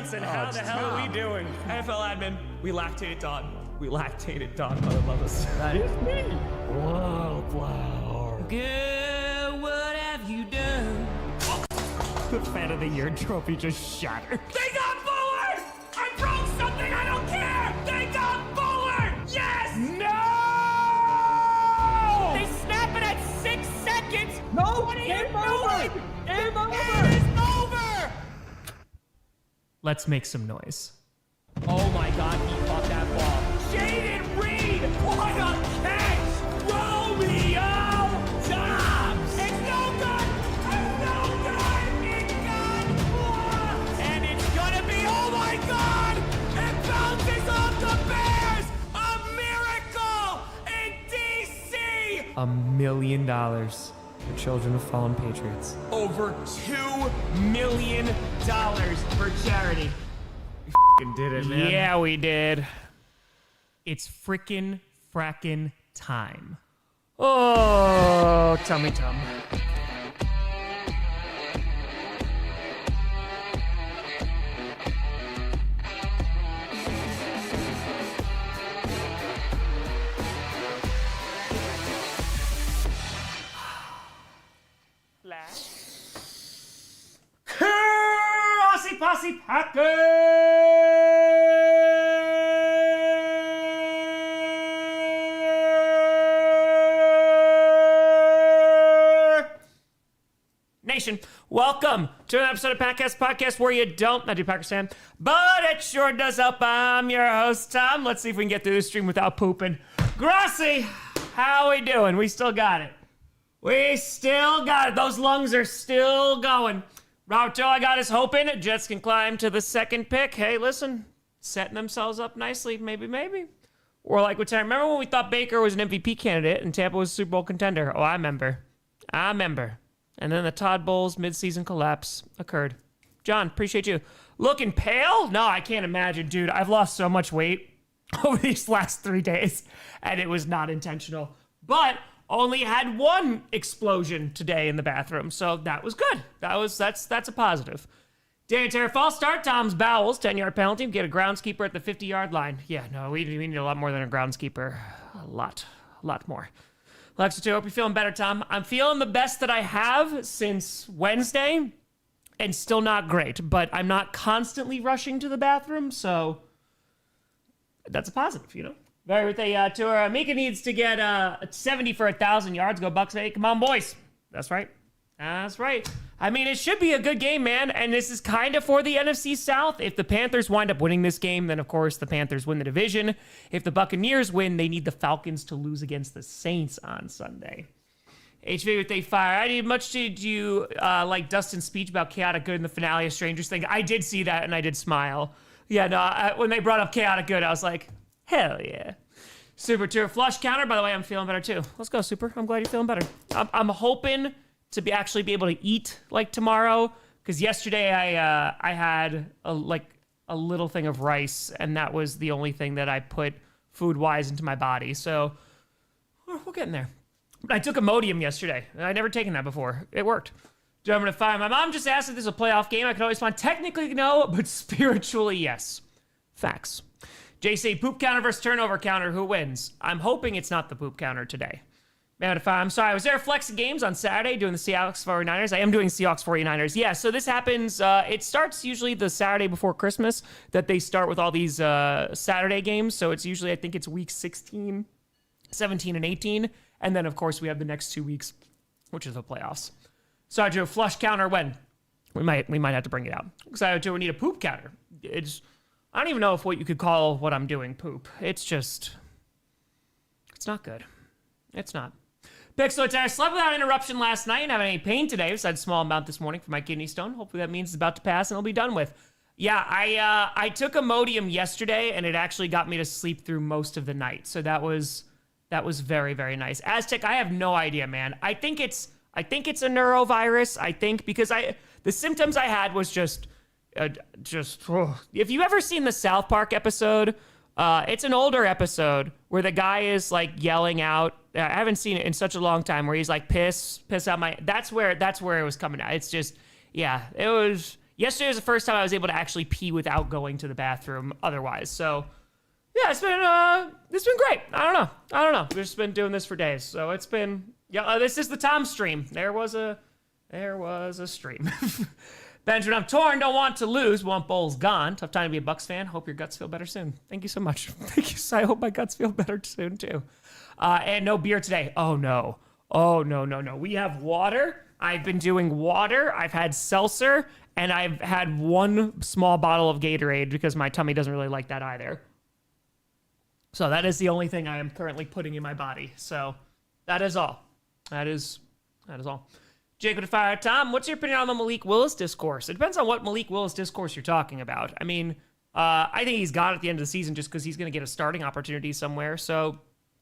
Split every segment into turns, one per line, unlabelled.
Johnson, how the hell are we doing? NFL admin, we lactated dog. We lactated dog, mother lovers.
That is me. Wildflower.
Good, what have you done?
The Fan of the Year trophy just shattered.
They got Bullard! I broke something, I don't care! They got Bullard! Yes!
No!
They snap it at 6 seconds!
No! Game over! Game over!
It is over!
Let's make some noise.
Oh my God, he caught that ball. Jaden Reed! What a catch! Romeo Dobbs! It's no good! It's no good! It got blocked! And it's gonna be, oh my God! It bounces off the Bears! A miracle in DC!
$1 million for children of fallen patriots.
Over $2 million for charity.
Did it, man.
Yeah, we did.
It's frickin' frackin' time.
Oh, tummy tum. Aussie Posse Packer Nation, welcome to an episode of Podcast where you don't not do Packers fan, but it sure does help. I'm your host, Tom. Let's see if we can get through this stream without pooping. Grossi, how we doing? We still got it. We still got it. Those lungs are still going. Roberto, I got us hoping Jets can climb to the second pick. Hey, listen, setting themselves up nicely. Maybe. Or like what time? Remember when we thought Baker was an MVP candidate and Tampa was a Super Bowl contender? Oh, I remember. And then the Todd Bowles midseason collapse occurred. John, appreciate you. Looking pale? No, I can't imagine, dude. I've lost so much weight over these last 3 days, and it was not intentional. But only had one explosion today in the bathroom, so that was good. That's a positive. Dan Terra, false start. Tom's bowels, 10-yard penalty. Get a groundskeeper at the 50-yard line. Yeah, no, we need a lot more than a groundskeeper. A lot more. Alexa 2, hope you're feeling better, Tom. I'm feeling the best that I have since Wednesday, and still not great, but I'm not constantly rushing to the bathroom, so that's a positive, you know? Very with a tour. Mika needs to get 70 for 1,000 yards. Go Bucks, hey, come on, boys. That's right. I mean, it should be a good game, man. And this is kind of for the NFC South. If the Panthers wind up winning this game, then of course the Panthers win the division. If the Buccaneers win, they need the Falcons to lose against the Saints on Sunday. HV with a fire. Much did you like Dustin's speech about chaotic good in the finale of Strangers Things? I did see that and I did smile. Yeah, no, when they brought up chaotic good, I was like, hell yeah. Super Tour flush counter. By the way, I'm feeling better too. Let's go, Super. I'm glad you're feeling better. I'm hoping to actually be able to eat like tomorrow, because yesterday I had a little thing of rice, and that was the only thing that I put food-wise into my body. So we're getting there. I took Imodium yesterday. I'd never taken that before. It worked. Gentlemen of fire. My mom just asked if this is a playoff game. I can always find technically no, but spiritually yes. Facts. JC, poop counter versus turnover counter. Who wins? I'm hoping it's not the poop counter today. Man, I'm sorry. Was there a flex of games on Saturday doing the Seahawks 49ers? I am doing Seahawks 49ers. Yeah, so this happens. It starts usually the Saturday before Christmas that they start with all these Saturday games. So it's usually, I think it's week 16, 17, and 18. And then, of course, we have the next 2 weeks, which is the playoffs. So I do a flush counter when? We might have to bring it out. Because we need a poop counter. I don't even know if what you could call what I'm doing poop. It's not good. It's not. Pixel attack. Slept without interruption last night and having any pain today. Besides a small amount this morning for my kidney stone. Hopefully that means it's about to pass and it'll be done with. Yeah, I took Imodium yesterday and it actually got me to sleep through most of the night. So that was very, very nice. Aztec, I have no idea, man. I think it's a neurovirus. I think because the symptoms I had was just if you've ever seen the South Park episode, it's an older episode where the guy is like yelling out. I haven't seen it in such a long time where he's like, piss out my, that's where it was coming out. It's just, yeah, it was, Yesterday was the first time I was able to actually pee without going to the bathroom otherwise. So, yeah, it's been great. I don't know. We've just been doing this for days. So it's been, this is the Tom stream. There was a stream. Benjamin, I'm torn, don't want to lose, want Bowles gone. Tough time to be a Bucs fan. Hope your guts feel better soon. Thank you so much. Thank you. I hope my guts feel better soon too. And no beer today. Oh no. We have water. I've been doing water. I've had seltzer, and I've had one small bottle of Gatorade because my tummy doesn't really like that either. So that is the only thing I am currently putting in my body. So that is all. That is all. Jacob to Fire, Tom, what's your opinion on the Malik Willis discourse? It depends on what Malik Willis discourse you're talking about. I mean, I think he's gone at the end of the season just because he's going to get a starting opportunity somewhere. So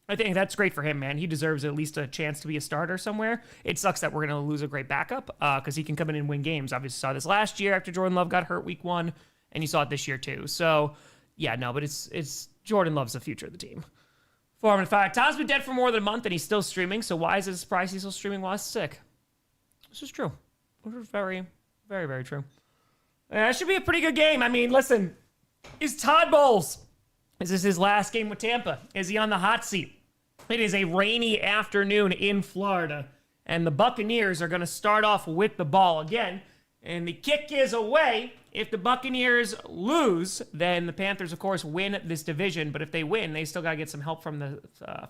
I think that's great for him, man. He deserves at least a chance to be a starter somewhere. It sucks that we're going to lose a great backup because he can come in and win games. Obviously saw this last year after Jordan Love got hurt week 1, and you saw it this year too. So, yeah, no, but it's Jordan Love's the future of the team. 405. Tom's been dead for more than a month, and he's still streaming, so why is it a surprise he's still streaming while he's sick? This is true. This is very, very, very true. That should be a pretty good game. I mean, listen, is Todd Bowles, is this his last game with Tampa? Is he on the hot seat? It is a rainy afternoon in Florida, and the Buccaneers are going to start off with the ball again, and the kick is away. If the Buccaneers lose, then the Panthers, of course, win this division, but if they win, they still got to get some help from the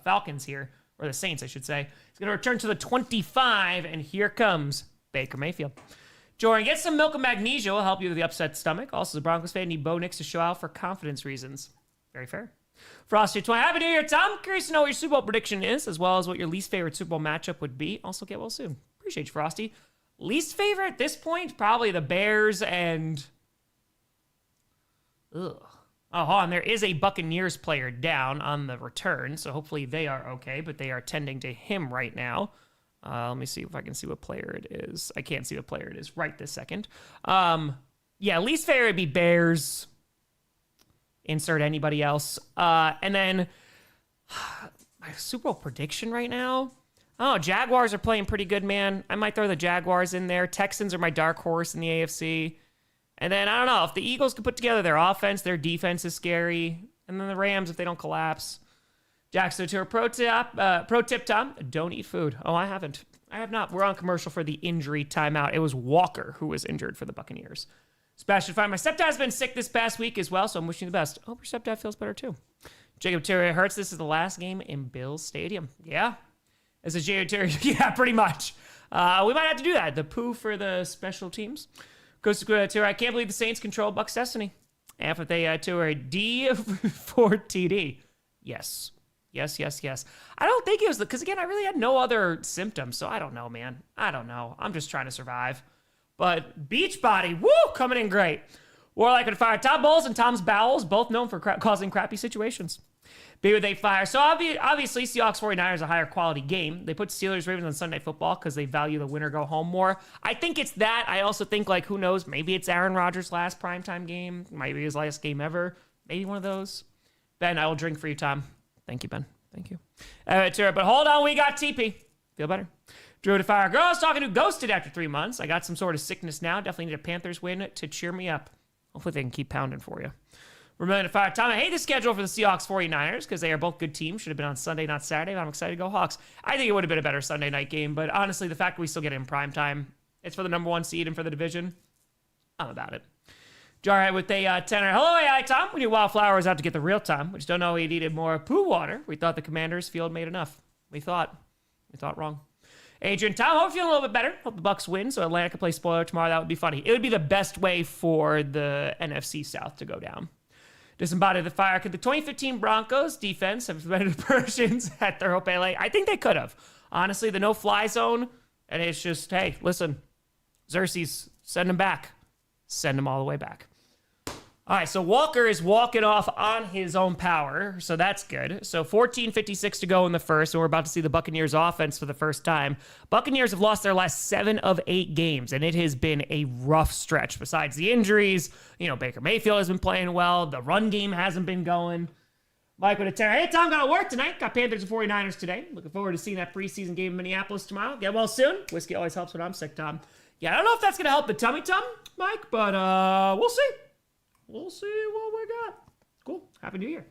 Falcons here. Or the Saints, I should say. He's going to return to the 25, and here comes Baker Mayfield. Jordan, get some milk and magnesia. Will help you with the upset stomach. Also, the Broncos fan need Bo Nix to show out for confidence reasons. Very fair. Frosty 20. Happy New Year, Tom. Curious to know what your Super Bowl prediction is, as well as what your least favorite Super Bowl matchup would be. Also, get well soon. Appreciate you, Frosty. Least favorite at this point? Probably the Bears and... Ugh. Oh, hold on. There is a Buccaneers player down on the return, so hopefully they are okay, but they are tending to him right now. Let me see if I can see what player it is. I can't see what player it is right this second. Yeah, least favorite would be Bears. Insert anybody else. And then my Super Bowl prediction right now. Oh, Jaguars are playing pretty good, man. I might throw the Jaguars in there. Texans are my dark horse in the AFC. And then, I don't know, if the Eagles can put together their offense, their defense is scary. And then the Rams, if they don't collapse. Jackson to a pro tip, Tom, don't eat food. Oh, I haven't. I have not. We're on commercial for the injury timeout. It was Walker who was injured for the Buccaneers. Sebastian Fine, my stepdad's been sick this past week as well, so I'm wishing you the best. I hope your stepdad feels better too. Jacob Terry Hurts, this is the last game in Bills Stadium. Yeah. As a Jacob Terry, yeah, pretty much. We might have to do that. The poo for the special teams. I can't believe the Saints control Bucs' destiny. And if they to a D for TD. Yes. I don't think it was because, again, I really had no other symptoms, so I don't know, man. I don't know. I'm just trying to survive. But Beachbody, woo, coming in great. Warlock would fire Todd Bowles and Tom's Bowels, both known for causing crappy situations. Be what they fire. So obviously, Seahawks 49ers a higher quality game. They put Steelers Ravens on Sunday Night Football because they value the winner go home more. I think it's that. I also think, like, who knows? Maybe it's Aaron Rodgers' last primetime game. Maybe his last game ever. Maybe one of those. Ben, I will drink for you, Tom. Thank you, Ben. Thank you. But hold on, we got TP. Feel better. Drew to fire. Girls talking to Ghosted after 3 months. I got some sort of sickness now. Definitely need a Panthers win to cheer me up. Hopefully they can keep pounding for you. Remember to fire. Tom, I hate the schedule for the Seahawks 49ers because they are both good teams. Should have been on Sunday, not Saturday. But I'm excited to go Hawks. I think it would have been a better Sunday night game. But honestly, the fact that we still get it in prime time, it's for the number 1 seed and for the division. I'm about it. Jarhead with a tenor. Hello, AI Tom. We knew Wildflower was out to get the real Tom. We just don't know he needed more poo water. We thought the Commanders field made enough. We thought wrong. Adrian, Tom, hope you're feeling a little bit better. Hope the Bucs win so Atlanta can play spoiler tomorrow. That would be funny. It would be the best way for the NFC South to go down. Disembodied the fire. Could the 2015 Broncos defense have prevented the Persians at their Hope LA? I think they could have. Honestly, the no-fly zone, and it's just, hey, listen, Xerxes, send him back. Send him all the way back. All right, so Walker is walking off on his own power, so that's good. So 14:56 to go in the first, and we're about to see the Buccaneers offense for the first time. Buccaneers have lost their last 7 of 8 games, and it has been a rough stretch. Besides the injuries, Baker Mayfield has been playing well. The run game hasn't been going. Mike with a 10. Hey, Tom, got to work tonight. Got Panthers and 49ers today. Looking forward to seeing that preseason game in Minneapolis tomorrow. Get well soon. Whiskey always helps when I'm sick, Tom. Yeah, I don't know if that's going to help the tummy, Mike, but we'll see. We'll see what we got. Cool. Happy New Year.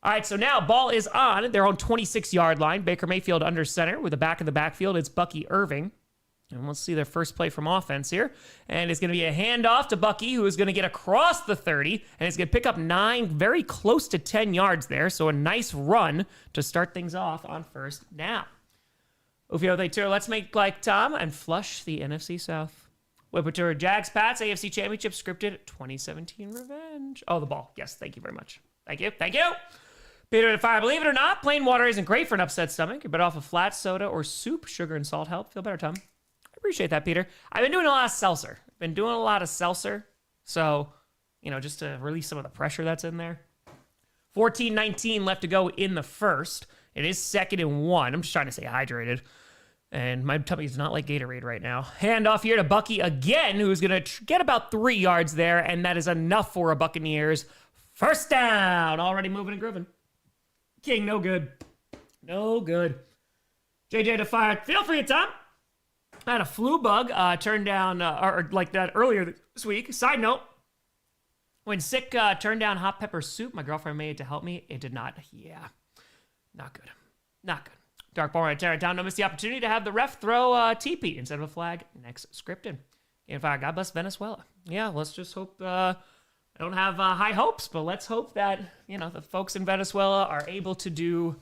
All right, so now ball is on their own 26-yard line. Baker Mayfield under center with the back of the backfield. It's Bucky Irving. And let's see their first play from offense here. And it's going to be a handoff to Bucky, who is going to get across the 30. And he's going to pick up 9, very close to 10 yards there. So a nice run to start things off on first down. Let's make like Tom and flush the NFC South. Whip it to Jags, Pats, AFC Championship, scripted 2017 revenge. Oh, the ball. Yes, thank you very much. Thank you. Peter to fire. Believe it or not, plain water isn't great for an upset stomach. You're better off a flat soda or soup. Sugar and salt help. Feel better, Tom. Appreciate that, Peter. I've been doing a lot of seltzer. So, just to release some of the pressure that's in there. 14-19 left to go in the first. It is 2nd and 1. I'm just trying to stay hydrated. And my tummy's not like Gatorade right now. Handoff here to Bucky again, who's going to get about 3 yards there. And that is enough for a Buccaneers. First down. Already moving and grooving. King, no good. No good. JJ to fire. Feel free, Tom. I had a flu bug turned down, or like that earlier this week. Side note, when sick, turned down hot pepper soup my girlfriend made to help me. It did not. Yeah, not good. Not good. Dark ball right there. Down, don't miss the opportunity to have the ref throw TP instead of a flag. Next scripted. And fire. God bless Venezuela. Yeah, let's just hope. I don't have high hopes, but let's hope that the folks in Venezuela are able to do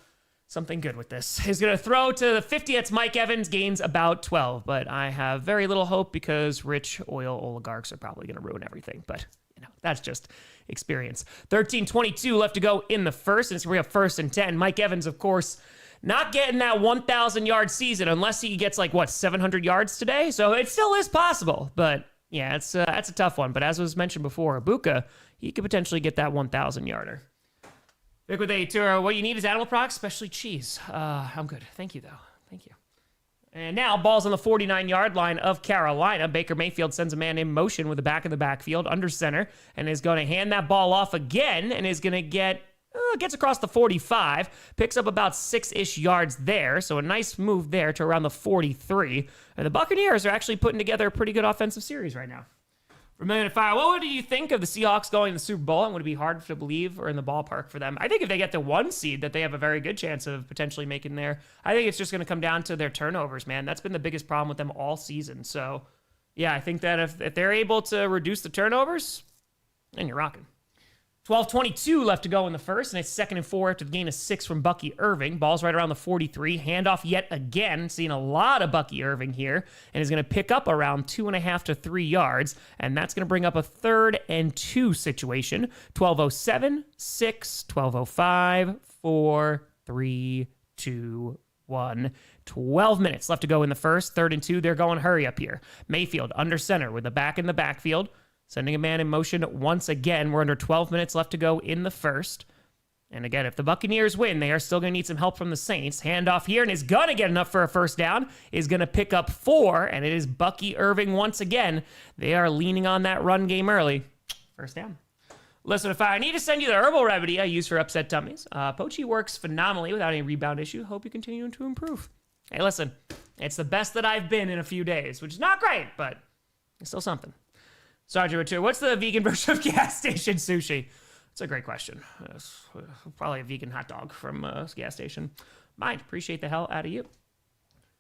something good with this. He's going to throw to the 50. It's Mike Evans, gains about 12. But I have very little hope because rich oil oligarchs are probably going to ruin everything. But, that's just experience. 13-22 left to go in the first. And it's going to be a 1st and 10. Mike Evans, of course, not getting that 1,000-yard season unless he gets, 700 yards today. So it still is possible. But, yeah, that's a tough one. But as was mentioned before, Ibuka, he could potentially get that 1,000-yarder. Vic with a tour. What you need is animal products, especially cheese. I'm good. Thank you, though. Thank you. And now, ball's on the 49-yard line of Carolina. Baker Mayfield sends a man in motion with the back of the backfield under center and is going to hand that ball off again and is going to gets across the 45, picks up about 6-ish yards there. So a nice move there to around the 43. And the Buccaneers are actually putting together a pretty good offensive series right now. For Million and Fire, what do you think of the Seahawks going to the Super Bowl? And would it be hard to believe or in the ballpark for them? I think if they get the 1 seed, that they have a very good chance of potentially making there. I think it's just going to come down to their turnovers, man. That's been the biggest problem with them all season. So, yeah, I think that if they're able to reduce the turnovers, then you're rocking. 12-22 left to go in the first, and it's 2nd and 4 after the gain of 6 from Bucky Irving. Ball's right around the 43. Handoff yet again. Seeing a lot of Bucky Irving here, and is going to pick up around 2.5 to 3 yards, and that's going to bring up a 3rd and 2 situation. 12:07, 6, 12:05, 4, 3, 2, 1. 12 minutes left to go in the first. 3rd and 2. They're going hurry up here. Mayfield under center with the back in the backfield. Sending a man in motion once again. We're under 12 minutes left to go in the first. And again, if the Buccaneers win, they are still going to need some help from the Saints. Handoff here, and is going to get enough for a first down. Is going to pick up 4, and it is Bucky Irving once again. They are leaning on that run game early. First down. Listen, if I need to send you the herbal remedy I use for upset tummies. Pochi works phenomenally without any rebound issue. Hope you continue to improve. Hey, listen, it's the best that I've been in a few days, which is not great, but it's still something. Sergeant Ratu, what's the vegan version of gas station sushi? That's a great question. Probably a vegan hot dog from a gas station. Mind, appreciate the hell out of you.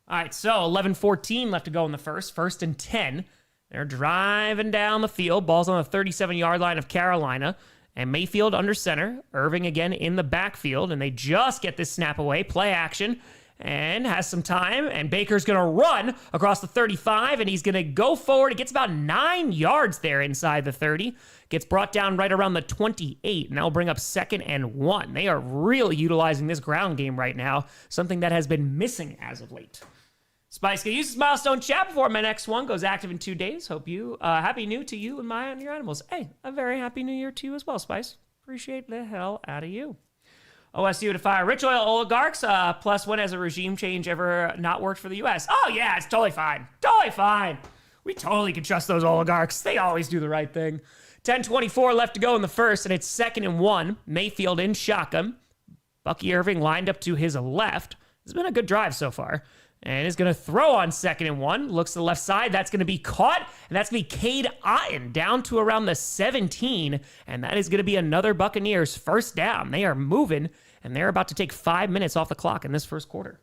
All right, so 11-14 left to go in the first. 1st and 10. They're driving down the field. Ball's on the 37-yard line of Carolina. And Mayfield under center. Irving again in the backfield. And they just get this snap away. Play action. And has some time, and Baker's going to run across the 35, and he's going to go forward. It gets about 9 yards there inside the 30. Gets brought down right around the 28, and that'll bring up 2nd and 1. They are really utilizing this ground game right now, something that has been missing as of late. Spice, can use this milestone chat before my next one goes active in 2 days. Hope you, happy new to you and your animals. Hey, a very happy new year to you as well, Spice. Appreciate the hell out of you. OSU to fire rich oil oligarchs, plus when has a regime change ever not worked for the U.S.? Oh, yeah, it's totally fine. Totally fine. We totally can trust those oligarchs. They always do the right thing. 10-24 left to go in the first, and it's 2nd and 1. Mayfield in shotgun. Bucky Irving lined up to his left. It's been a good drive so far. And is going to throw on 2nd and 1. Looks to the left side. That's going to be caught. And that's going to be Cade Otton down to around the 17. And that is going to be another Buccaneers first down. They are moving, and they're about to take 5 minutes off the clock in this first quarter.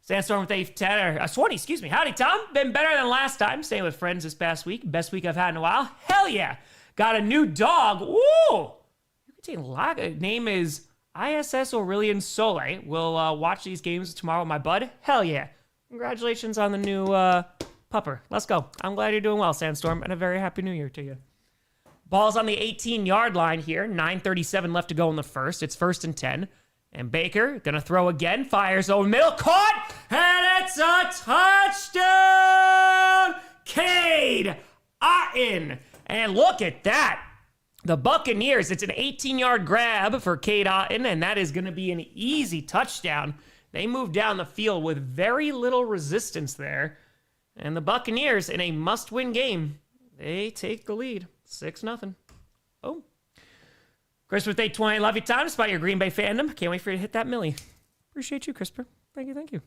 Sandstorm with a 20, excuse me. Howdy, Tom. Been better than last time. Staying with friends this past week. Best week I've had in a while. Hell yeah. Got a new dog. Woo! You can take a lot. Name is ISS Aurelian Sole. We'll watch these games tomorrow with my bud. Hell yeah. Congratulations on the new pupper. Let's go. I'm glad you're doing well, Sandstorm, and a very happy new year to you. Ball's on the 18-yard line here. 9:37 left to go in the first. It's 1st and 10. And Baker gonna throw again. Fires over middle. Caught! And it's a touchdown! Cade Otton. And look at that. The Buccaneers, it's an 18-yard grab for Cade Otton, and that is going to be an easy touchdown. They move down the field with very little resistance there. And the Buccaneers, in a must-win game, they take the lead. 6-0. Oh. Christopher Day 20, love you, Tom. Despite your Green Bay fandom, can't wait for you to hit that millie. Appreciate you, Christopher. Thank you, thank you.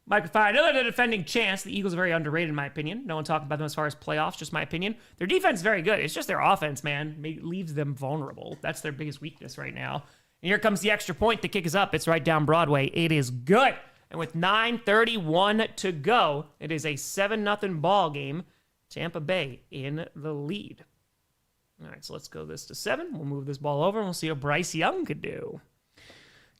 Mike Fire, another defending chance. The Eagles are very underrated, in my opinion. No one talking about them as far as playoffs, just my opinion. Their defense is very good. It's just their offense, man. Leaves them vulnerable. That's their biggest weakness right now. And here comes the extra point. The kick is up. It's right down Broadway. It is good. And with 9:31 to go, it is a 7-0 ball game. Tampa Bay in the lead. All right, so let's go this to 7. We'll move this ball over, and we'll see what Bryce Young could do.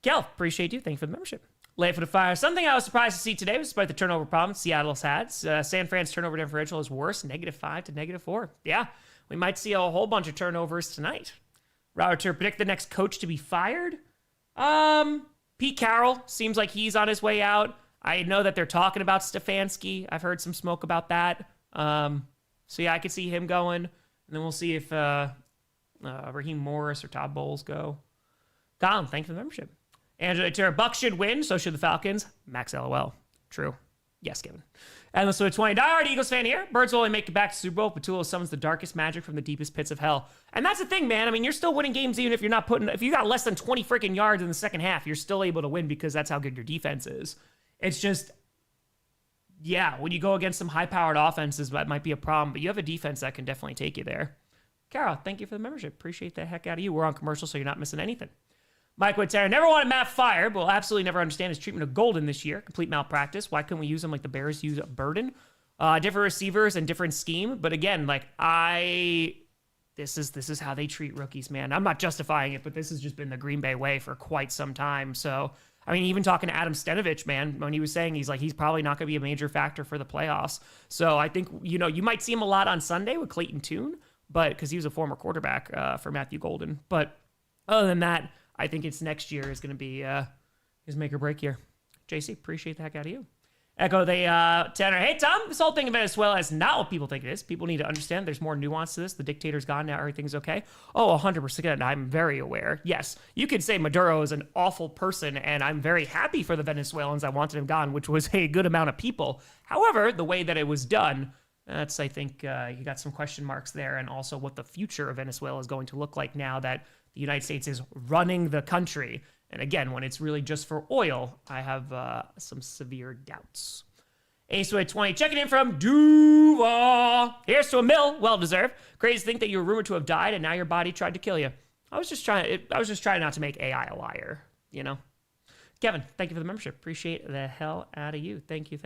Kel, appreciate you. Thank you for the membership. Late for the fire. Something I was surprised to see today was despite the turnover problem Seattle's had. San Fran's turnover differential is worse, -5 to -4. Yeah, we might see a whole bunch of turnovers tonight. Robert to predict the next coach to be fired. Pete Carroll seems like he's on his way out. I know that they're talking about Stefanski. I've heard some smoke about that. So yeah, I could see him going. And then we'll see if Raheem Morris or Todd Bowles go. Colin, thank you for the membership. Angela Turner, Bucks should win, so should the Falcons. Max LOL. True. Yes, Kevin. And so 20. Diehard Eagles fan here. Birds will only make it back to Super Bowl. Patullo summons the darkest magic from the deepest pits of hell. And that's the thing, man. I mean, you're still winning games even if you're not if you got less than 20 freaking yards in the second half, you're still able to win because that's how good your defense is. It's just, yeah, when you go against some high-powered offenses, that might be a problem, but you have a defense that can definitely take you there. Carol, thank you for the membership. Appreciate the heck out of you. We're on commercial, so you're not missing anything. Mike Whittaker, never wanted Matt fired, but will absolutely never understand his treatment of Golden this year. Complete malpractice. Why couldn't we use him like the Bears use Burden? Different receivers and different scheme. But again, like this is how they treat rookies, man. I'm not justifying it, but this has just been the Green Bay way for quite some time. So, I mean, even talking to Adam Stenovich, man, when he was saying he's probably not going to be a major factor for the playoffs. So I think, you might see him a lot on Sunday with Clayton Tune, but because he was a former quarterback for Matthew Golden. But other than that, I think it's next year is going to be his make or break year. JC, appreciate the heck out of you. Echo the Tanner. Hey, Tom, this whole thing in Venezuela is not what people think it is. People need to understand there's more nuance to this. The dictator's gone now. Everything's okay. Oh, 100%. I'm very aware. Yes, you could say Maduro is an awful person, and I'm very happy for the Venezuelans. I wanted him gone, which was a good amount of people. However, the way that it was done, I think you got some question marks there, and also what the future of Venezuela is going to look like now that the United States is running the country. And again, when it's really just for oil, I have some severe doubts. Aceway 20, checking in from Duval. Here's to a mill, well deserved. Crazy to think that you were rumored to have died, and now your body tried to kill you. I was just trying not to make AI a liar, Kevin, thank you for the membership. Appreciate the hell out of you. Thank you.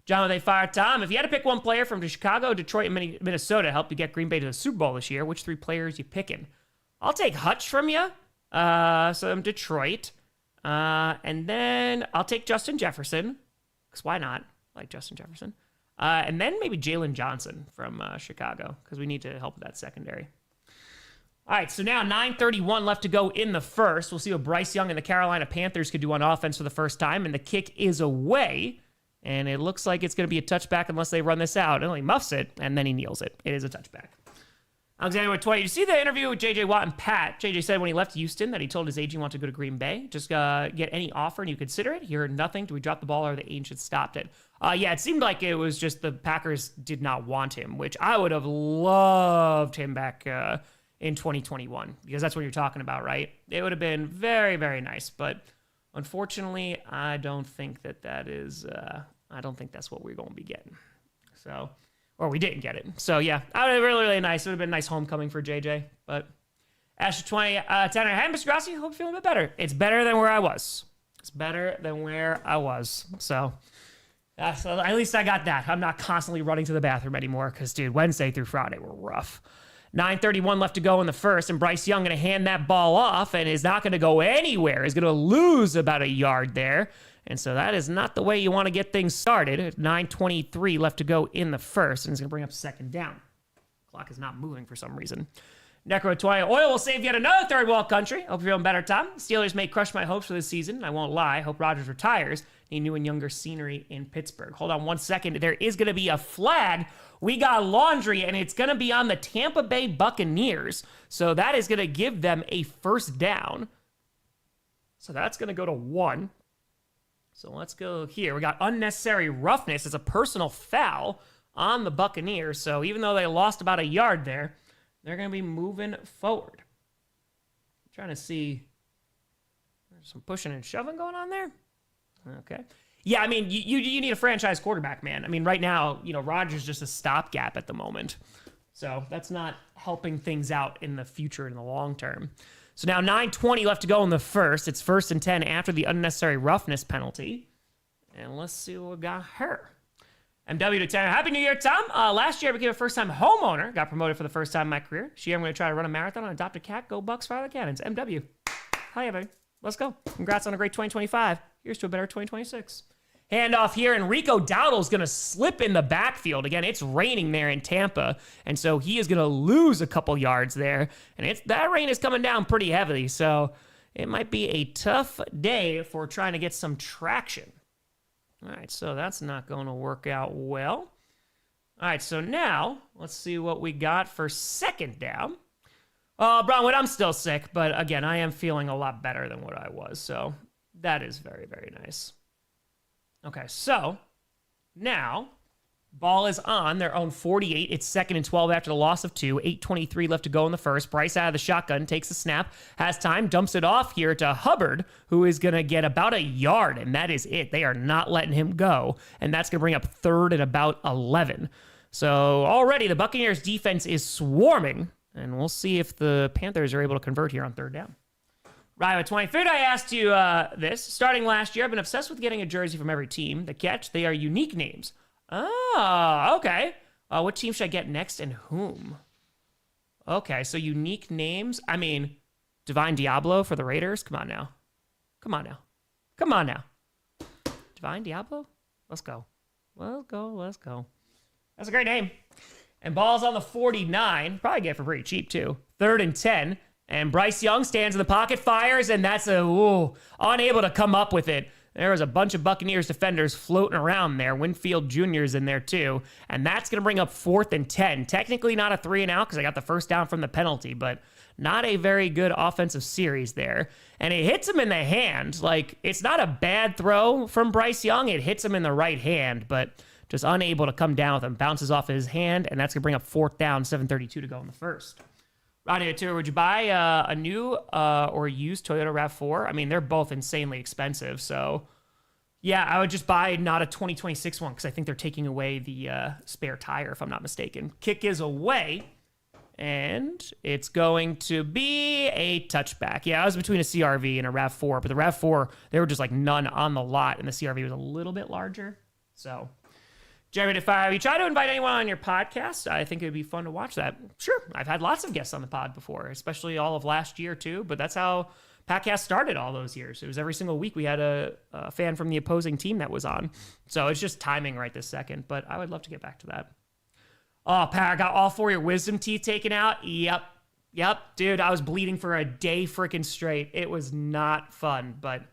John, they fired Tom. If you had to pick one player from Chicago, Detroit, and Minnesota to help you get Green Bay to the Super Bowl this year, which 3 players you picking? I'll take Hutch from you. So I'm Detroit. And then I'll take Justin Jefferson. Because why not? I like Justin Jefferson. And then maybe Jalen Johnson from Chicago. Because we need to help with that secondary. All right, so now 9:31 left to go in the first. We'll see what Bryce Young and the Carolina Panthers could do on offense for the first time. And the kick is away. And it looks like it's going to be a touchback unless they run this out. And he muffs it, and then he kneels it. It is a touchback. Alexander with 20. You see the interview with J.J. Watt and Pat? J.J. said when he left Houston that he told his agent he wanted to go to Green Bay. Just get any offer and you consider it. He heard nothing. Do we drop the ball or the agent stopped it? Yeah, it seemed like it was just the Packers did not want him, which I would have loved him back in 2021, because that's what you're talking about, right? It would have been very, very nice, but unfortunately, I don't think that is, I don't think that's what we're going to be getting. So, or we didn't get it. So yeah, I would have really, really nice. It would have been a nice homecoming for JJ, but Asher 20, Tanner, hey, Mr. Grossi, hope you're feeling a bit better. It's better than where I was. It's better than where I was. So at least I got that. I'm not constantly running to the bathroom anymore because, dude, Wednesday through Friday were rough. 9:31 left to go in the first, and Bryce Young going to hand that ball off and is not going to go anywhere. He's going to lose about a yard there. And so that is not the way you want to get things started. 9:23 left to go in the first, and it's going to bring up second down. Clock is not moving for some reason. Necro 20, oil will save yet another third world country. Hope you're feeling better, Tom. Steelers may crush my hopes for this season. I won't lie. Hope Rodgers retires. Need new and younger scenery in Pittsburgh. Hold on 1 second. There is going to be a flag. We got laundry, and it's going to be on the Tampa Bay Buccaneers. So that is going to give them a first down. So that's going to go to 1. So let's go here. We got unnecessary roughness. It's a personal foul on the Buccaneers. So even though they lost about a yard there, they're going to be moving forward. I'm trying to see. There's some pushing and shoving going on there. Okay. Yeah, I mean, you need a franchise quarterback, man. I mean, right now, Rodgers just a stopgap at the moment. So that's not helping things out in the future in the long term. So now 9:20 left to go in the first. It's 1st and 10 after the unnecessary roughness penalty. And let's see what we got here. MW to 10. Happy New Year, Tom. Last year I became a first-time homeowner. Got promoted for the first time in my career. This year I'm going to try to run a marathon and adopt a cat. Go Bucks, fire the cannons. MW. Hi, everybody. Let's go. Congrats on a great 2025. Here's to a better 2026. Handoff here. Enrico Dowdle's going to slip in the backfield. Again, it's raining there in Tampa, and so he is going to lose a couple yards there. And that rain is coming down pretty heavily, so it might be a tough day for trying to get some traction. All right, so that's not going to work out well. All right, so now let's see what we got for second down. Bronwood, I'm still sick, but again, I am feeling a lot better than what I was, so that is very, very nice. Okay, so now ball is on their own 48. It's 2nd and 12 after the loss of 2. 8:23 left to go in the first. Bryce out of the shotgun, takes the snap, has time, dumps it off here to Hubbard, who is going to get about a yard, and that is it. They are not letting him go, and that's going to bring up 3rd and about 11. So already the Buccaneers defense is swarming, and we'll see if the Panthers are able to convert here on 3rd down. Right, with 23rd, I asked you this. Starting last year, I've been obsessed with getting a jersey from every team. The catch, they are unique names. Oh, okay. What team should I get next and whom? Okay, so unique names. I mean, Divine Diablo for the Raiders? Come on now. Come on now. Come on now. Divine Diablo? Let's go. Let's go. Let's go. That's a great name. And ball's on the 49. Probably get it for pretty cheap, too. 3rd and 10. And Bryce Young stands in the pocket, fires, and that's unable to come up with it. There was a bunch of Buccaneers defenders floating around there. Winfield Jr.'s in there too. And that's going to bring up 4th and 10. Technically not a 3 and out because I got the first down from the penalty, but not a very good offensive series there. And it hits him in the hand. Like, it's not a bad throw from Bryce Young. It hits him in the right hand, but just unable to come down with him. Bounces off his hand, and that's going to bring up 4th down, 7:32 to go in the first. Rodney Tour, would you buy a new or used Toyota RAV4? I mean, they're both insanely expensive. So, yeah, I would just buy not a 2026 one because I think they're taking away the spare tire, if I'm not mistaken. Kick is away, and it's going to be a touchback. Yeah, I was between a CRV and a RAV4, but the RAV4, they were just like none on the lot, and the CRV was a little bit larger. So, Jeremy, if you try to invite anyone on your podcast, I think it would be fun to watch that. Sure, I've had lots of guests on the pod before, especially all of last year too, but that's how podcast started all those years. It was every single week we had a fan from the opposing team that was on. So it's just timing right this second, but I would love to get back to that. Oh, Pat, I got all 4 of your wisdom teeth taken out? Yep, dude, I was bleeding for a day freaking straight. It was not fun, but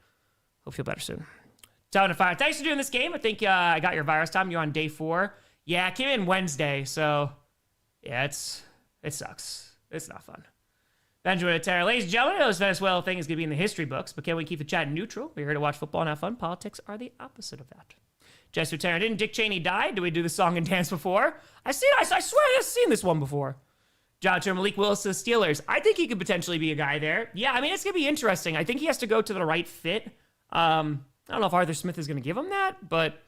I'll feel better soon. Down to 5. Thanks for doing this game. I think I got your virus time. You're on day 4. Yeah, I came in Wednesday, so yeah, it sucks. It's not fun. Benjamin Terra, ladies and gentlemen, this Venezuela thing is going to be in the history books, but can we keep the chat neutral? We're here to watch football and have fun. Politics are the opposite of that. Jesse Terra, didn't Dick Cheney die? Did we do the song and dance before? I swear I've seen this one before. John to Malik Willis to the Steelers. I think he could potentially be a guy there. Yeah, I mean, it's going to be interesting. I think he has to go to the right fit. I don't know if Arthur Smith is going to give him that, but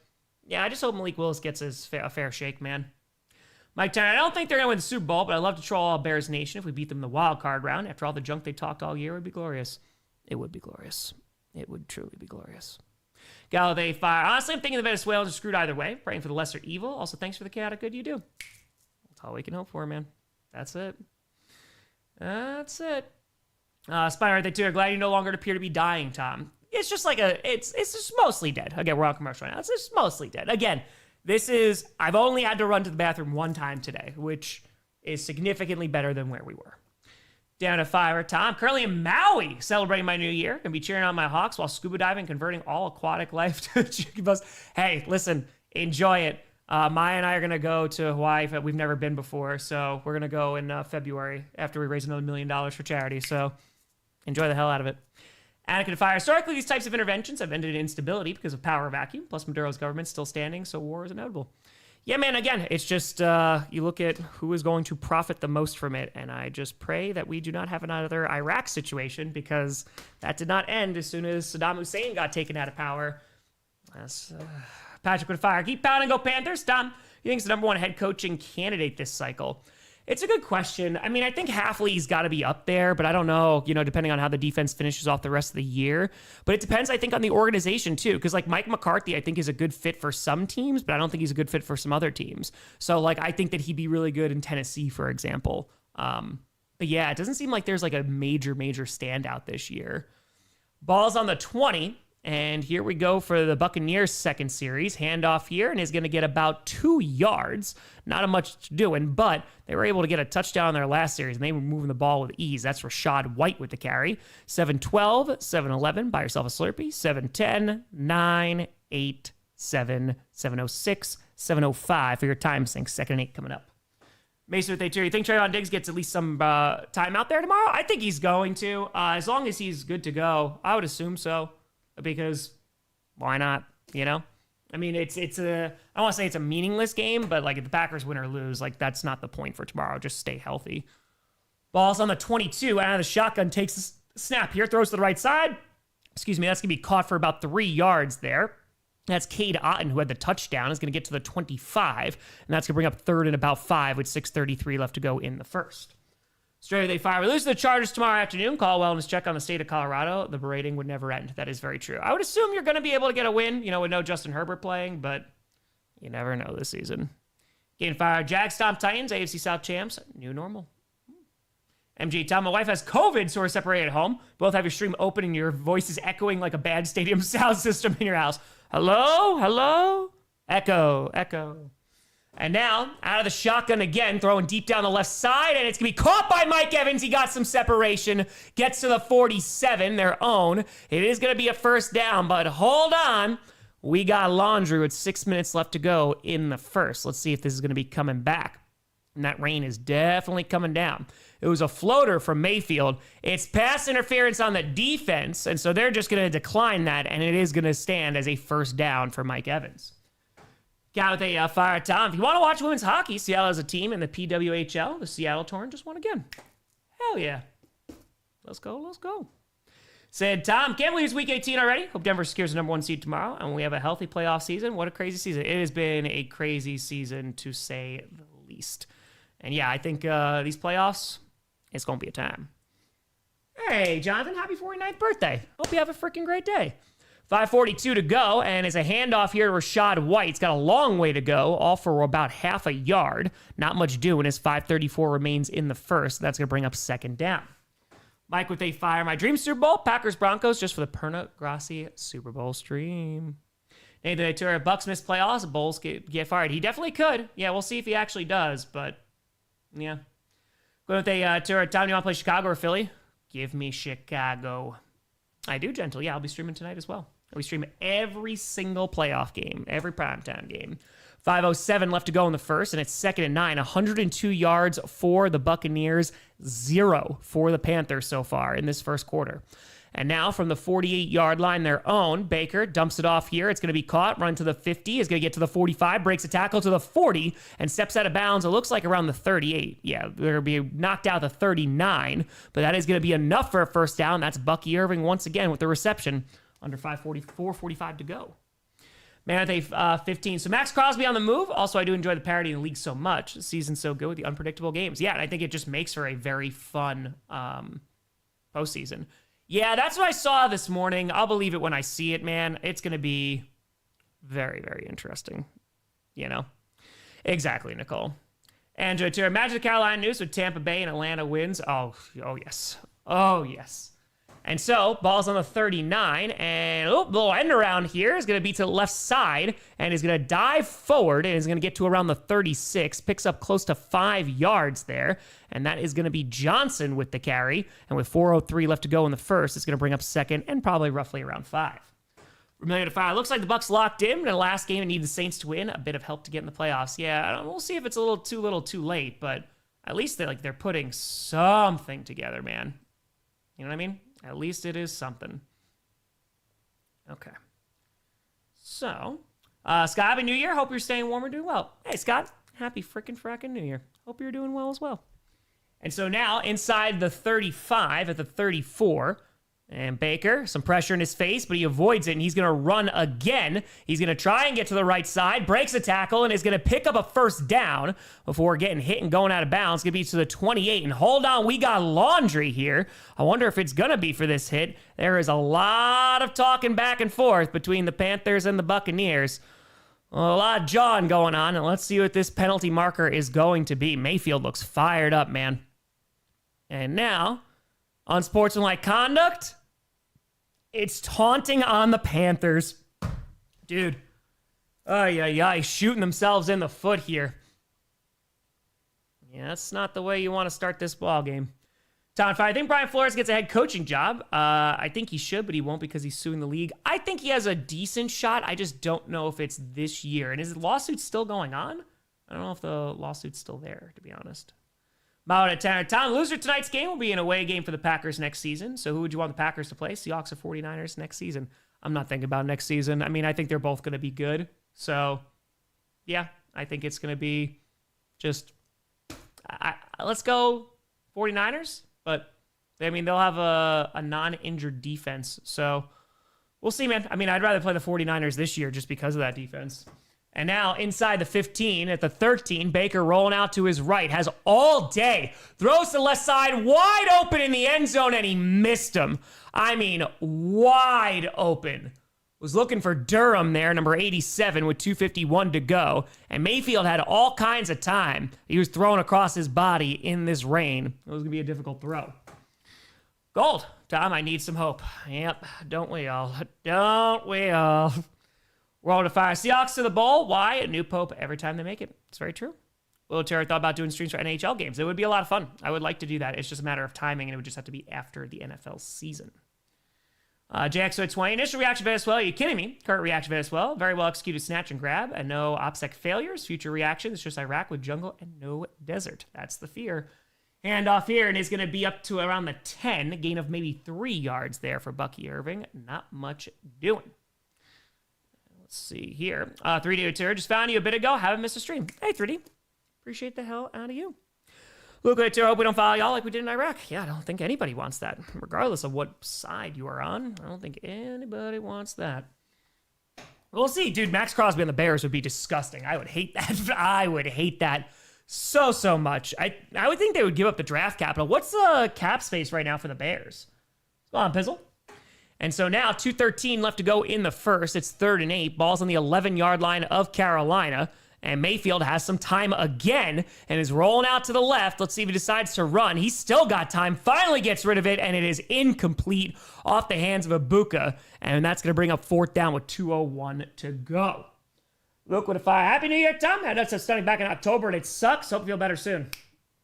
yeah, I just hope Malik Willis gets a fair shake, man. Mike Turner, I don't think they're going to win the Super Bowl, but I'd love to troll all Bears Nation if we beat them in the wild card round. After all the junk they talked all year, it would be glorious. It would be glorious. It would truly be glorious. Galladay fire. Honestly, I'm thinking the Venezuelans are screwed either way. Praying for the lesser evil. Also, thanks for the chaotic good you do. That's all we can hope for, man. That's it. That's it. Spider, they too are glad you no longer appear to be dying, Tom. It's just like it's just mostly dead. Again, we're on commercial right now. It's just mostly dead. Again, I've only had to run to the bathroom one time today, which is significantly better than where we were. Down to fire, Tom. Currently in Maui, celebrating my new year. Gonna be cheering on my Hawks while scuba diving, converting all aquatic life to chicken buzz. Hey, listen, enjoy it. Maya and I are gonna go to Hawaii. We've never been before, so we're gonna go in February after we raise another $1 million for charity. So enjoy the hell out of it. Anakin fire. Historically, these types of interventions have ended in instability because of power vacuum. Plus, Maduro's government's still standing, so war is inevitable. Yeah, man, again, it's just you look at who is going to profit the most from it, and I just pray that we do not have another Iraq situation because that did not end as soon as Saddam Hussein got taken out of power. Patrick with fire. Keep pounding, go Panthers. Tom, you think he's the number one head coaching candidate this cycle? It's a good question. I mean, I think Hafley's got to be up there, but I don't know, depending on how the defense finishes off the rest of the year. But it depends, I think, on the organization, too. Because, Mike McCarthy, I think, is a good fit for some teams, but I don't think he's a good fit for some other teams. So, I think that he'd be really good in Tennessee, for example. But, yeah, it doesn't seem like there's, a major standout this year. Ball's on the 20. And here we go for the Buccaneers' second series. Handoff here, and is going to get about 2 yards. Not much doing, but they were able to get a touchdown in their last series, and they were moving the ball with ease. That's Rashad White with the carry. 7-12, 7-11, buy yourself a Slurpee. 7-10, 9, 8, 7, 7-06, 7-05 for your time sync. 2nd and 8 coming up. Mason with A2, you think Trayvon Diggs gets at least some time out there tomorrow? I think he's going to. As long as he's good to go, I would assume so. Because why not? I mean, it's I don't want to say it's a meaningless game, but if the Packers win or lose, that's not the point for tomorrow. Just stay healthy. Ball's on the 22. Out of the shotgun, takes a snap here, throws to the right side. Excuse me, that's going to be caught for about 3 yards there. That's Cade Otton, who had the touchdown, is going to get to the 25, and that's going to bring up 3rd and about 5 with 6:33 left to go in the first. Straight they fire. We lose to the Chargers tomorrow afternoon. Call wellness check on the state of Colorado. The berating would never end. That is very true. I would assume you're going to be able to get a win, with no Justin Herbert playing, but you never know this season. Gain fire. Jags stomp Titans. AFC South champs. New normal. MG, Tom, my wife has COVID, so we're separated at home. Both have your stream open and your voice is echoing like a bad stadium sound system in your house. Hello? Hello? Echo. Echo. And now, out of the shotgun again, throwing deep down the left side, and it's going to be caught by Mike Evans. He got some separation, gets to the 47, their own. It is going to be a first down, but hold on. We got laundry with 6 minutes left to go in the first. Let's see if this is going to be coming back. And that rain is definitely coming down. It was a floater from Mayfield. It's pass interference on the defense, and so they're just going to decline that, and it is going to stand as a first down for Mike Evans. Got with a fire, Tom. If you want to watch women's hockey, Seattle has a team in the PWHL. The Seattle Torn just won again. Hell yeah. Let's go. Said, Tom, can't believe it's week 18 already. Hope Denver secures the number 1 seed tomorrow, and we have a healthy playoff season. What a crazy season. It has been a crazy season, to say the least. And yeah, I think these playoffs, it's going to be a time. Hey, Jonathan, happy 49th birthday. Hope you have a freaking great day. 5:42 to go, and it's a handoff here to Rashad White. It's got a long way to go, all for about half a yard. Not much doing as 5:34 remains in the first. That's going to bring up 2nd down. Mike with a fire. My dream Super Bowl, Packers-Broncos, just for the Perna Grossi Super Bowl stream. Nathan Atura, Bucks miss playoffs, Bulls get fired. He definitely could. Yeah, we'll see if he actually does, but yeah. Going with a Atura, Tom, you want to play Chicago or Philly? Give me Chicago. I do, Gentle. Yeah, I'll be streaming tonight as well. We stream every single playoff game, every primetime game. 5:07 left to go in the first, and it's 2nd and 9. 102 yards for the Buccaneers, 0 for the Panthers so far in this first quarter. And now from the 48-yard line, their own, Baker dumps it off here. It's going to be caught, run to the 50, is going to get to the 45, breaks a tackle to the 40, and steps out of bounds. It looks like around the 38. Yeah, they're going to be knocked out the 39, but that is going to be enough for a first down. That's Bucky Irving once again with the reception. Under 4:45 to go. Man, they 15. So Max Crosby on the move. Also, I do enjoy the parity in the league so much. The season's so good with the unpredictable games. Yeah, and I think it just makes for a very fun postseason. Yeah, that's what I saw this morning. I'll believe it when I see it, man. It's going to be very, very interesting. You know? Exactly, Nicole. And to imagine the Carolina news with Tampa Bay and Atlanta wins. Oh, yes. Oh, yes. And so, ball's on the 39, and a little end around here is going to be to the left side, and is going to dive forward, and is going to get to around the 36, picks up close to 5 yards there, and that is going to be Johnson with the carry, and with 4:03 left to go in the first, it's going to bring up second, and probably roughly around 5. Remaining to 5. Looks like the Bucs locked in the last game and need the Saints to win. A bit of help to get in the playoffs. Yeah, we'll see if it's a little too late, but at least they're putting something together, man. You know what I mean? At least it is something. Okay. So, Scott, happy New Year. Hope you're staying warm and doing well. Hey, Scott, happy frickin' New Year. Hope you're doing well as well. And so now, inside the 35 at the 34, and Baker, some pressure in his face, but he avoids it, and he's going to run again. He's going to try and get to the right side, breaks a tackle, and is going to pick up a first down before getting hit and going out of bounds. Going to be to the 28, and hold on, we got laundry here. I wonder if it's going to be for this hit. There is a lot of talking back and forth between the Panthers and the Buccaneers. A lot of jawing going on, and let's see what this penalty marker is going to be. Mayfield looks fired up, man. And now, unsportsmanlike conduct, it's taunting on the Panthers. Dude. Shooting themselves in the foot here. Yeah, that's not the way you want to start this ball game. Town 5, I think Brian Flores gets a head coaching job. I think he should, but he won't because he's suing the league. I think he has a decent shot. I just don't know if it's this year. And is the lawsuit still going on? I don't know if the lawsuit's still there, to be honest. Mount at Tanner. Tom, loser tonight's game will be an away game for the Packers next season. So who would you want the Packers to play? Seahawks or 49ers next season? I'm not thinking about next season. I mean, I think they're both going to be good. So, yeah, I think it's going to be just, let's go 49ers. But, I mean, they'll have a non-injured defense. So, we'll see, man. I mean, I'd rather play the 49ers this year just because of that defense. And now inside the 15 at the 13, Baker rolling out to his right, has all day, throws to the left side, wide open in the end zone, and he missed him. I mean, wide open. Was looking for Durham there, number 87, with 2:51 to go. And Mayfield had all kinds of time. He was thrown across his body in this rain. It was going to be a difficult throw. Gold. Tom, I need some hope. Yep, don't we all? Don't we all? We're all to fire. Seahawks to the bowl. Why? A new pope every time they make it. It's very true. Will Terry thought about doing streams for NHL games. It would be a lot of fun. I would like to do that. It's just a matter of timing, and it would just have to be after the NFL season. JX20. Initial reaction Venezuela. Are you kidding me? Current reaction Venezuela. Very well executed snatch and grab, and no OPSEC failures. Future reaction is just Iraq with jungle and no desert. That's the fear. Handoff here, and is going to be up to around the 10. Gain of maybe 3 yards there for Bucky Irving. Not much doing. Let's see here. 3D Tour, just found you a bit ago. Haven't missed a stream. Hey, 3D. Appreciate the hell out of you. Luke Tour, hope we don't follow y'all like we did in Iraq. Yeah, I don't think anybody wants that. Regardless of what side you are on, I don't think anybody wants that. We'll see. Dude, Max Crosby on the Bears would be disgusting. I would hate that. I would hate that so much. I would think they would give up the draft capital. What's the cap space right now for the Bears? Go on, Pizzle. And so now 2:13 left to go in the first. It's 3rd and 8. Ball's on the 11-yard line of Carolina. And Mayfield has some time again and is rolling out to the left. Let's see if he decides to run. He's still got time. Finally gets rid of it, and it is incomplete off the hands of Ibuka. And that's going to bring up 4th down with 2:01 to go. Luke with a fire. Happy New Year, Tom. I had us stunning back in October, and it sucks. Hope you feel better soon.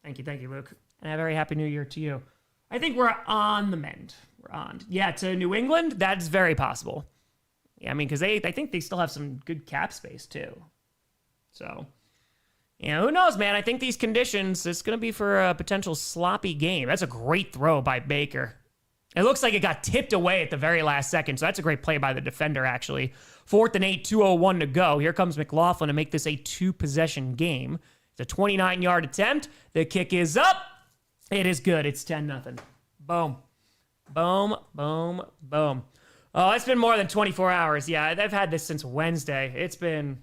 Thank you, Luke. And a very happy New Year to you. I think we're on the mend. We're on. Yeah, to New England, that's very possible. Yeah, I mean, because I think they still have some good cap space, too. So, who knows, man? I think these conditions, it's going to be for a potential sloppy game. That's a great throw by Baker. It looks like it got tipped away at the very last second, so that's a great play by the defender, actually. 4th and 8, 2:01 to go. Here comes McLaughlin to make this a 2-possession game. It's a 29-yard attempt. The kick is up. It is good. It's 10-0. Boom. Boom, boom, boom. Oh, it's been more than 24 hours. Yeah, I've had this since Wednesday. It's been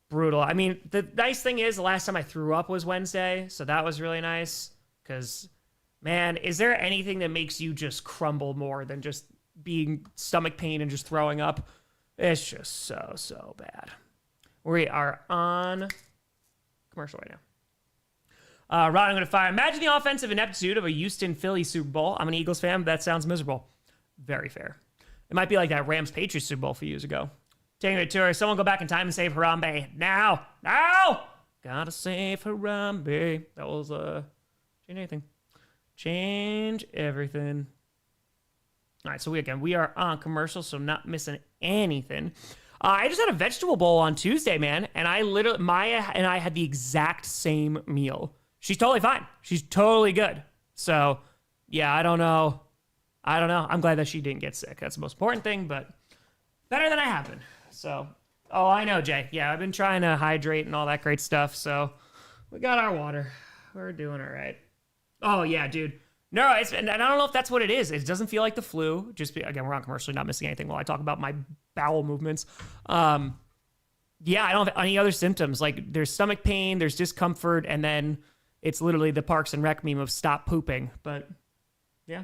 brutal. I mean, the nice thing is the last time I threw up was Wednesday, so that was really nice because, man, is there anything that makes you just crumble more than just being stomach pain and just throwing up? It's just so bad. We are on commercial right now. Ron, I'm going to fire. Imagine the offensive ineptitude of a Houston-Philly Super Bowl. I'm an Eagles fan, but that sounds miserable. Very fair. It might be like that Rams-Patriots Super Bowl a few years ago. Taking a tour. Someone go back in time and save Harambe. Now! Gotta save Harambe. That was, change anything. Change everything. All right, so we are on commercial, so not missing anything. I just had a vegetable bowl on Tuesday, man, and Maya and I had the exact same meal. She's totally fine. She's totally good. So, yeah, I don't know. I'm glad that she didn't get sick. That's the most important thing, but better than I have been. So, oh, I know, Jay. Yeah, I've been trying to hydrate and all that great stuff, so we got our water. We're doing all right. Oh, yeah, dude. No, and I don't know if that's what it is. It doesn't feel like the flu. Again, we're on commercially, not missing anything while I talk about my bowel movements. Yeah, I don't have any other symptoms. Like, there's stomach pain, there's discomfort, and then it's literally the Parks and Rec meme of stop pooping. But, yeah.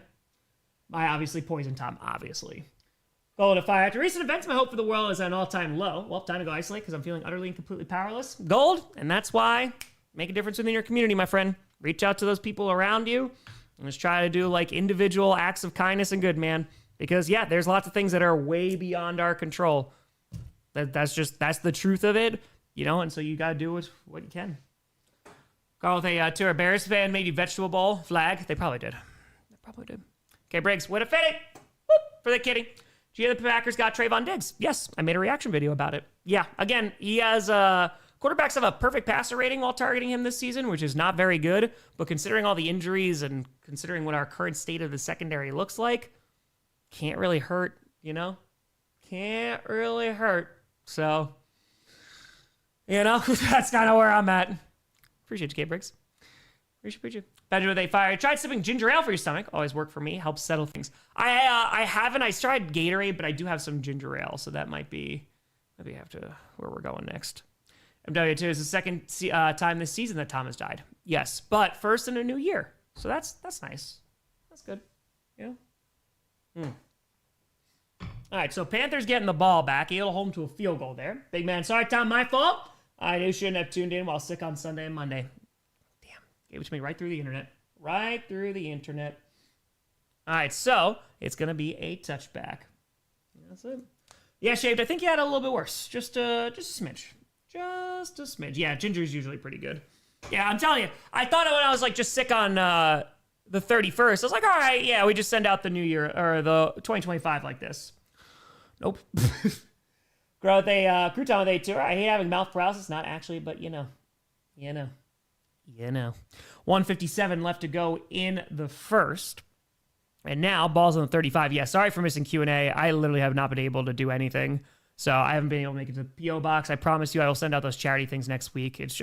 My obviously poison Tom, obviously. Gold to fire. After recent events, my hope for the world is at an all-time low. Well, time to go isolate because I'm feeling utterly and completely powerless. Gold, and that's why make a difference within your community, my friend. Reach out to those people around you and just try to do, like, individual acts of kindness and good, man. Because, yeah, there's lots of things that are way beyond our control. That's the truth of it, you know, and so you got to do what you can. Carl with a tour Bears fan, maybe vegetable bowl, flag. They probably did. Okay, Briggs, way to fit it. Whoop, for the kitty. Do you hear the Packers got Trayvon Diggs? Yes, I made a reaction video about it. Yeah, again, he has quarterbacks have a perfect passer rating while targeting him this season, which is not very good. But considering all the injuries and considering what our current state of the secondary looks like, can't really hurt, you know? Can't really hurt. So, you know, that's kind of where I'm at. Appreciate you, Kate Briggs. Appreciate you. Badger with a fire. Tried sipping ginger ale for your stomach. Always worked for me. Helps settle things. I haven't. I tried Gatorade, but I do have some ginger ale, so that might be maybe after where we're going next. MW2 is the second time this season that Tom has died. Yes, but first in a new year. So that's nice. That's good. Yeah. All right, so Panthers getting the ball back. He'll hold him to a field goal there. Big man, sorry, Tom, my fault. I knew shouldn't have tuned in while sick on Sunday and Monday. Damn, gave it to me right through the internet. Right through the internet. All right, so it's going to be a touchback. That's it. Yeah, Shaved, I think you had it a little bit worse. Just a smidge. Just a smidge. Yeah, ginger's usually pretty good. Yeah, I'm telling you, I thought when I was like just sick on the 31st, I was like, all right, yeah, we just send out the new year or the 2025 like this. Nope. Grow with a crouton with a tour. I hate having mouth paralysis. Not actually, but you know. 1:57 left to go in the first. And now, ball's on the 35. Yeah, sorry for missing Q&A. I literally have not been able to do anything. So I haven't been able to make it to the P.O. box. I promise you I will send out those charity things next week. It's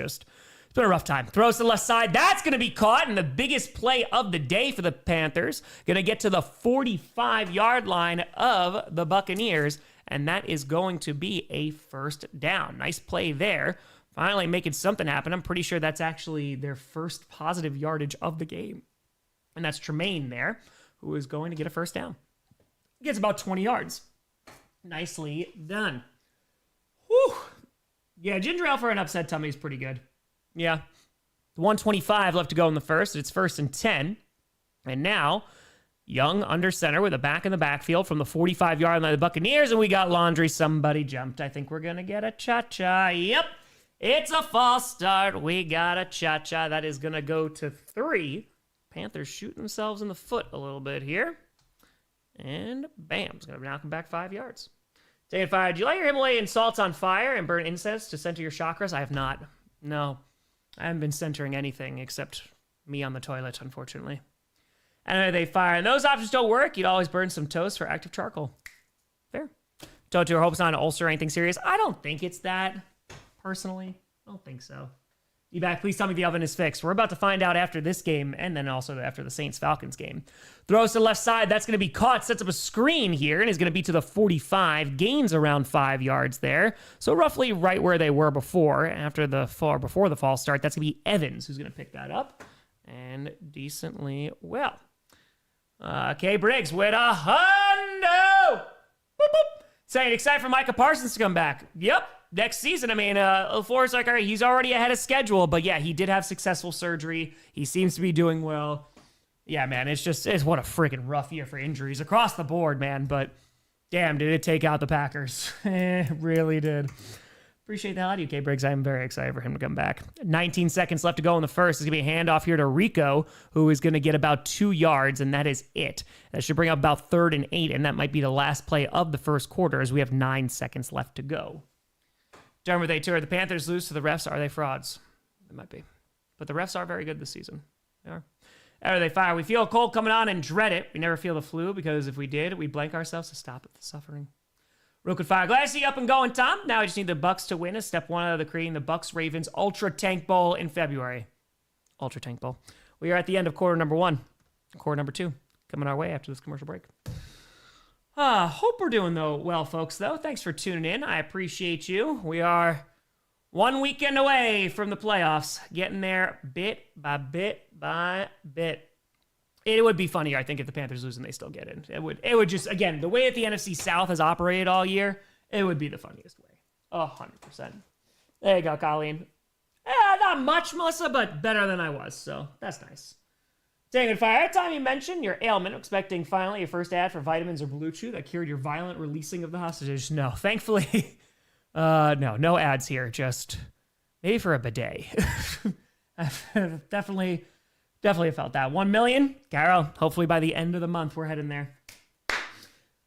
been a rough time. Throws to the left side. That's going to be caught. And the biggest play of the day for the Panthers. Going to get to the 45-yard line of the Buccaneers. And that is going to be a first down. Nice play there. Finally making something happen. I'm pretty sure that's actually their first positive yardage of the game. And that's Tremaine there, who is going to get a first down. He gets about 20 yards. Nicely done. Whew. Yeah, ginger ale for an upset tummy is pretty good. Yeah. 1:25 left to go in the first. It's 1st and 10. And now, Young under center with a back in the backfield from the 45-yard line of the Buccaneers. And we got laundry. Somebody jumped. I think we're going to get a cha-cha. Yep. It's a false start. We got a cha-cha. That is going to go to 3. Panthers shooting themselves in the foot a little bit here. And bam, it's going to knock him back 5 yards. Taking fire. Do you light your Himalayan salts on fire and burn incense to center your chakras? I have not. No. I haven't been centering anything except me on the toilet, unfortunately. And they fire. And those options don't work. You'd always burn some toast for active charcoal. Fair. Don't do. Hope it's not an ulcer or anything serious. I don't think it's that, personally. I don't think so. D-back, please tell me the oven is fixed. We're about to find out after this game, and then also after the Saints-Falcons game. Throws to the left side. That's going to be caught. Sets up a screen here, and is going to be to the 45. Gains around 5 yards there. So roughly right where they were before. Before the false start, that's going to be Evans who's going to pick that up. And decently well. Okay, Briggs with a hundo. Boop, boop. Saying excited for Micah Parsons to come back. Yep. Next season, I mean, LaFleur's like, all right, he's already ahead of schedule, but yeah, he did have successful surgery. He seems to be doing well. Yeah, man, it's what a freaking rough year for injuries across the board, man, but damn, did it take out the Packers. It really did. Appreciate the audio, K. Briggs. I'm very excited for him to come back. 19 seconds left to go in the first. It's going to be a handoff here to Rico, who is going to get about 2 yards, and that is it. That should bring up about 3rd and 8, and that might be the last play of the first quarter as we have 9 seconds left to go. Done with a tour. The Panthers lose to the refs. Are they frauds? They might be. But the refs are very good this season. They are. Are they fire? We feel a cold coming on and dread it. We never feel the flu because if we did, we'd blank ourselves to stop the suffering. Rook and fire. Glad to see you up and going, Tom. Now we just need the Bucks to win as step 1 out of the creating the Bucks-Ravens Ultra Tank Bowl in February. Ultra Tank Bowl. We are at the end of quarter number 1. Quarter number 2 coming our way after this commercial break. Hope we're doing well, folks, though. Thanks for tuning in. I appreciate you. We are 1 weekend away from the playoffs, getting there bit by bit by bit. It would be funnier, I think, if the Panthers lose and they still get in. It would just, again, the way that the NFC South has operated all year, it would be the funniest way. 100%. There you go, Colleen. Not much, Melissa, but better than I was, so that's nice. Tango Fire, every time you mention your ailment, expecting finally your first ad for vitamins or Blue Chew that cured your violent releasing of the hostages. No, thankfully, no ads here. Just maybe for a bidet. I've definitely felt that. 1 million, Carol. Hopefully by the end of the month, we're heading there.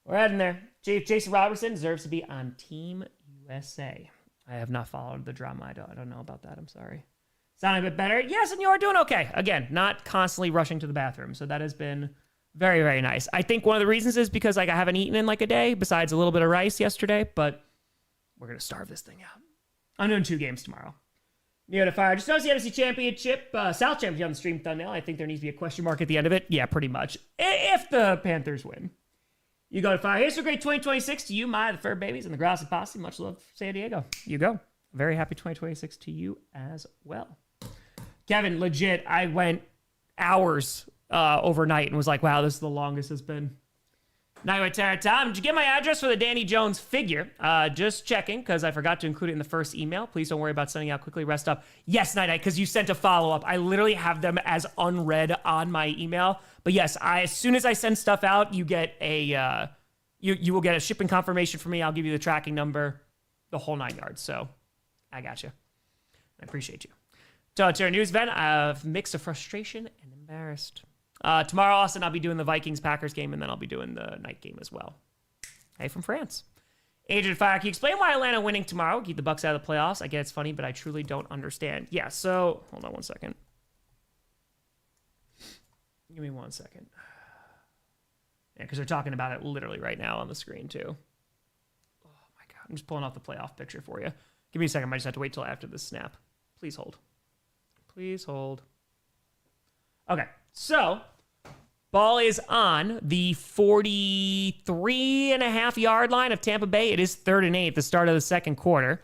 We're heading there. Jason Robertson deserves to be on Team USA. I have not followed the drama. I don't know about that. I'm sorry. Sounding a bit better. Yes, and you are doing okay. Again, not constantly rushing to the bathroom. So that has been very, very nice. I think one of the reasons is because I haven't eaten in like a day, besides a little bit of rice yesterday, but we're going to starve this thing out. I'm doing 2 games tomorrow. Neo to Fire. Just noticed the NFC Championship, South Championship on the stream thumbnail. I think there needs to be a question mark at the end of it. Yeah, pretty much. If the Panthers win. You go to Fire. Here's a great 2026 to you, the Fur Babies, and the Grossi Posse. Much love, San Diego. You go. Very happy 2026 to you as well. Kevin, legit, I went hours overnight and was like, wow, this is the longest it's been. Night Terra Tom, did you get my address for the Danny Jones figure? Just checking, because I forgot to include it in the first email. Please don't worry about sending out quickly. Rest up. Yes, Night, because you sent a follow-up. I literally have them as unread on my email. But yes, as soon as I send stuff out, you get a you will get a shipping confirmation from me. I'll give you the tracking number, the whole 9 yards. So I got you. I appreciate you. To our news event, I've mixed of frustration and embarrassed. Tomorrow, Austin, I'll be doing the Vikings-Packers game, and then I'll be doing the night game as well. Hey, from France. Agent Fire, can you explain why Atlanta winning tomorrow? Keep the Bucs out of the playoffs. I get it's funny, but I truly don't understand. Yeah, so, hold on 1 second. Give me 1 second. Yeah, because they're talking about it literally right now on the screen, too. Oh, my God. I'm just pulling off the playoff picture for you. Give me a second. I just have to wait till after this snap. Please hold. Please hold. Okay, so ball is on the 43.5-yard line of Tampa Bay. It is 3rd and 8 at the start of the second quarter.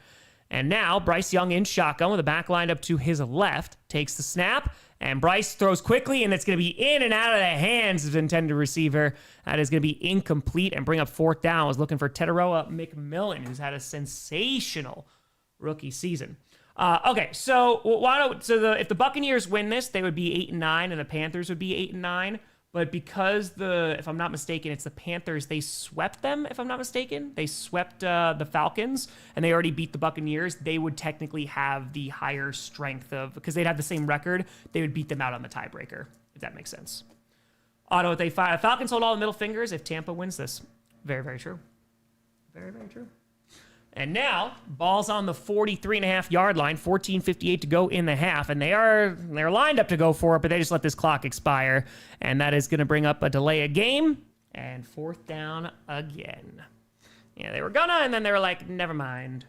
And now Bryce Young in shotgun with the back lined up to his left, takes the snap, and Bryce throws quickly, and it's going to be in and out of the hands of the intended receiver. That is going to be incomplete and bring up 4th down. I was looking for Teteroa McMillan, who's had a sensational rookie season. Okay, so if the Buccaneers win this, they would be 8-9, and the Panthers would be 8-9. But because if I'm not mistaken, it's the Panthers, they swept them. If I'm not mistaken, they swept the Falcons, and they already beat the Buccaneers. They would technically have the higher strength because they'd have the same record. They would beat them out on the tiebreaker, if that makes sense. Auto, they fire. Falcons hold all the middle fingers if Tampa wins this. Very, very true. Very, very true. And now, ball's on the 43.5-yard line, 14:58 to go in the half, and they're lined up to go for it, but they just let this clock expire, and that is going to bring up a delay of game, and 4th down again. Yeah, they were gonna, and then they were like, never mind.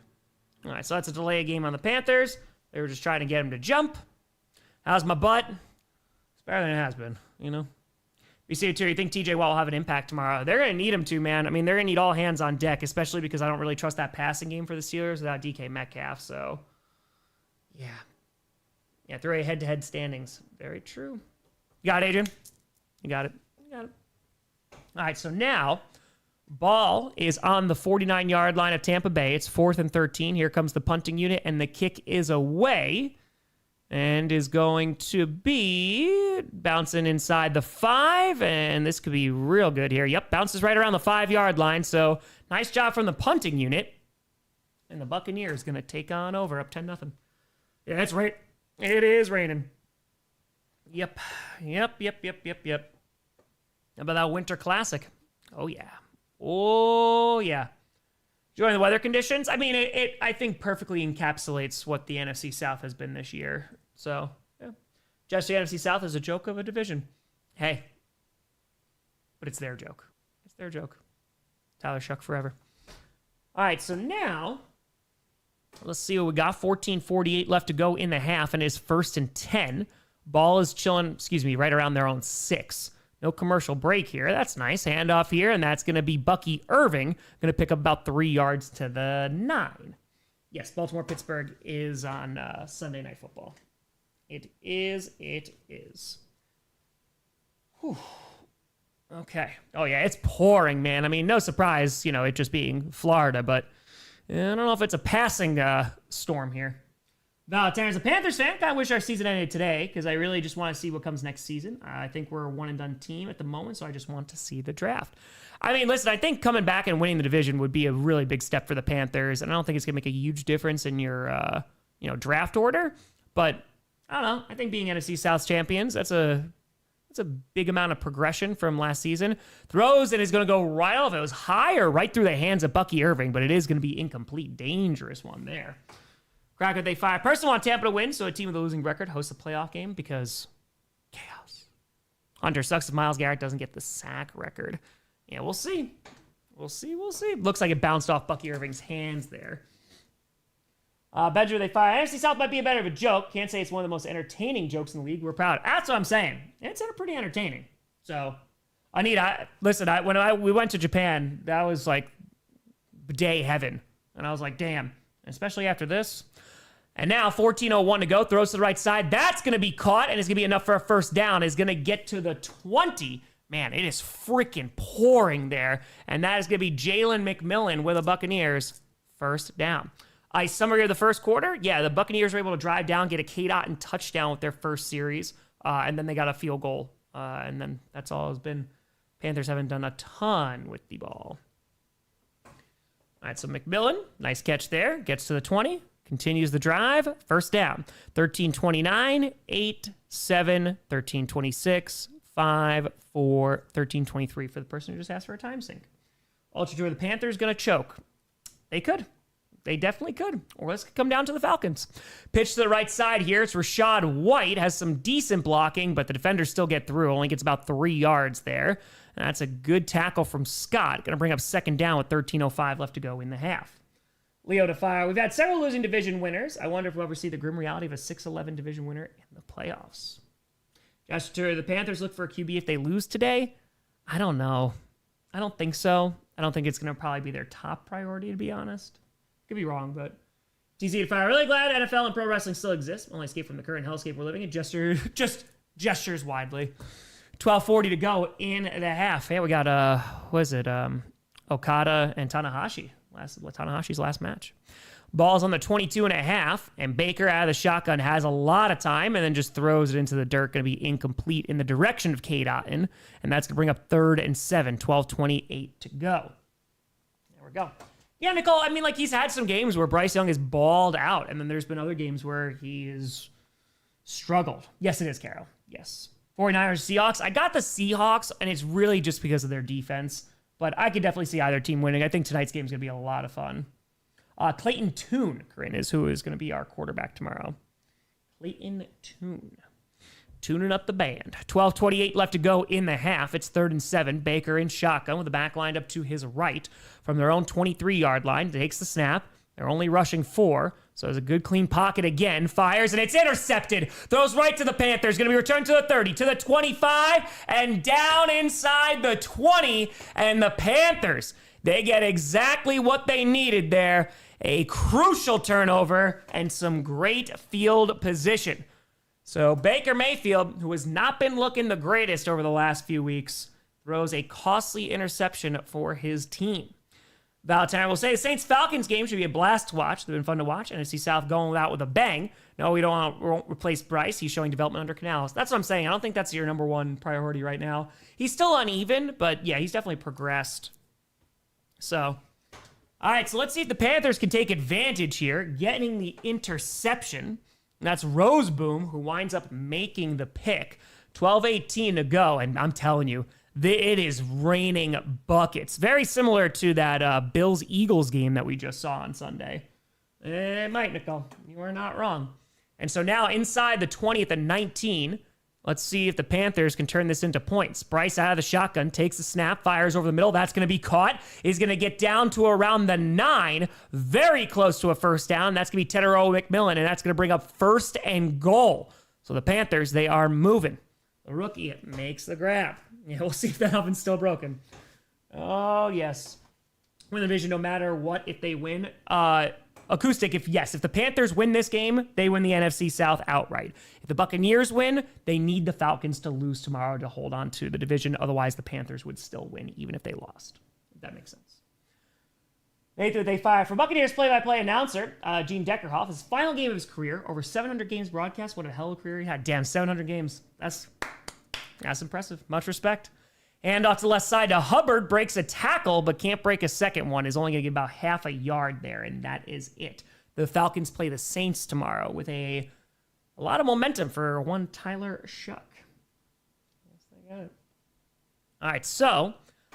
All right, so that's a delay of game on the Panthers. They were just trying to get him to jump. How's my butt? It's better than it has been, you know? You see it too. You think TJ Watt will have an impact tomorrow? They're going to need him to, man. I mean, they're going to need all hands on deck, especially because I don't really trust that passing game for the Steelers without DK Metcalf. So, yeah, 3 head-to-head standings. Very true. You got it, Adrian? You got it. All right, so now ball is on the 49-yard line of Tampa Bay. It's 4th and 13. Here comes the punting unit, and the kick is away. And is going to be bouncing inside the 5, and this could be real good here. Yep, bounces right around the 5-yard line, so nice job from the punting unit. And the Buccaneers going to take on over, up 10-0. Yeah, it's right. It is raining. Yep. How about that Winter Classic? Oh, yeah. Enjoying the weather conditions? I mean, it I think perfectly encapsulates what the NFC South has been this year. So, yeah. Just the NFC South is a joke of a division. Hey. But it's their joke. It's their joke. Tyler Shuck forever. All right, so now, let's see what we got. 14:48 left to go in the half, and it's 1st and 10. Ball is chilling, right around their own 6. No commercial break here. That's nice. Handoff here, and that's going to be Bucky Irving. Going to pick up about 3 yards to the 9. Yes, Baltimore-Pittsburgh is on Sunday Night Football. It is. Whew. Okay. Oh, yeah, it's pouring, man. I mean, no surprise, it just being Florida, but I don't know if it's a passing storm here. Valentine, as a Panthers fan, kind of wish our season ended today because I really just want to see what comes next season. I think we're a one-and-done team at the moment, so I just want to see the draft. I mean, listen, I think coming back and winning the division would be a really big step for the Panthers, and I don't think it's going to make a huge difference in your, draft order. But I don't know. I think being NFC South champions, that's a big amount of progression from last season. Throws and is going to go right off. It was higher right through the hands of Bucky Irving, but it is going to be incomplete. Dangerous one there. Cracker, they fire. Person want Tampa to win, so a team with a losing record hosts a playoff game because chaos. Hunter sucks if Myles Garrett doesn't get the sack record. Yeah, we'll see. Looks like it bounced off Bucky Irving's hands there. Bedger, they fire. NFC South might be a better of a joke. Can't say it's one of the most entertaining jokes in the league. We're proud. That's what I'm saying. It's pretty entertaining. So, when we went to Japan, that was like day heaven. And I was like, damn. Especially after this. And now 14:01 to go. Throws to the right side. That's going to be caught, and it's going to be enough for a first down. It's going to get to the 20. Man, it is freaking pouring there. And that is going to be Jalen McMillan with the Buccaneers. First down. Summary of the first quarter. Yeah, the Buccaneers were able to drive down, get a KDOT and touchdown with their first series. And then they got a field goal. And then that's all it's been. Panthers haven't done a ton with the ball. All right, so McMillan, nice catch there. Gets to the 20. Continues the drive. First down. 13:29, 8-7, 13:26, 5-4, 13:23 for the person who just asked for a time sync. Ultra Joy, the Panthers going to choke. They could. They definitely could. Or this could come down to the Falcons. Pitch to the right side here. It's Rachaad White. Has some decent blocking, but the defenders still get through. Only gets about 3 yards there. And that's a good tackle from Scott. Going to bring up second down with 13:05 left to go in the half. Leo to fire. We've had several losing division winners. I wonder if we'll ever see the grim reality of a 6-11 division winner in the playoffs. Josh Turner, the Panthers look for a QB if they lose today. I don't know. I don't think so. I don't think it's going to probably be their top priority, to be honest. Could be wrong, but TZ to fire. Really glad NFL and pro wrestling still exists. Only escape from the current hellscape we're living in. Just gestures widely. 12:40 to go in the half. Hey, we got Okada and Tanahashi's last match. Ball's on the 22.5, and Baker out of the shotgun has a lot of time and then just throws it into the dirt. Going to be incomplete in the direction of Cade Otton, and that's going to bring up 3rd and 7, 12:28 to go. There we go. Yeah, Nicole, I mean, he's had some games where Bryce Young is balled out, and then there's been other games where he has struggled. Yes, it is, Carol. Yes. 49ers, Seahawks. I got the Seahawks, and it's really just because of their defense, but I could definitely see either team winning. I think tonight's game is going to be a lot of fun. Clayton Tune, Corinne, is who is going to be our quarterback tomorrow. Clayton Tune. Tuning up the band. 12:28 left to go in the half. It's 3rd and 7. Baker in shotgun with the back lined up to his right from their own 23-yard line. Takes the snap. They're only rushing 4, so there's a good clean pocket again. Fires, and it's intercepted. Throws right to the Panthers. Going to be returned to the 30, to the 25, and down inside the 20. And the Panthers, they get exactly what they needed there. A crucial turnover and some great field position. So Baker Mayfield, who has not been looking the greatest over the last few weeks, throws a costly interception for his team. Valentine will say the Saints-Falcons game should be a blast to watch. They've been fun to watch. NFC South going out with a bang. No, we won't replace Bryce. He's showing development under Canales. That's what I'm saying. I don't think that's your number one priority right now. He's still uneven, but yeah, he's definitely progressed. So, all right, so let's see if the Panthers can take advantage here, getting the interception. And that's Roseboom, who winds up making the pick. 12:18 to go, and I'm telling you, it is raining buckets. Very similar to that Bills-Eagles game that we just saw on Sunday. It might, Nicole. You are not wrong. And so now inside the 20th and 19, let's see if the Panthers can turn this into points. Bryce out of the shotgun, takes the snap, fires over the middle. That's going to be caught. He's going to get down to around the 9, very close to a first down. That's going to be Tedero McMillan, and that's going to bring up 1st and goal. So the Panthers, they are moving. The rookie makes the grab. Yeah, we'll see if that oven's still broken. Oh, yes. Win the division no matter what if they win. Acoustic, if the Panthers win this game, they win the NFC South outright. If the Buccaneers win, they need the Falcons to lose tomorrow to hold on to the division. Otherwise, the Panthers would still win, even if they lost. If that makes sense. They fire for Buccaneers play-by-play announcer, Gene Deckerhoff. His final game of his career, over 700 games broadcast. What a hell of a career he had. Damn, 700 games. That's impressive. Much respect. And off to the left side to Hubbard, breaks a tackle, but can't break a second one. Is only going to get about half a yard there, and that is it. The Falcons play the Saints tomorrow with a lot of momentum for one Tyler Shuck. Yes, they got it. All right, so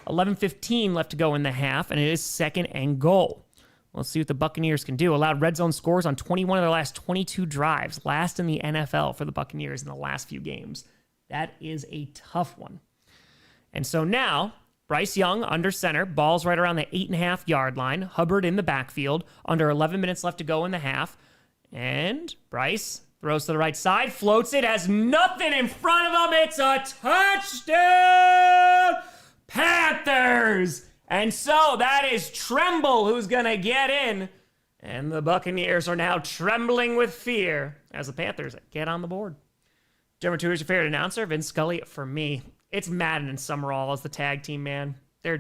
11:15 left to go in the half, and it is 2nd and goal. Let's see what the Buccaneers can do. Allowed red zone scores on 21 of their last 22 drives. Last in the NFL for the Buccaneers in the last few games. That is a tough one. And so now, Bryce Young under center, ball's right around the 8.5-yard line. Hubbard in the backfield, under 11 minutes left to go in the half. And Bryce throws to the right side, floats it, has nothing in front of him. It's a touchdown, Panthers! And so that is Tremble who's going to get in. And the Buccaneers are now trembling with fear as the Panthers get on the board. Number 2 is your favorite announcer, Vince Scully. For me, it's Madden and Summerall as the tag team, man. They're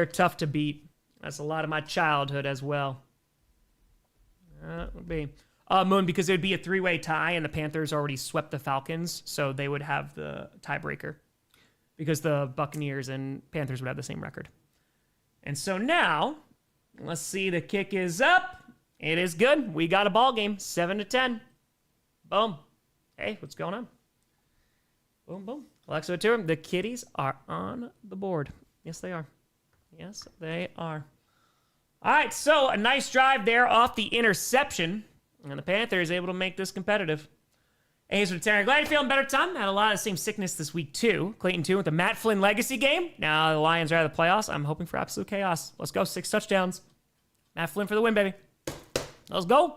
tough to beat. That's a lot of my childhood as well. Would be Moon, because it would be a 3-way tie, and the Panthers already swept the Falcons, so they would have the tiebreaker because the Buccaneers and Panthers would have the same record. And so now, let's see. The kick is up. It is good. We got a ball game, 7-10. Boom. Hey, what's going on? Boom, boom. Alexa to him. The Kitties are on the board. Yes, they are. Yes, they are. All right, so a nice drive there off the interception. And the Panthers able to make this competitive. A's with Terry. Glad you're feeling better, Tom. Had a lot of the same sickness this week, too. Clayton, too, with the Matt Flynn legacy game. Now the Lions are out of the playoffs. I'm hoping for absolute chaos. Let's go. 6 touchdowns. Matt Flynn for the win, baby. Let's go.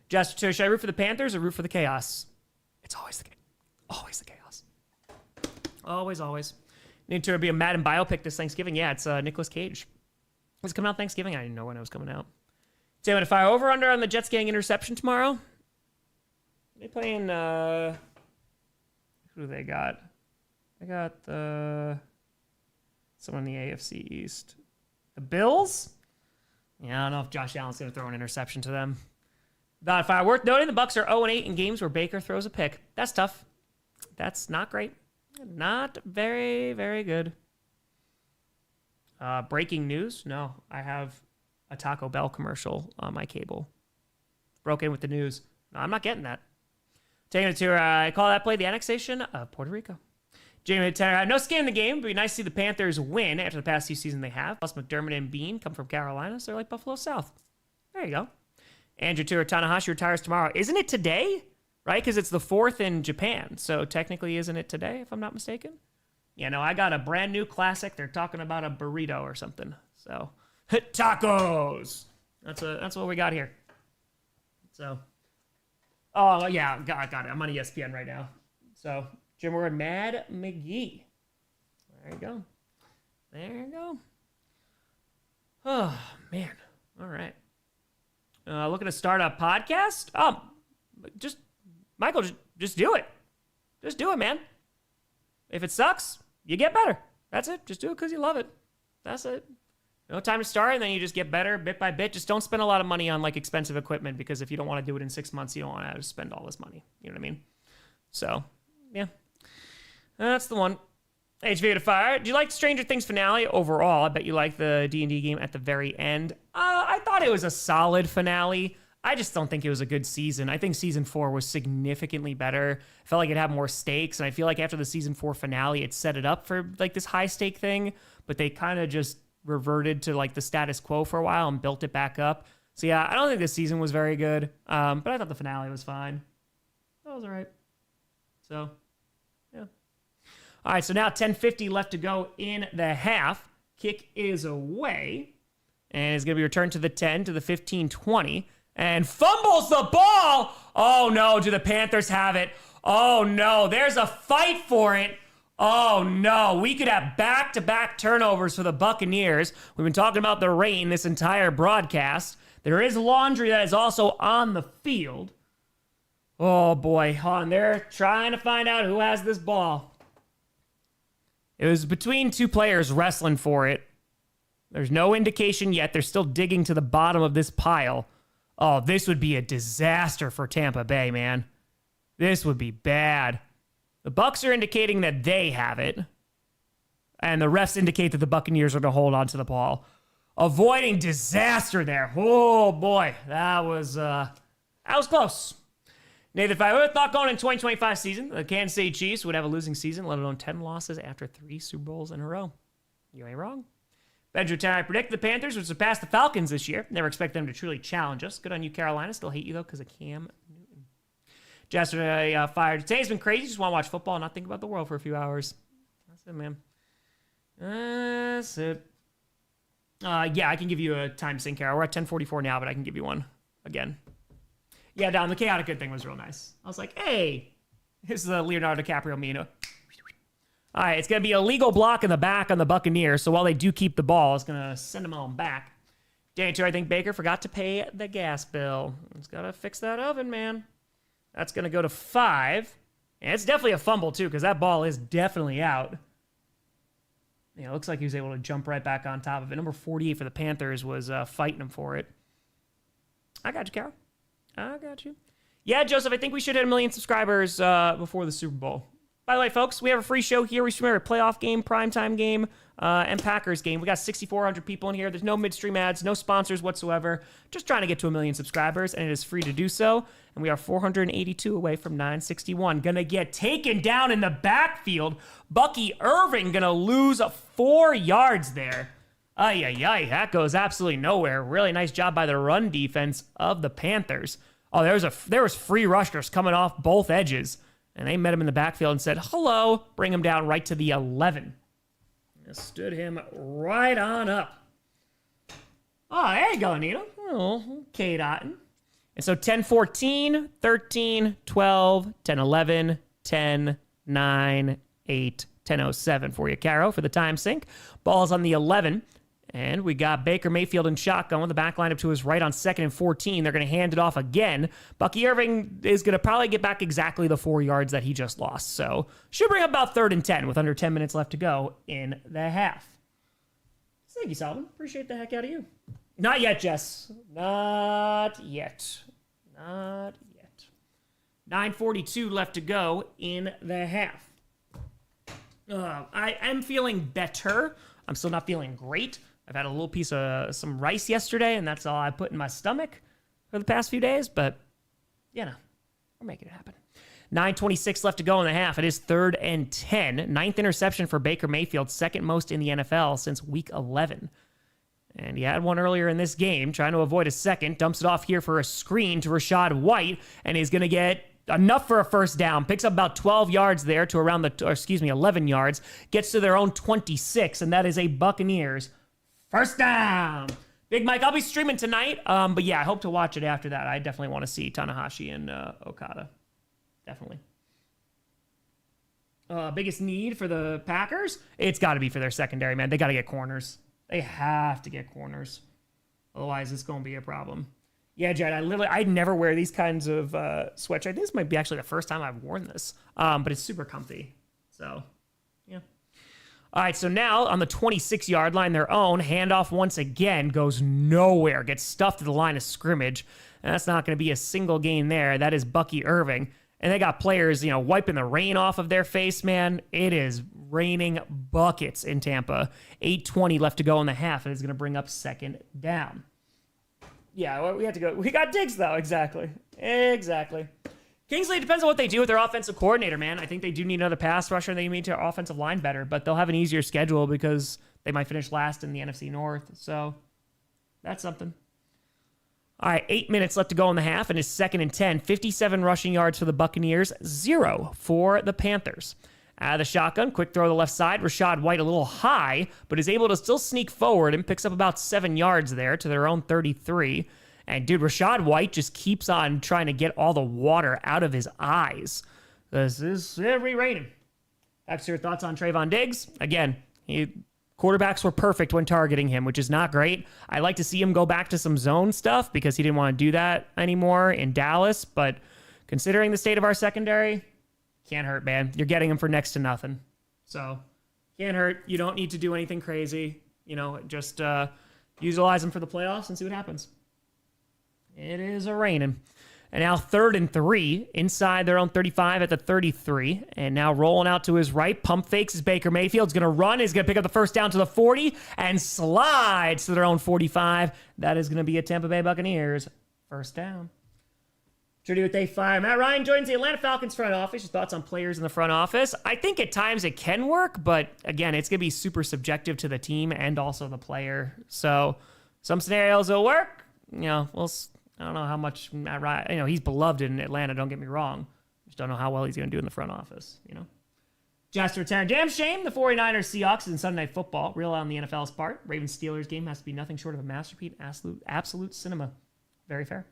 Jasper, should I root for the Panthers or root for the chaos? It's always the chaos. Always. Need to be a Madden biopic this Thanksgiving. Yeah, it's Nicolas Cage. It's coming out Thanksgiving. I didn't know when it was coming out. So I'm going to fire over under on the Jets getting interception tomorrow. They playing, who do they got? They got someone in the AFC East. The Bills? Yeah, I don't know if Josh Allen's going to throw an interception to them. Not fire. Worth noting, the Bucs are 0-8 in games where Baker throws a pick. That's tough. That's not great. Not very, very good. Breaking news? No, I have a Taco Bell commercial on my cable. Broke in with the news. No, I'm not getting that. Taking it to, I call that play the annexation of Puerto Rico. Jamie Tanner, no skin in the game. It'd be nice to see the Panthers win after the past 2 seasons they have. Plus McDermott and Bean come from Carolina, so they're like Buffalo South. There you go. Andrew Tura Tanahashi retires tomorrow. Isn't it today? Right? Because it's the 4th in Japan. So technically, isn't it today, if I'm not mistaken? Yeah, no, I got a brand new classic. They're talking about a burrito or something. So, tacos. That's what we got here. So, oh, yeah, got it. I'm on ESPN right now. So, Jim Ward, Mad McGee. There you go. There you go. Oh, man. All right. Looking to start a podcast? Michael, just do it. Just do it, man. If it sucks, you get better. That's it. Just do it because you love it. That's it. No time to start, and then you just get better bit by bit. Just don't spend a lot of money on like expensive equipment, because if you don't want to do it in 6 months, you don't want to spend all this money. You know what I mean? So, yeah. That's the one. HV to fire. Do you like Stranger Things finale overall? I bet you like the D&D game at the very end. I thought it was a solid finale. I just don't think it was a good season. I think season 4 was significantly better. I felt like it had more stakes, and I feel like after the season 4 finale, it set it up for like this high stake thing, but they kind of just reverted to like the status quo for a while and built it back up. So yeah, I don't think this season was very good, but I thought the finale was fine. That was all right. So, yeah. All right, so now 10:50 left to go in the half. Kick is away, and it's going to be returned to the 10, to the 15-20. And fumbles the ball. Oh, no. Do the Panthers have it? Oh, no. There's a fight for it. Oh, no. We could have back-to-back turnovers for the Buccaneers. We've been talking about the rain this entire broadcast. There is laundry that is also on the field. Oh, boy. They're trying to find out who has this ball. It was between two players wrestling for it. There's no indication yet. They're still digging to the bottom of this pile. Oh, this would be a disaster for Tampa Bay, man. This would be bad. The Bucs are indicating that they have it, and the refs indicate that the Buccaneers are going to hold on to the ball. Avoiding disaster there. Oh, boy. That was close. Nathan, if I would have thought going in 2025 season, the Kansas City Chiefs would have a losing season, let alone 10 losses after 3 Super Bowls in a row. You ain't wrong. Benjamin, I predict the Panthers would surpass the Falcons this year. Never expect them to truly challenge us. Good on you, Carolina. Still hate you, though, because of Cam Newton. Yesterday, fired. Today's been crazy. Just want to watch football and not think about the world for a few hours. That's it, man. That's it. Yeah, I can give you a time sync, Carol. We're at 10:44 now, but I can give you one again. Yeah, Don, the chaotic good thing was real nice. I was like, hey, this is a Leonardo DiCaprio meme. All right, it's going to be a legal block in the back on the Buccaneers, so while they do keep the ball, it's going to send them on back. Day 2, I think Baker forgot to pay the gas bill. It's got to fix that oven, man. That's going to go to 5. And it's definitely a fumble, too, because that ball is definitely out. Yeah, it looks like he was able to jump right back on top of it. Number 48 for the Panthers was fighting him for it. I got you, Carol. I got you. Yeah, Joseph, I think we should hit 1 million subscribers before the Super Bowl. By the way, folks, we have a free show here. We stream every playoff game, primetime game, and Packers game. We got 6,400 people in here. There's no midstream ads, no sponsors whatsoever. Just trying to get to 1 million subscribers, and it is free to do so. And we are 482 away from 961. Gonna get taken down in the backfield. Bucky Irving gonna lose 4 yards there. Ay, that goes absolutely nowhere. Really nice job by the run defense of the Panthers. Oh, there was free rushers coming off both edges. And they met him in the backfield and said, hello, bring him down right to the 11. Just stood him right on up. Oh, there you go, Anita. Oh, Kate Otten. And so 10-14, 13, 12, 10-11, 10, 9, 8, 10-07 for you, Caro, for the time sync. Ball's on the 11. And we got Baker Mayfield in shotgun with the back line up to his right on 2nd and 14. They're going to hand it off again. Bucky Irving is going to probably get back exactly the 4 yards that he just lost. So should bring up about 3rd and 10 with under 10 minutes left to go in the half. Thank you, Solomon. Appreciate the heck out of you. Not yet, Jess. Not yet. Not yet. 9:42 left to go in the half. I am feeling better. I'm still not feeling great. I've had a little piece of some rice yesterday, and that's all I put in my stomach for the past few days. But, you know, we're making it happen. 9:26 left to go in the half. It is 3rd and 10. 9th interception for Baker Mayfield, 2nd most in the NFL since week 11. And he had one earlier in this game, trying to avoid a second. Dumps it off here for a screen to Rachaad White, and he's going to get enough for a first down. Picks up about 12 yards there to around 11 yards. Gets to their own 26, and that is a Buccaneers first down. Big Mike, I'll be streaming tonight, but yeah, I hope to watch it after that. I definitely want to see Tanahashi and Okada. Definitely. Biggest need for the Packers? It's got to be for their secondary, man. They got to get corners. They have to get corners. Otherwise, it's going to be a problem. Yeah, Jed, I never wear these kinds of sweatshirts. I think this might be actually the first time I've worn this, but it's super comfy. So, yeah. All right, so now on the 26-yard line, their own handoff once again goes nowhere, gets stuffed to the line of scrimmage, and that's not going to be a single gain there. That is Bucky Irving. And they got players, wiping the rain off of their face, man. It is raining buckets in Tampa. 8:20 left to go in the half, and it's going to bring up second down. Yeah, well, we have to go. We got Diggs, though. Exactly. Kingsley, it depends on what they do with their offensive coordinator, man. I think they do need another pass rusher, and they need their offensive line better, but they'll have an easier schedule because they might finish last in the NFC North. So that's something. All right, 8 minutes left to go in the half, and it's 2nd and 10. 57 rushing yards for the Buccaneers, 0 for the Panthers. Out of the shotgun, quick throw to the left side. Rachaad White a little high, but is able to still sneak forward and picks up about 7 yards there to their own 33. And dude, Rachaad White just keeps on trying to get all the water out of his eyes. This is raining. Back to your thoughts on Trayvon Diggs. Again, quarterbacks were perfect when targeting him, which is not great. I like to see him go back to some zone stuff because he didn't want to do that anymore in Dallas. But considering the state of our secondary, can't hurt, man. You're getting him for next to nothing. So, can't hurt. You don't need to do anything crazy. Just utilize him for the playoffs and see what happens. It is raining. And now 3rd and 3 inside their own 35 at the 33. And now rolling out to his right. Pump fakes is Baker Mayfield's going to run. He's going to pick up the first down to the 40 and slides to their own 45. That is going to be a Tampa Bay Buccaneers first down. Trudy with day 5. Matt Ryan joins the Atlanta Falcons front office. Your thoughts on players in the front office? I think at times it can work, but again, it's going to be super subjective to the team and also the player. So some scenarios will work. I don't know how much Matt Ryan, he's beloved in Atlanta, don't get me wrong. Just don't know how well he's going to do in the front office, Just to return. Damn shame the 49ers Seahawks in Sunday Night Football. Real on the NFL's part. Ravens Steelers game has to be nothing short of a masterpiece. Absolute cinema. Very fair.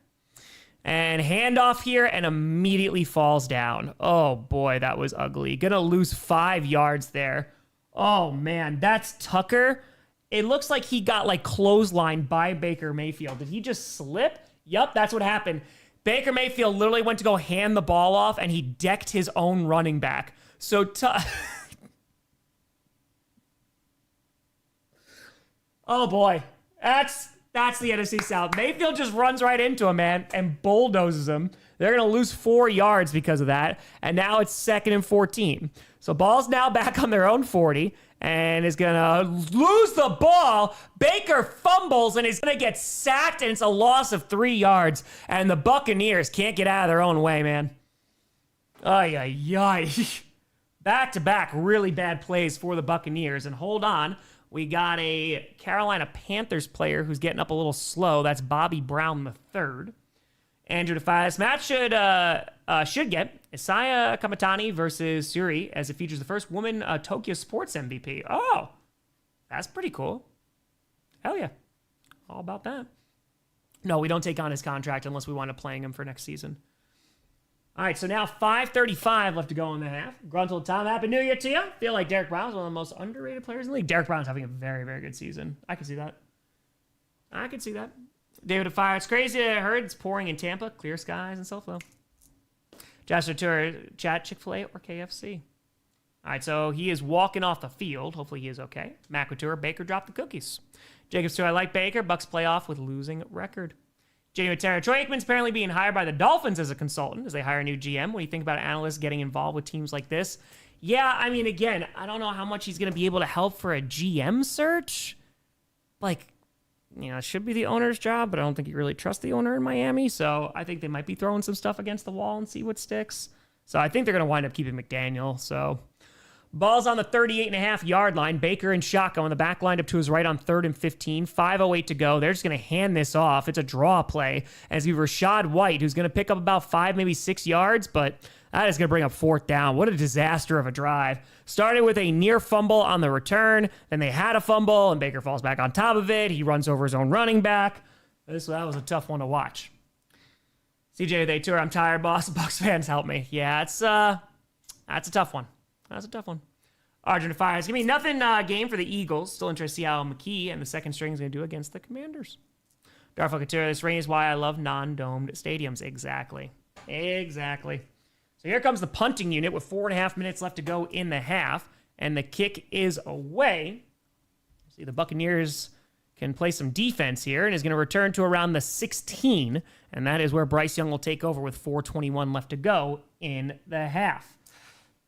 And handoff here and immediately falls down. Oh boy, that was ugly. Gonna lose 5 yards there. Oh man, that's Tucker. It looks like he got clotheslined by Baker Mayfield. Did he just slip? Yup, that's what happened. Baker Mayfield literally went to go hand the ball off, and he decked his own running back. So, oh boy, that's the NFC South. Mayfield just runs right into him, man, and bulldozes him. They're going to lose 4 yards because of that, and now it's 2nd and 14. So ball's now back on their own 40, and is going to lose the ball. Baker fumbles, and he's going to get sacked, and it's a loss of 3 yards, and the Buccaneers can't get out of their own way, man. Ay, ay, ay. Back-to-back really bad plays for the Buccaneers, and hold on. We got a Carolina Panthers player who's getting up a little slow. That's Bobby Brown III. Andrew Defias. Match should get Isaiah Kamatani versus Suri as it features the first woman Tokyo Sports MVP. Oh, that's pretty cool. Hell yeah. All about that. No, we don't take on his contract unless we wind up playing him for next season. All right, so now 5:35 left to go in the half. Gruntled Tom, happy New Year to you. Feel like Derek Brown's one of the most underrated players in the league. Derek Brown's having a very, very good season. I can see that. David of Fire, it's crazy. I heard it's pouring in Tampa. Clear skies and so-flow. Jasper Tour, chat Chick-fil-A or KFC. All right, so he is walking off the field. Hopefully he is okay. Mac Tour, Baker dropped the cookies. Jacobs Tour, I like Baker. Bucks play off with losing record. Jamie Terra, Troy Aikman's apparently being hired by the Dolphins as a consultant as they hire a new GM. What do you think about analysts getting involved with teams like this? Yeah, I mean, again, I don't know how much he's going to be able to help for a GM search. It should be the owner's job, but I don't think you really trust the owner in Miami. So I think they might be throwing some stuff against the wall and see what sticks. So I think they're going to wind up keeping McDaniel. So, Ball's on the 38.5-yard line. Baker and shotgun on the back lined up to his right on 3rd and 15. 5:08 to go. They're just going to hand this off. It's a draw play. As we Rashad White, who's going to pick up about 5, maybe 6 yards, but that is going to bring up 4th down. What a disaster of a drive. Started with a near fumble on the return. Then they had a fumble, and Baker falls back on top of it. He runs over his own running back. That was a tough one to watch. CJ, they tour. I'm tired, boss. Bucs fans, help me. Yeah, that's a tough one. That's a tough one. Arjun fires. Give me nothing game for the Eagles. Still interested to see how McKee and the second string is going to do against the Commanders. Darfel Couture, this rain is why I love non-domed stadiums. Exactly. So here comes the punting unit with 4.5 minutes left to go in the half. And the kick is away. See, the Buccaneers can play some defense here and is going to return to around the 16. And that is where Bryce Young will take over with 4:21 left to go in the half.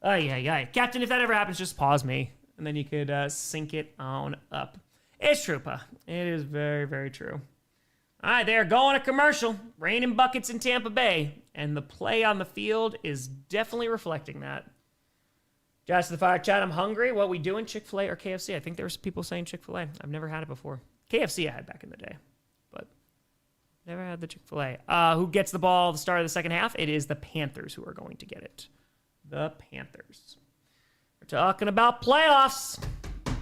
Captain, if that ever happens, just pause me, and then you could sync it on up. It's true, Pa. It is very, very true. All right, they're going to commercial. Raining buckets in Tampa Bay, and the play on the field is definitely reflecting that. Josh the Fire Chat, I'm hungry. What we doing, Chick-fil-A or KFC? I think there was people saying Chick-fil-A. I've never had it before. KFC I had back in the day, but never had the Chick-fil-A. Who gets the ball at the start of the second half? It is the Panthers who are going to get it. The Panthers. We're talking about playoffs.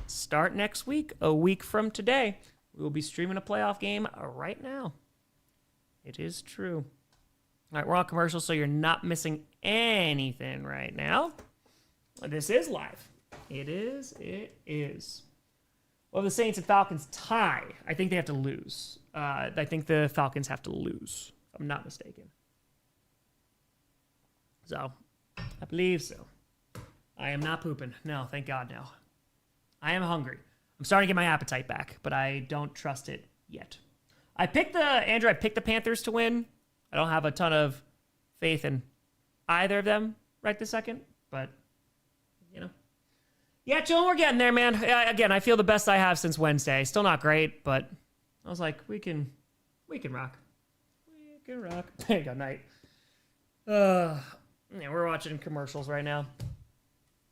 Start next week, a week from today. We will be streaming a playoff game right now. It is true. All right, we're on commercial, so you're not missing anything right now. This is live. It is. Well, the Saints and Falcons tie. I think they have to lose. I think the Falcons have to lose, if I'm not mistaken. So, I believe so. I am not pooping. No, thank God, no. I am hungry. I'm starting to get my appetite back, but I don't trust it yet. I picked the Panthers to win. I don't have a ton of faith in either of them right this second, but, Yeah, Joe, we're getting there, man. Again, I feel the best I have since Wednesday. Still not great, but I was like, we can rock. We can rock. There you go, night. Yeah, we're watching commercials right now.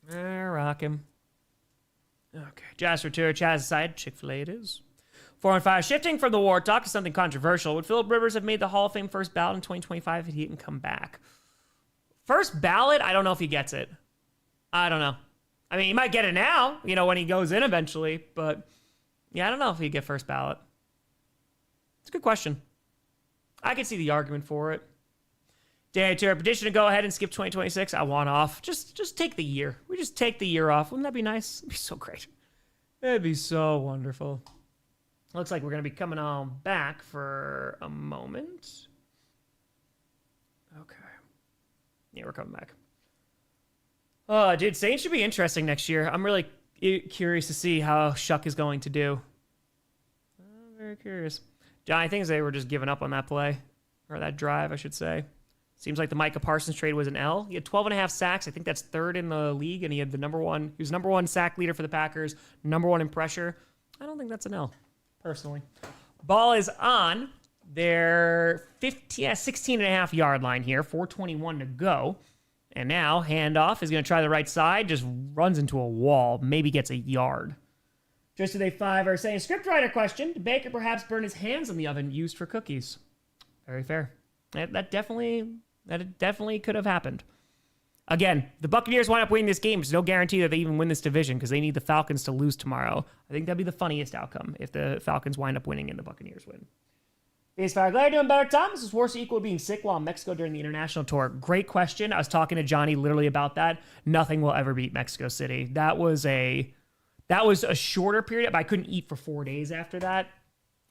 We're rocking. Okay. Jasper Tour, Chaz aside, Chick-fil-A it is. 4-5. Shifting from the war talk to something controversial. Would Phillip Rivers have made the Hall of Fame first ballot in 2025 if he didn't come back? First ballot? I don't know if he gets it. I don't know. I mean, he might get it now, when he goes in eventually. But, yeah, I don't know if he'd get first ballot. It's a good question. I could see the argument for it. Day to a petition to go ahead and skip 2026. I want off. Just take the year. We just take the year off. Wouldn't that be nice? It'd be so great. It'd be so wonderful. Looks like we're going to be coming on back for a moment. Okay. Yeah, we're coming back. Oh, dude, Saints should be interesting next year. I'm really curious to see how Shuck is going to do. I'm very curious. Johnny thinks they were just giving up on that play. Or that drive, I should say. Seems like the Micah Parsons trade was an L. He had 12.5 sacks. I think that's 3rd in the league, and he had he was number 1 sack leader for the Packers, number 1 in pressure. I don't think that's an L, personally. Ball is on their 16.5 yard line here, 4:21 to go. And now, handoff is going to try the right side, just runs into a wall, maybe gets a yard. Just today 5 are saying, scriptwriter question, did Baker perhaps burn his hands in the oven used for cookies? Very fair. That definitely could have happened. Again, the Buccaneers wind up winning this game. There's no guarantee that they even win this division because they need the Falcons to lose tomorrow. I think that'd be the funniest outcome if the Falcons wind up winning and the Buccaneers win. Base Fire, glad you're doing better, Tom. This is worse or equal to being sick while in Mexico during the international tour. Great question. I was talking to Johnny literally about that. Nothing will ever beat Mexico City. That was a shorter period, but I couldn't eat for 4 days after that.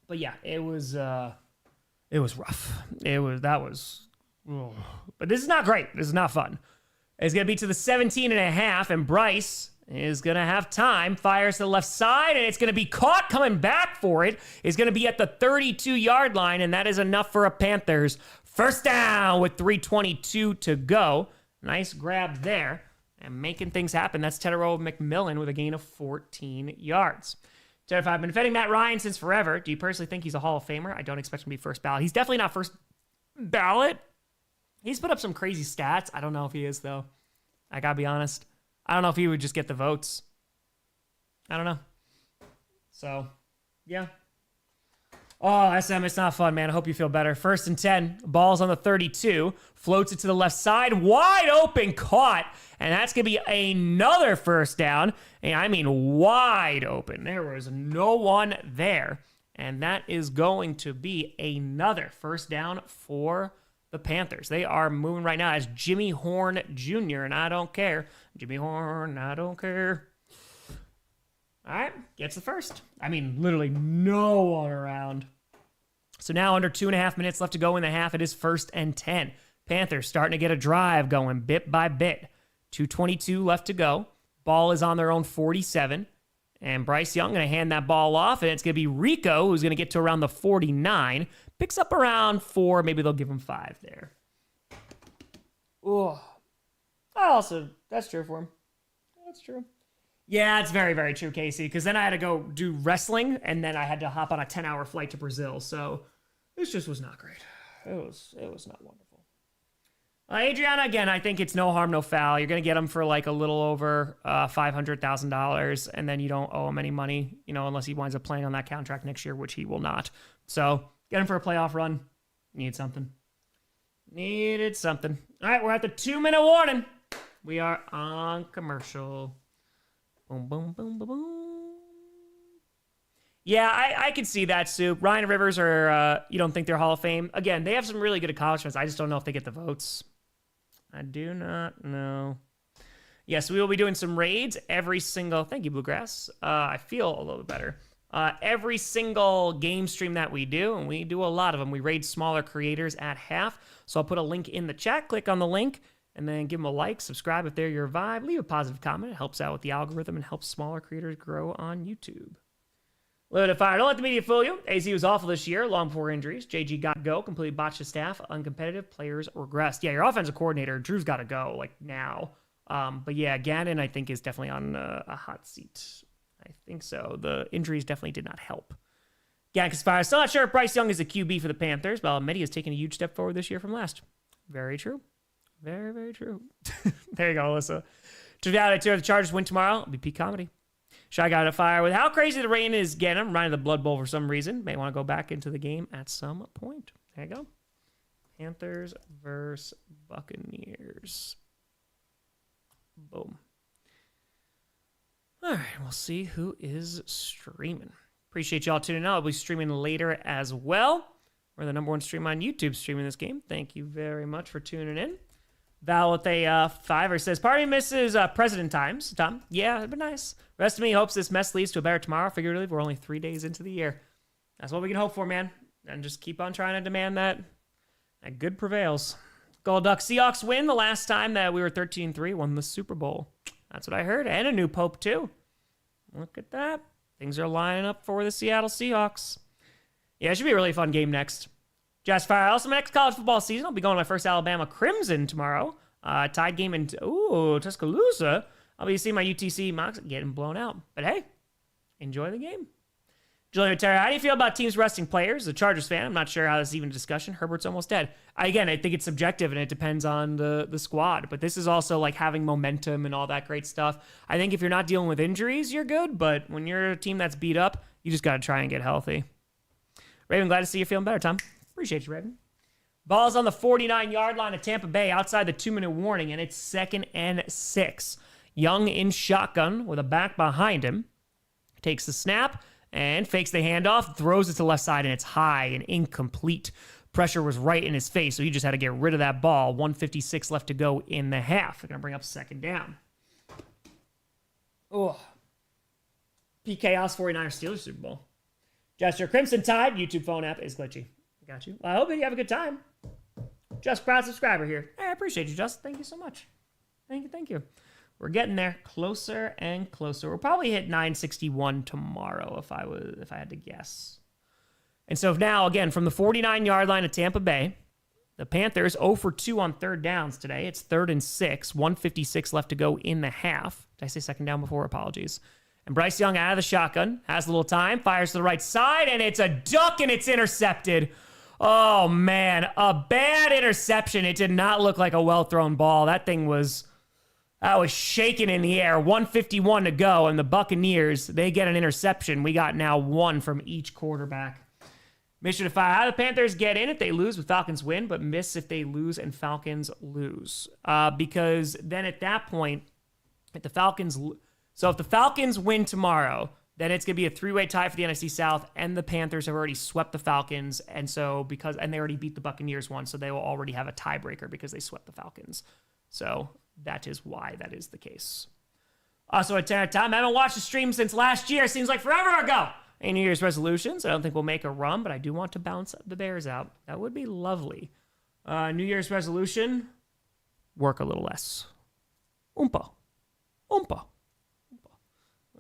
But yeah, it was rough. But this is not great. This is not fun. It's going to be to the 17.5, and Bryce is going to have time. Fires to the left side, and it's going to be caught. Coming back for it is going to be at the 32-yard line, and that is enough for a Panthers first down with 3:22 to go. Nice grab there, and making things happen. That's Tedero McMillan with a gain of 14 yards. Jeff, I've been defending Matt Ryan since forever. Do you personally think he's a Hall of Famer? I don't expect him to be first ballot. He's definitely not first ballot. He's put up some crazy stats. I don't know if he is, though. I gotta be honest. I don't know if he would just get the votes. I don't know. So, yeah. Oh, SM, it's not fun, man. I hope you feel better. 1st and 10. Ball's on the 32. Floats it to the left side. Wide open, caught. And that's going to be another first down. And I mean wide open. There was no one there. And that is going to be another first down for the Panthers. They are moving right now as Jimmy Horn Jr., and I don't care. Jimmy Horn, I don't care. All right, gets the first. I mean, literally no one around. So now under 2.5 minutes left to go in the half. It is 1st and 10. Panthers starting to get a drive going bit by bit. 2:22 left to go. Ball is on their own 47. And Bryce Young going to hand that ball off, and it's going to be Rico who's going to get to around the 49. Picks up around 4. Maybe they'll give him 5 there. Oh, also, that's true for him. That's true. Yeah, it's very, very true, Casey, because then I had to go do wrestling, and then I had to hop on a 10-hour flight to Brazil, so this just was not great. It was not wonderful. Adriana, again, I think it's no harm, no foul. You're going to get him for like a little over $500,000, and then you don't owe him any money, unless he winds up playing on that contract next year, which he will not. So get him for a playoff run. Need something. Needed something. All right, we're at the 2-minute warning. We are on commercial. Boom, boom, boom, boom, boom. Yeah, I can see that, Soup. Ryan Rivers, or you don't think they're Hall of Fame? Again, they have some really good accomplishments. I just don't know if they get the votes. I do not know. Yes, we will be doing some raids every single... Thank you, Bluegrass. I feel a little bit better. Every single game stream that we do, and we do a lot of them, we raid smaller creators at half. So I'll put a link in the chat. Click on the link, and then give them a like, subscribe if they're your vibe. Leave a positive comment. It helps out with the algorithm and helps smaller creators grow on YouTube. Loaded fire. Don't let the media fool you. AZ was awful this year, long before injuries. JG got to go. Completely botched the staff. Uncompetitive players regressed. Yeah, your offensive coordinator, Drew's got to go, like, now. But yeah, Gannon, I think, is definitely on a hot seat. I think so. The injuries definitely did not help. Gannon fire. Still not sure if Bryce Young is a QB for the Panthers, but Medi has taken a huge step forward this year from last. Very true. Very, very true. There you go, Alyssa. To the Chargers win tomorrow. It'll be peak comedy. Shy got a fire with how crazy the rain is getting. I'm reminded of the Blood Bowl for some reason. May want to go back into the game at some point. There you go. Panthers versus Buccaneers. Boom. All right, we'll see who is streaming. Appreciate y'all tuning in. I'll be streaming later as well. We're the #1 stream on YouTube streaming this game. Thank you very much for tuning in. Val with a 5 says, party misses president times. Tom, yeah, it'd be nice. Rest of me hopes this mess leads to a better tomorrow. Figuratively, we're only 3 days into the year. That's what we can hope for, man. And just keep on trying to demand that good prevails. Gold Duck Seahawks win the last time that we were 13-3, won the Super Bowl. That's what I heard. And a new pope, too. Look at that. Things are lining up for the Seattle Seahawks. Yeah, it should be a really fun game next. Jazz Fire. Also, my next college football season, I'll be going to my first Alabama Crimson tomorrow. Tide game in Tuscaloosa. I'll be seeing my UTC mocks getting blown out. But hey, enjoy the game. Julian Terry, how do you feel about teams resting players? A Chargers fan, I'm not sure how this is even a discussion. Herbert's almost dead. I think it's subjective and it depends on the squad. But this is also like having momentum and all that great stuff. I think if you're not dealing with injuries, you're good. But when you're a team that's beat up, you just got to try and get healthy. Raven, glad to see you feeling better, Tom. Appreciate you, Raven. Ball's on the 49-yard line of Tampa Bay outside the 2-minute warning, and it's 2nd and 6. Young in shotgun with a back behind him. Takes the snap and fakes the handoff, throws it to the left side, and it's high and incomplete. Pressure was right in his face, so he just had to get rid of that ball. 1:56 left to go in the half. They're going to bring up 2nd down. Oh. PK House 49ers Steelers Super Bowl. Gesture Crimson Tide YouTube phone app is glitchy. Got you. Well, I hope you have a good time. Just proud subscriber here. Hey, I appreciate you, Just. Thank you so much. Thank you. We're getting there closer and closer. We'll probably hit 961 tomorrow if I had to guess. And so now, again, from the 49-yard line of Tampa Bay, the Panthers 0 for 2 on 3rd downs today. It's 3rd and 6. 1:56 left to go in the half. Did I say 2nd down before? Apologies. And Bryce Young out of the shotgun. Has a little time. Fires to the right side. And it's a duck and it's intercepted. Oh, man. A bad interception. It did not look like a well-thrown ball. That thing was I was shaking in the air. 151 to go, and the Buccaneers, they get an interception. We got now one from each quarterback. Mission to fire. How do the Panthers get in if they lose but Falcons win, but miss if they lose and Falcons lose? Because then at that point, if the Falcons win tomorrow, then it's going to be a three-way tie for the NFC South, and the Panthers have already swept the Falcons, and they already beat the Buccaneers once, so they will already have a tiebreaker because they swept the Falcons. So that is why that is the case. Also, at 10 time, I haven't watched the stream since last year. Seems like forever ago. Any New Year's resolutions? I don't think we'll make a run, but I do want to bounce the Bears out. That would be lovely. New Year's resolution, work a little less. Oompa.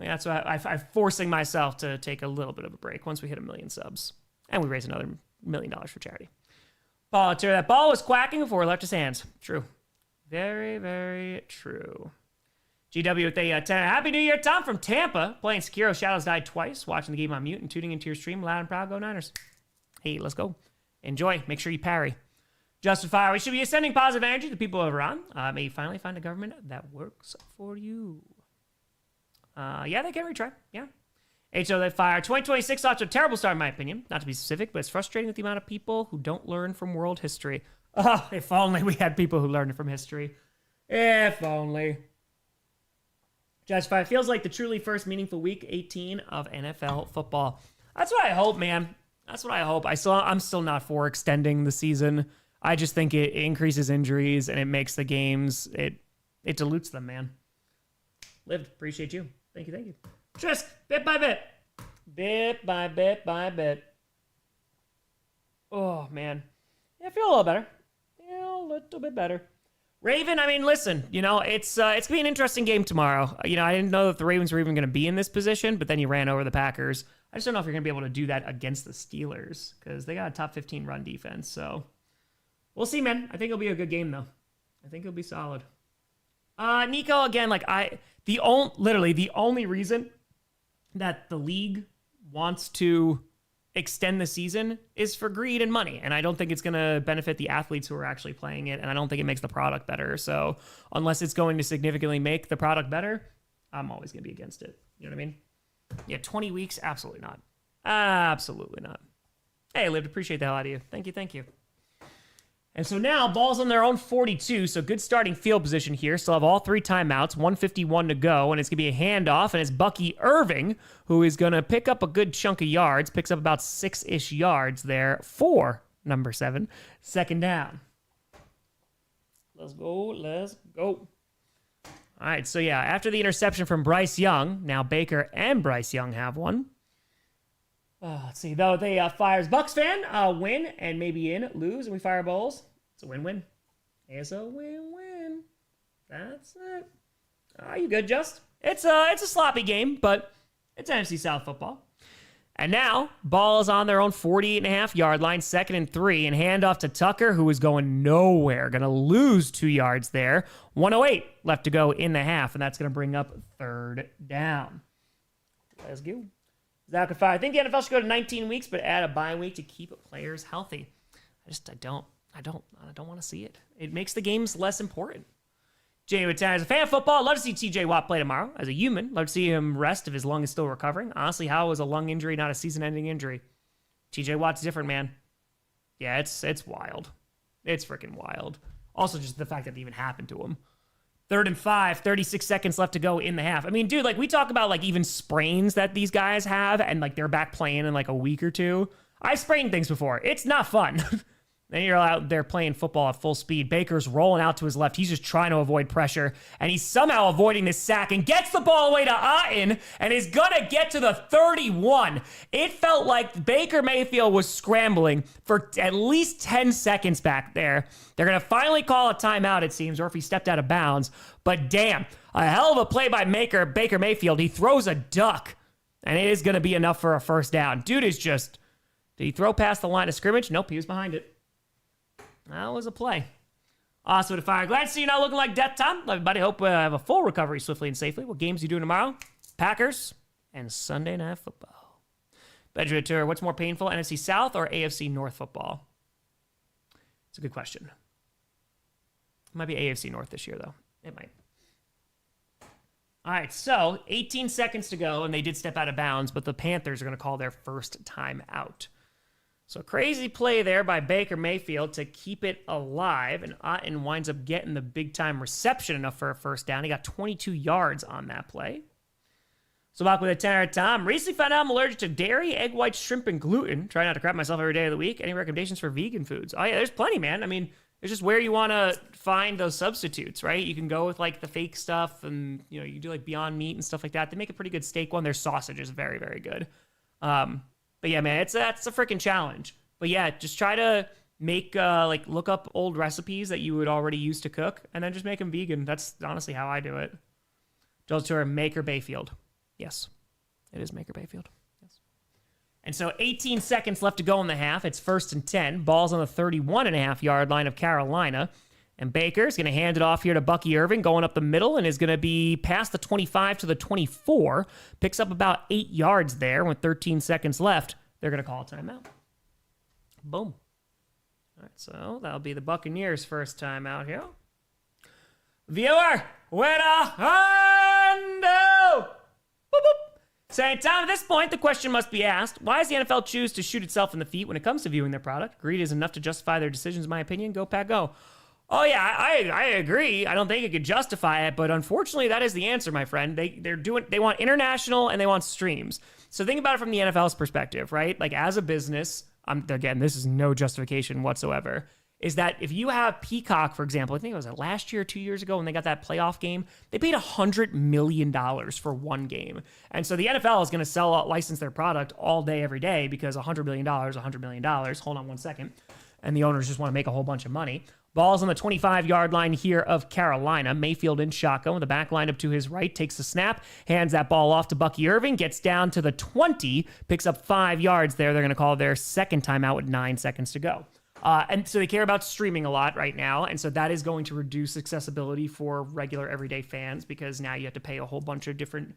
That's why I'm forcing myself to take a little bit of a break once we hit 1 million subs. And we raise another $1 million for charity. Paul, that ball was quacking before it left his hands. True. Very, very true. GW with a 10. Happy New Year, Tom from Tampa. Playing Sekiro Shadows died twice. Watching the game on mute and tuning into your stream. Loud and proud. Go Niners. Hey, let's go. Enjoy. Make sure you parry. Justify. We should be sending positive energy to people over on. May you finally find a government that works for you. Yeah, they can retry. Yeah. HO that fire. 2026 off to a terrible start, in my opinion. Not to be specific, but it's frustrating with the amount of people who don't learn from world history. Oh, if only we had people who learned from history. If only. Justify. Feels like the truly first meaningful week 18 of NFL football. That's what I hope, man. That's what I hope. I'm still not for extending the season. I just think it increases injuries and it makes the games, it dilutes them, man. Lived. Appreciate you. Thank you. Just bit by bit. Bit by bit. Oh, man. Yeah, I feel a little better. Yeah, a little bit better. Raven, I mean, listen, it's going to be an interesting game tomorrow. I didn't know that the Ravens were even going to be in this position, but then you ran over the Packers. I just don't know if you're going to be able to do that against the Steelers because they got a top 15 run defense. So we'll see, man. I think it'll be a good game, though. I think it'll be solid. Nico, again, the only reason that the league wants to extend the season is for greed and money. And I don't think it's going to benefit the athletes who are actually playing it. And I don't think it makes the product better. So unless it's going to significantly make the product better, I'm always going to be against it. You know what I mean? Yeah, 20 weeks? Absolutely not. Absolutely not. Hey, Lived, appreciate the hell out of you. Thank you. And so now, ball's on their own 42, so good starting field position here. Still have all 3 timeouts, 1:51 to go, and it's going to be a handoff, and it's Bucky Irving, who is going to pick up a good chunk of yards, picks up about 6-ish yards there for number 7, second down. Let's go. All right, so yeah, after the interception from Bryce Young, now Baker and Bryce Young have one. Let's see, though, they fires Bucks fan, win, and maybe lose, and we fire Bowles. It's a win-win. It's a win-win. That's it. You good, Just? It's a sloppy game, but it's NFC South football. And now, ball is on their own 48.5-yard line, 2nd and 3, and handoff to Tucker, who is going nowhere. Going to lose 2 yards there. 1:08 left to go in the half, and that's going to bring up 3rd down. Let's go. Zach and 5. I think the NFL should go to 19 weeks, but add a bye week to keep players healthy. I don't want to see it. It makes the games less important. Jay with as a fan of football, love to see TJ Watt play tomorrow. As a human, love to see him rest if his lung is still recovering. Honestly, how is a lung injury not a season-ending injury? TJ Watt's different, man. Yeah, it's wild. It's freaking wild. Also, just the fact that it even happened to him. 3rd and 5, 36 seconds left to go in the half. I mean, dude, we talk about even sprains that these guys have and they're back playing in a week or two. I've sprained things before. It's not fun. Then you're out there playing football at full speed. Baker's rolling out to his left. He's just trying to avoid pressure, and he's somehow avoiding this sack and gets the ball away to Otten and is going to get to the 31. It felt like Baker Mayfield was scrambling for at least 10 seconds back there. They're going to finally call a timeout, it seems, or if he stepped out of bounds. But damn, a hell of a play by Baker Mayfield. He throws a duck, and it is going to be enough for a first down. Dude is just... Did he throw past the line of scrimmage? Nope, he was behind it. That was a play. Also to fire. Glad to see you not looking like death, Tom. Love everybody. Hope I have a full recovery swiftly and safely. What games are you doing tomorrow? Packers and Sunday Night Football. Benjamin Tour, what's more painful, NFC South or AFC North football? It's a good question. It might be AFC North this year, though. It might. All right, so 18 seconds to go, and they did step out of bounds, but the Panthers are going to call their first time out. So crazy play there by Baker Mayfield to keep it alive, and Otten winds up getting the big-time reception enough for a first down. He got 22 yards on that play. So back with a 10 Tom. Recently found out I'm allergic to dairy, egg whites, shrimp, and gluten. Try not to crap myself every day of the week. Any recommendations for vegan foods? Oh, yeah, there's plenty, man. I mean, it's just where you want to find those substitutes, right? You can go with, like, the fake stuff, and, you know, you do, like, Beyond Meat and stuff like that. They make a pretty good steak one. Their sausage is very, very good. But yeah, man, that's a freaking challenge. But yeah, just try to make, look up old recipes that you would already use to cook, and then just make them vegan. That's honestly how I do it. Joel's Tour, Maker Bayfield. Yes, it is Maker Bayfield. Yes. And so 18 seconds left to go in the half. It's 1st and 10. Ball's on the 31.5-yard line of Carolina. And Baker's going to hand it off here to Bucky Irving, going up the middle, and is going to be past the 25 to the 24. Picks up about 8 yards there with 13 seconds left. They're going to call a timeout. Boom. All right, so that'll be the Buccaneers' first timeout here. Viewer, where Hondo? Boop, boop. Same time, at this point, the question must be asked, why does the NFL choose to shoot itself in the feet when it comes to viewing their product? Greed is enough to justify their decisions, in my opinion. Go, Pack, go. Oh, yeah, I agree. I don't think it could justify it, but unfortunately, that is the answer, my friend. They want international and they want streams. So think about it from the NFL's perspective, right? Like, as a business, again, this is no justification whatsoever, is that if you have Peacock, for example, I think it was last year or 2 years ago when they got that playoff game, they paid $100 million for one game. And so the NFL is going to license their product all day, every day, because $100 million, $100 million. Hold on one second. And the owners just want to make a whole bunch of money. Ball's on the 25-yard line here of Carolina. Mayfield in shotgun with the back line up to his right, takes the snap, hands that ball off to Bucky Irving, gets down to the 20, picks up 5 yards there. They're going to call their second timeout with 9 seconds to go. And so they care about streaming a lot right now, and so that is going to reduce accessibility for regular everyday fans because now you have to pay a whole bunch of different,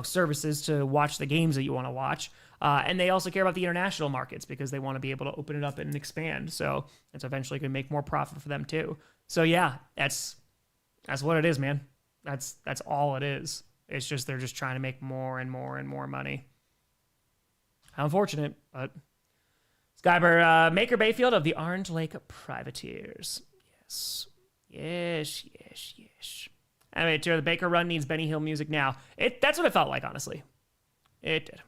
services to watch the games that you want to watch. And they also care about the international markets because they want to be able to open it up and expand. So it's eventually going to make more profit for them too. So yeah, that's what it is, man. That's all it is. It's just they're just trying to make more and more and more money. How unfortunate, but Skyber, Maker Bayfield of the Orange Lake Privateers. Yes. I mean, the Baker run needs Benny Hill music now. That's what it felt like, honestly. It did.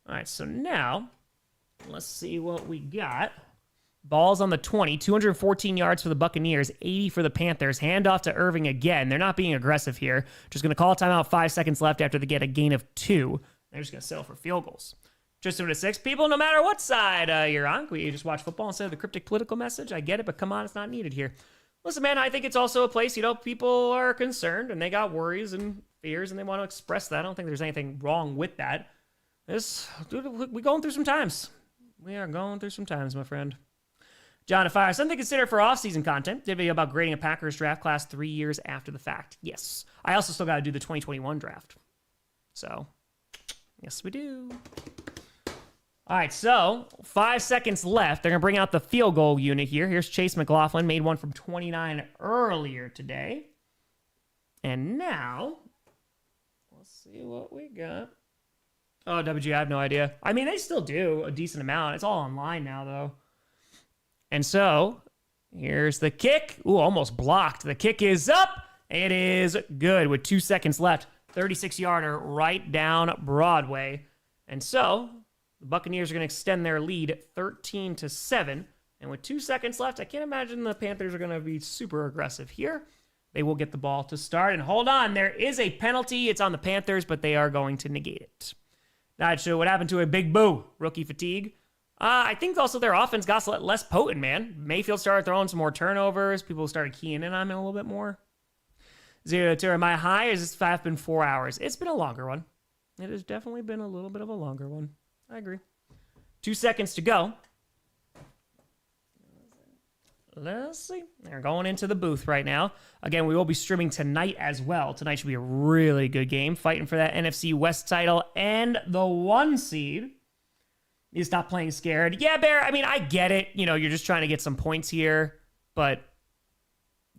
All right, so now, let's see what we got. Ball's on the 20, 214 yards for the Buccaneers, 80 for the Panthers. Handoff to Irving again. They're not being aggressive here. Just going to call a timeout, 5 seconds left after they get a gain of 2. They're just going to settle for field goals. Just 6. People, no matter what side you're on, we just watch football instead of the cryptic political message. I get it, but come on, it's not needed here. Listen, man, I think it's also a place, people are concerned and they got worries and fears and they want to express that. I don't think there's anything wrong with that. We're going through some times. We are going through some times, my friend. John of Fire, something to consider for off-season content. Did a video about grading a Packers draft class 3 years after the fact. Yes. I also still got to do the 2021 draft. So, yes, we do. All right, so 5 seconds left. They're going to bring out the field goal unit here. Here's Chase McLaughlin, made one from 29 earlier today. And now, let's see what we got. Oh, WG, I have no idea. I mean, they still do a decent amount. It's all online now, though. And so, here's the kick. Ooh, almost blocked. The kick is up. It is good with 2 seconds left. 36-yarder right down Broadway. And so, the Buccaneers are going to extend their lead 13-7. And with 2 seconds left, I can't imagine the Panthers are going to be super aggressive here. They will get the ball to start. And hold on, there is a penalty. It's on the Panthers, but they are going to negate it. Not sure what happened to a Big Boo. Rookie fatigue. I think also their offense got less potent, man. Mayfield started throwing some more turnovers. People started keying in on him a little bit more. 0-2. Am I high? Or has this five been 4 hours? It's been a longer one. It has definitely been a little bit of a longer one. I agree. 2 seconds to go. Let's see. They're going into the booth right now. Again, we will be streaming tonight as well. Tonight should be a really good game. Fighting for that NFC West title and the 1 seed. You stop playing scared. Yeah, Bear, I mean, I get it. You're just trying to get some points here. But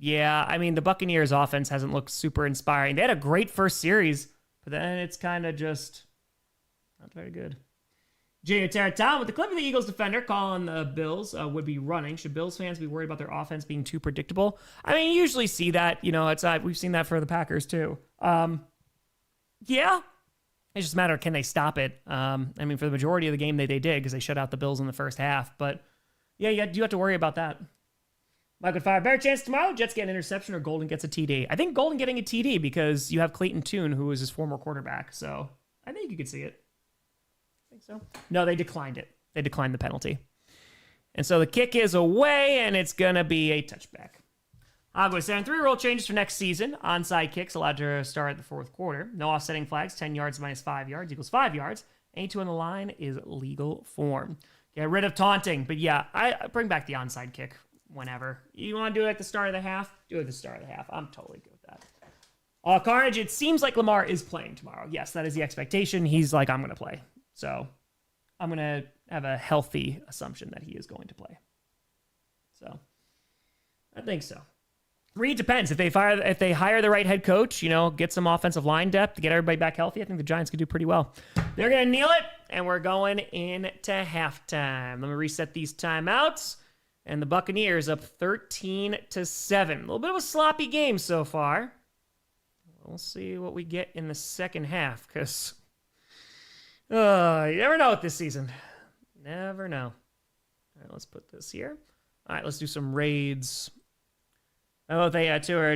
Yeah, I mean, the Buccaneers offense hasn't looked super inspiring. They had a great first series, but then it's kind of just not very good. Junior Terratown with the clip of the Eagles defender calling the Bills would be running. Should Bills fans be worried about their offense being too predictable? I mean, you usually see that. You know, it's we've seen that for the Packers too. Yeah. It's just a matter of can they stop it. I mean, for the majority of the game, they did because they shut out the Bills in the first half. But yeah, you have to worry about that. Mike would fire. Better chance tomorrow. Jets get an interception or Golden gets a TD. I think Golden getting a TD because you have Clayton Tune, who was his former quarterback. So I think you could see it. I think so. No, they declined it. They declined the penalty. And so the kick is away, and it's going to be a touchback. Agua saying 3 rule changes for next season. Onside kicks allowed to start at the fourth quarter. No offsetting flags. 10 yards minus 5 yards equals 5 yards. Any two on the line is legal form. Get rid of taunting. But yeah, I bring back the onside kick whenever. You want to do it at the start of the half? Do it at the start of the half. I'm totally good with that. Carnage, it seems like Lamar is playing tomorrow. Yes, that is the expectation. He's like, I'm going to play. So I'm going to have a healthy assumption that he is going to play. So I think so. Really depends. If they hire the right head coach, you know, get some offensive line depth to get everybody back healthy, I think the Giants could do pretty well. They're going to kneel it, and we're going into halftime. Let me reset these timeouts. And the Buccaneers up 13-7. A little bit of a sloppy game so far. We'll see what we get in the second half, because you never know with this season. Never know. All right, let's put this here. All right, let's do some raids. Oh,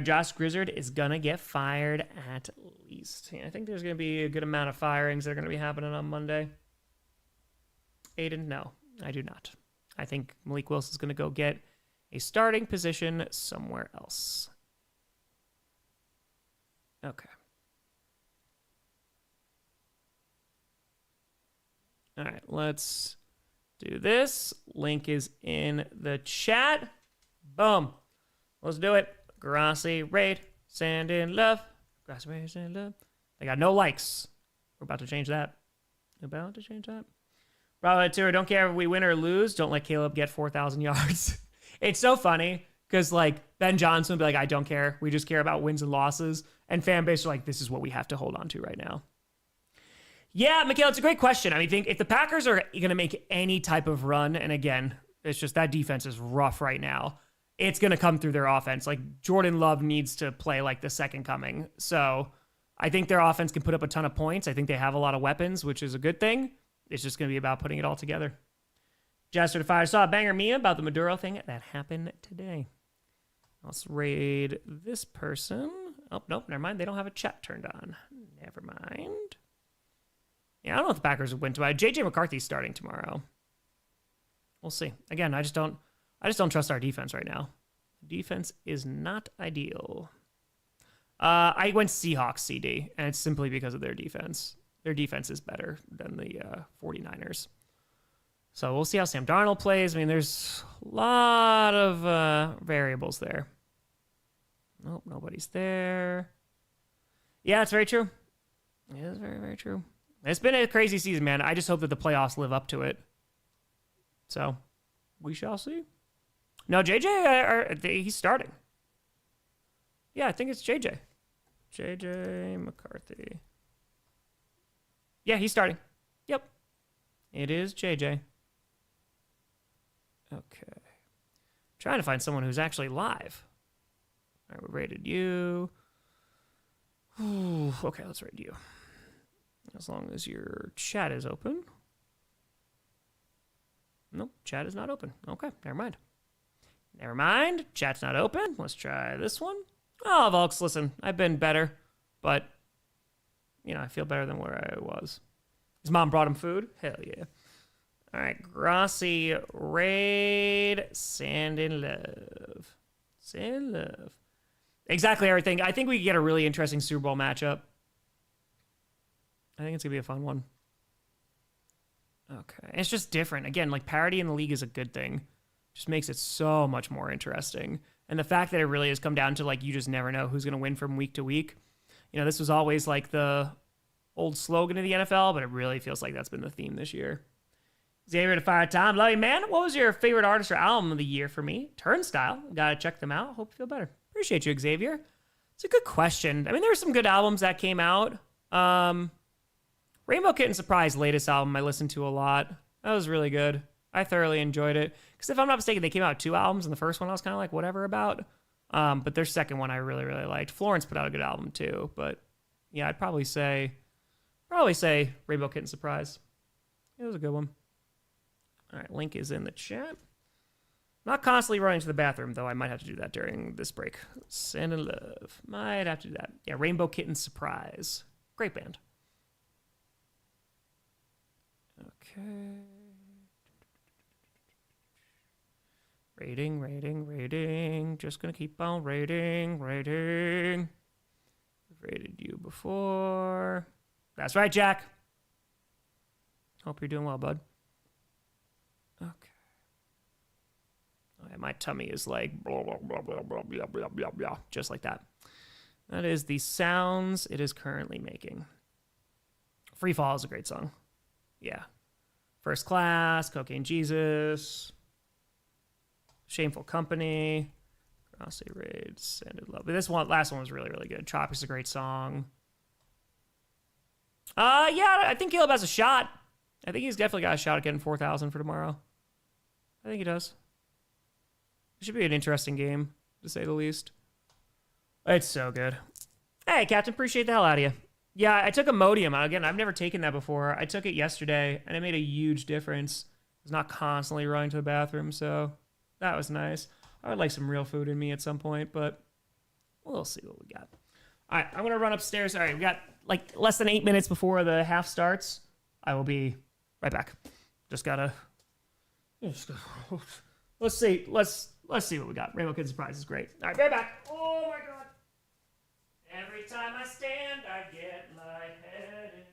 Josh Grizzard is going to get fired at least. Yeah, I think there's going to be a good amount of firings that are going to be happening on Monday. Aiden, no, I do not. I think Malik Wilson's going to go get a starting position somewhere else. Okay. All right, let's do this. Link is in the chat. Boom. Let's do it. Grossi, raid, sand in love. Grossi, raid, sand in love. They got no likes. We're about to change that. Bravo Tour, don't care if we win or lose. Don't let Caleb get 4,000 yards. It's so funny because, like, Ben Johnson would be like, I don't care. We just care about wins and losses. And fan base are like, this is what we have to hold on to right now. Yeah, Mikhail, it's a great question. I mean, think if the Packers are going to make any type of run, and again, it's just that defense is rough right now, it's going to come through their offense. Like, Jordan Love needs to play like the second coming. So I think their offense can put up a ton of points. I think they have a lot of weapons, which is a good thing. It's just going to be about putting it all together. Jester to Fire saw a banger meme about the Maduro thing that happened today. Let's raid this person. Oh, nope, never mind. They don't have a chat turned on. Never mind. Yeah, I don't know if the Packers would win tomorrow. JJ McCarthy's starting tomorrow. We'll see. Again, I just don't trust our defense right now. Defense is not ideal. I went Seahawks CD, and it's simply because of their defense. Their defense is better than the 49ers. So we'll see how Sam Darnold plays. I mean, there's a lot of variables there. Nope, nobody's there. Yeah, it's very true. It is very, very true. It's been a crazy season, man. I just hope that the playoffs live up to it. So we shall see. No, JJ, he's starting. Yeah, I think it's JJ. JJ McCarthy. Yeah, he's starting. Yep. It is JJ. Okay. Trying to find someone who's actually live. All right, we rated you. Ooh, okay, let's rate you. As long as your chat is open. Nope, chat is not open. Okay, never mind. Never mind. Chat's not open. Let's try this one. Oh, Volks, listen, I've been better, but, you know, I feel better than where I was. His mom brought him food? Hell yeah. All right, Grossi, raid, sand in love. Sand in love. Exactly everything. I think we could get a really interesting Super Bowl matchup. I think it's going to be a fun one. Okay. It's just different. Again, like, parity in the league is a good thing. Just makes it so much more interesting. And the fact that it really has come down to, like, you just never know who's going to win from week to week. You know, this was always, like, the old slogan of the NFL, but it really feels like that's been the theme this year. Xavier to Fire Tom. Love you, man. What was your favorite artist or album of the year for me? Turnstile. Got to check them out. Hope you feel better. Appreciate you, Xavier. It's a good question. I mean, there were some good albums that came out. Rainbow Kitten Surprise, latest album, I listened to a lot. That was really good. I thoroughly enjoyed it. Because if I'm not mistaken, they came out with 2 albums, and the first one I was kind of like, whatever about. But their second one I really, really liked. Florence put out a good album too. But yeah, I'd probably say Rainbow Kitten Surprise. It was a good one. All right, link is in the chat. Not constantly running to the bathroom, though. I might have to do that during this break. Sand and Love. Might have to do that. Yeah, Rainbow Kitten Surprise. Great band. Okay. Rating. Just gonna keep on rating. I've rated you before. That's right, Jack. Hope you're doing well, bud. Okay. Okay, my tummy is like blah, blah, blah, blah, blah, blah, blah, blah, blah, just like that. That is the sounds it is currently making. Free Fall is a great song. Yeah. First Class, Cocaine Jesus, Shameful Company, Grossi Raid, Sanded Love. But this one, last one was really, really good. Tropic's a great song. Yeah, I think Caleb has a shot. I think he's definitely got a shot at getting 4,000 for tomorrow. I think he does. It should be an interesting game, to say the least. It's so good. Hey, Captain, appreciate the hell out of you. Yeah, I took Imodium. Again, I've never taken that before. I took it yesterday, and it made a huge difference. I was not constantly running to the bathroom, so that was nice. I would like some real food in me at some point, but we'll see what we got. All right, I'm going to run upstairs. All right, we got like less than 8 minutes before the half starts. I will be right back. Let's see. Let's see what we got. Rainbow Kid Surprise is great. All right, right back. Oh my God. Every time I stand, I get lightheaded.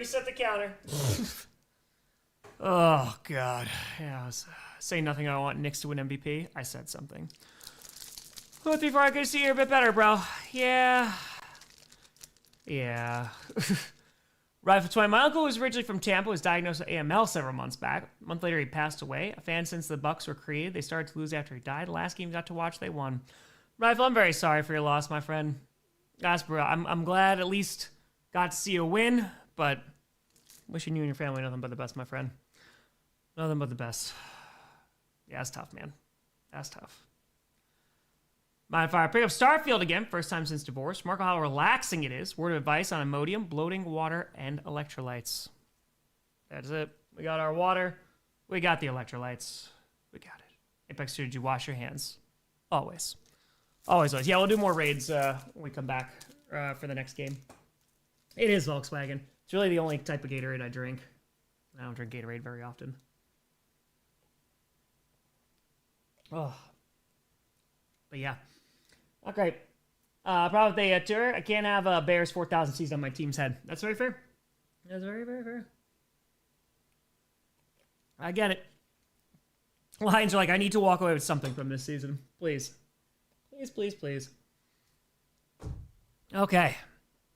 Reset the counter. Oh, God. Yeah, I was saying nothing. I want Knicks to win MVP. I said something. But before I could see you a bit better, bro. Yeah. Rifle 20. My uncle was originally from Tampa, was diagnosed with AML several months back. A month later, he passed away. A fan since the Bucs were created. They started to lose after he died. The last game he got to watch, they won. Rifle, I'm very sorry for your loss, my friend. Gosh, bro, I'm glad at least got to see you win, but wishing you and your family nothing but the best, my friend. Nothing but the best. Yeah, that's tough, man. That's tough. Mind fire. Pick up Starfield again. First time since divorce. Marco, how relaxing it is. Word of advice on Imodium, bloating, water, and electrolytes. That's it. We got our water. We got the electrolytes. We got it. Apex 2, did you wash your hands? Always. Always. Yeah, we'll do more raids when we come back for the next game. It is Volkswagen. It's really the only type of Gatorade I drink. I don't drink Gatorade very often. Oh. But yeah. Okay. Problem with the tour. I can't have Bears 4,000 season on my team's head. That's very fair. That's very, very fair. I get it. Lions are like, I need to walk away with something from this season. Please. Please, please, please. Okay.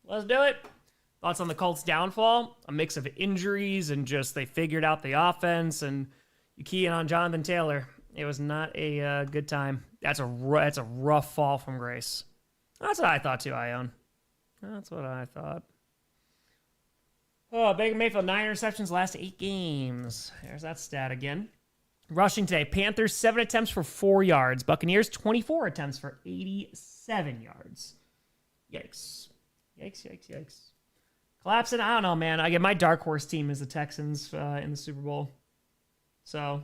Let's do it. Thoughts on the Colts' downfall? A mix of injuries and just they figured out the offense and you key in on Jonathan Taylor. It was not a good time. That's a rough fall from grace. That's what I thought too, Ione. That's what I thought. Oh, Baker Mayfield, 9 interceptions last 8 games. There's that stat again. Rushing today, Panthers 7 attempts for 4 yards. Buccaneers 24 attempts for 87 yards. Yikes. Yikes. Collapsing, I don't know, man. I get my dark horse team is the Texans in the Super Bowl. So,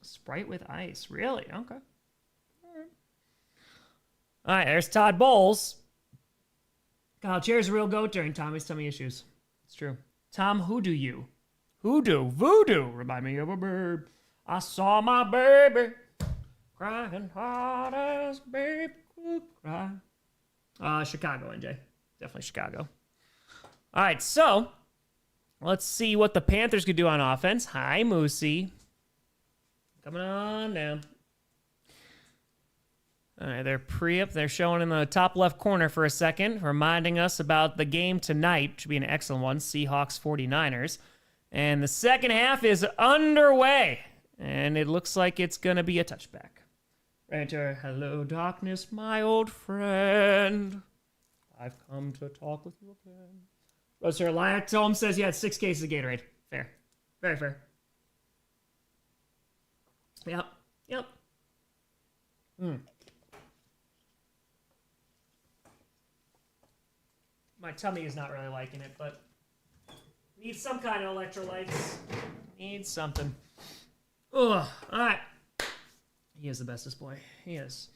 Sprite with ice. Really? Okay. All right, there's Todd Bowles. Kyle Chair's a real goat during Tommy's tummy issues. It's true. Tom, who do you? Voodoo. Remind me of a bird. I saw my baby crying hard as baby could cry. Chicago, NJ. Definitely Chicago. All right, so let's see what the Panthers could do on offense. Hi, Moosey. Coming on down. All right, they're showing in the top left corner for a second, reminding us about the game tonight. Should be an excellent one, Seahawks 49ers. And the second half is underway. And it looks like it's going to be a touchback. Right to hello, darkness, my old friend. I've come to talk with you again. Roser Liatom says you had 6 cases of Gatorade. Fair. Very fair. Yep. My tummy is not really liking it, but needs some kind of electrolytes. Needs something. Ugh. All right. He is the bestest boy. He is.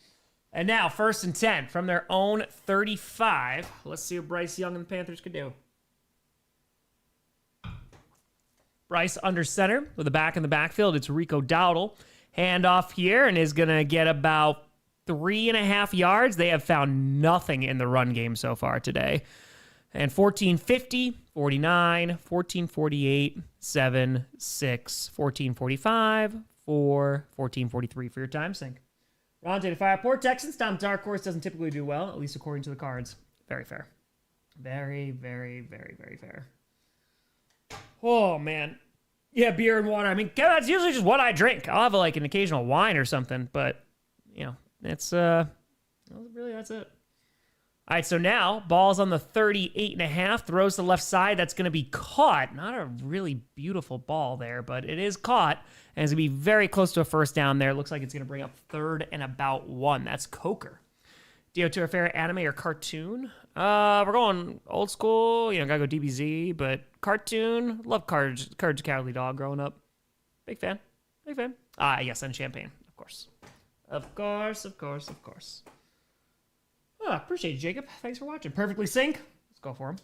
And now, 1st and 10 from their own 35. Let's see what Bryce Young and the Panthers could do. Bryce under center with a back in the backfield. It's Rico Dowdle. Handoff here and is going to get about 3.5 yards. They have found nothing in the run game so far today. And 1450, 49, 1448, 7, 6, 1445, 4, 1443 for your time sync. Ron to fire. Poor Texans. Tom Dark Horse doesn't typically do well, at least according to the cards. Very fair. Very, very, very, very fair. Oh, man. Yeah, beer and water. I mean, that's usually just what I drink. I'll have like an occasional wine or something, but, it's, really, that's it. All right, so now, ball's on the 38.5, throws to the left side. That's going to be caught. Not a really beautiful ball there, but it is caught, and it's going to be very close to a first down there. Looks like it's going to bring up 3rd and about 1. That's Coker. DO2 a fair anime or cartoon? We're going old school. Gotta go DBZ, but cartoon. Love Courage the Cowardly Dog growing up. Big fan. Yes, and Champagne, of course. Of course. Oh, appreciate it, Jacob. Thanks for watching. Perfectly sync. Let's go for him.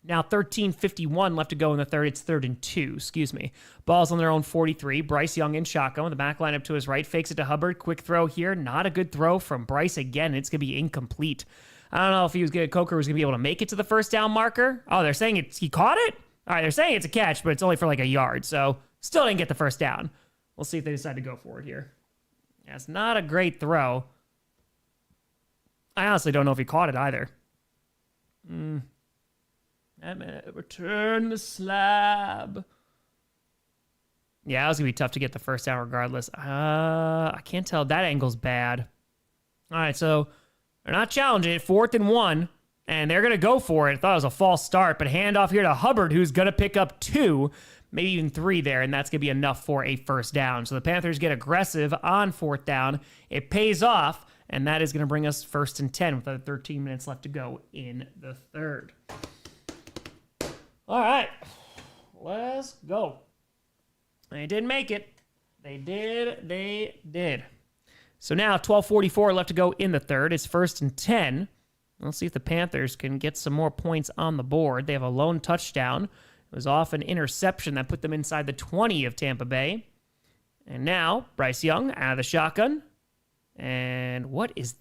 Now 13:51 left to go in the third. It's 3rd and 2. Excuse me. Ball's on their own 43. Bryce Young in shotgun with the back line up to his right. Fakes it to Hubbard. Quick throw here. Not a good throw from Bryce again. It's going to be incomplete. I don't know if Coker was going to be able to make it to the first down marker. Oh, they're saying he caught it? All right, they're saying it's a catch, but it's only for like a yard, so still didn't get the first down. We'll see if they decide to go for it here. Yeah, it's not a great throw. I honestly don't know if he caught it either. Return the slab. Yeah, it was going to be tough to get the first down regardless. I can't tell. That angle's bad. All right, so they're not challenging it. 4th and 1, and they're going to go for it. I thought it was a false start, but handoff here to Hubbard, who's going to pick up 2, maybe even 3 there, and that's going to be enough for a first down. So the Panthers get aggressive on 4th down. It pays off, and that is going to bring us 1st and 10 with 13 minutes left to go in the third. All right, let's go. They didn't make it. They did. So now 12:44 left to go in the third. It's 1st and 10. Let's see if the Panthers can get some more points on the board. They have a lone touchdown. It was off an interception that put them inside the 20 of Tampa Bay. And now Bryce Young out of the shotgun. And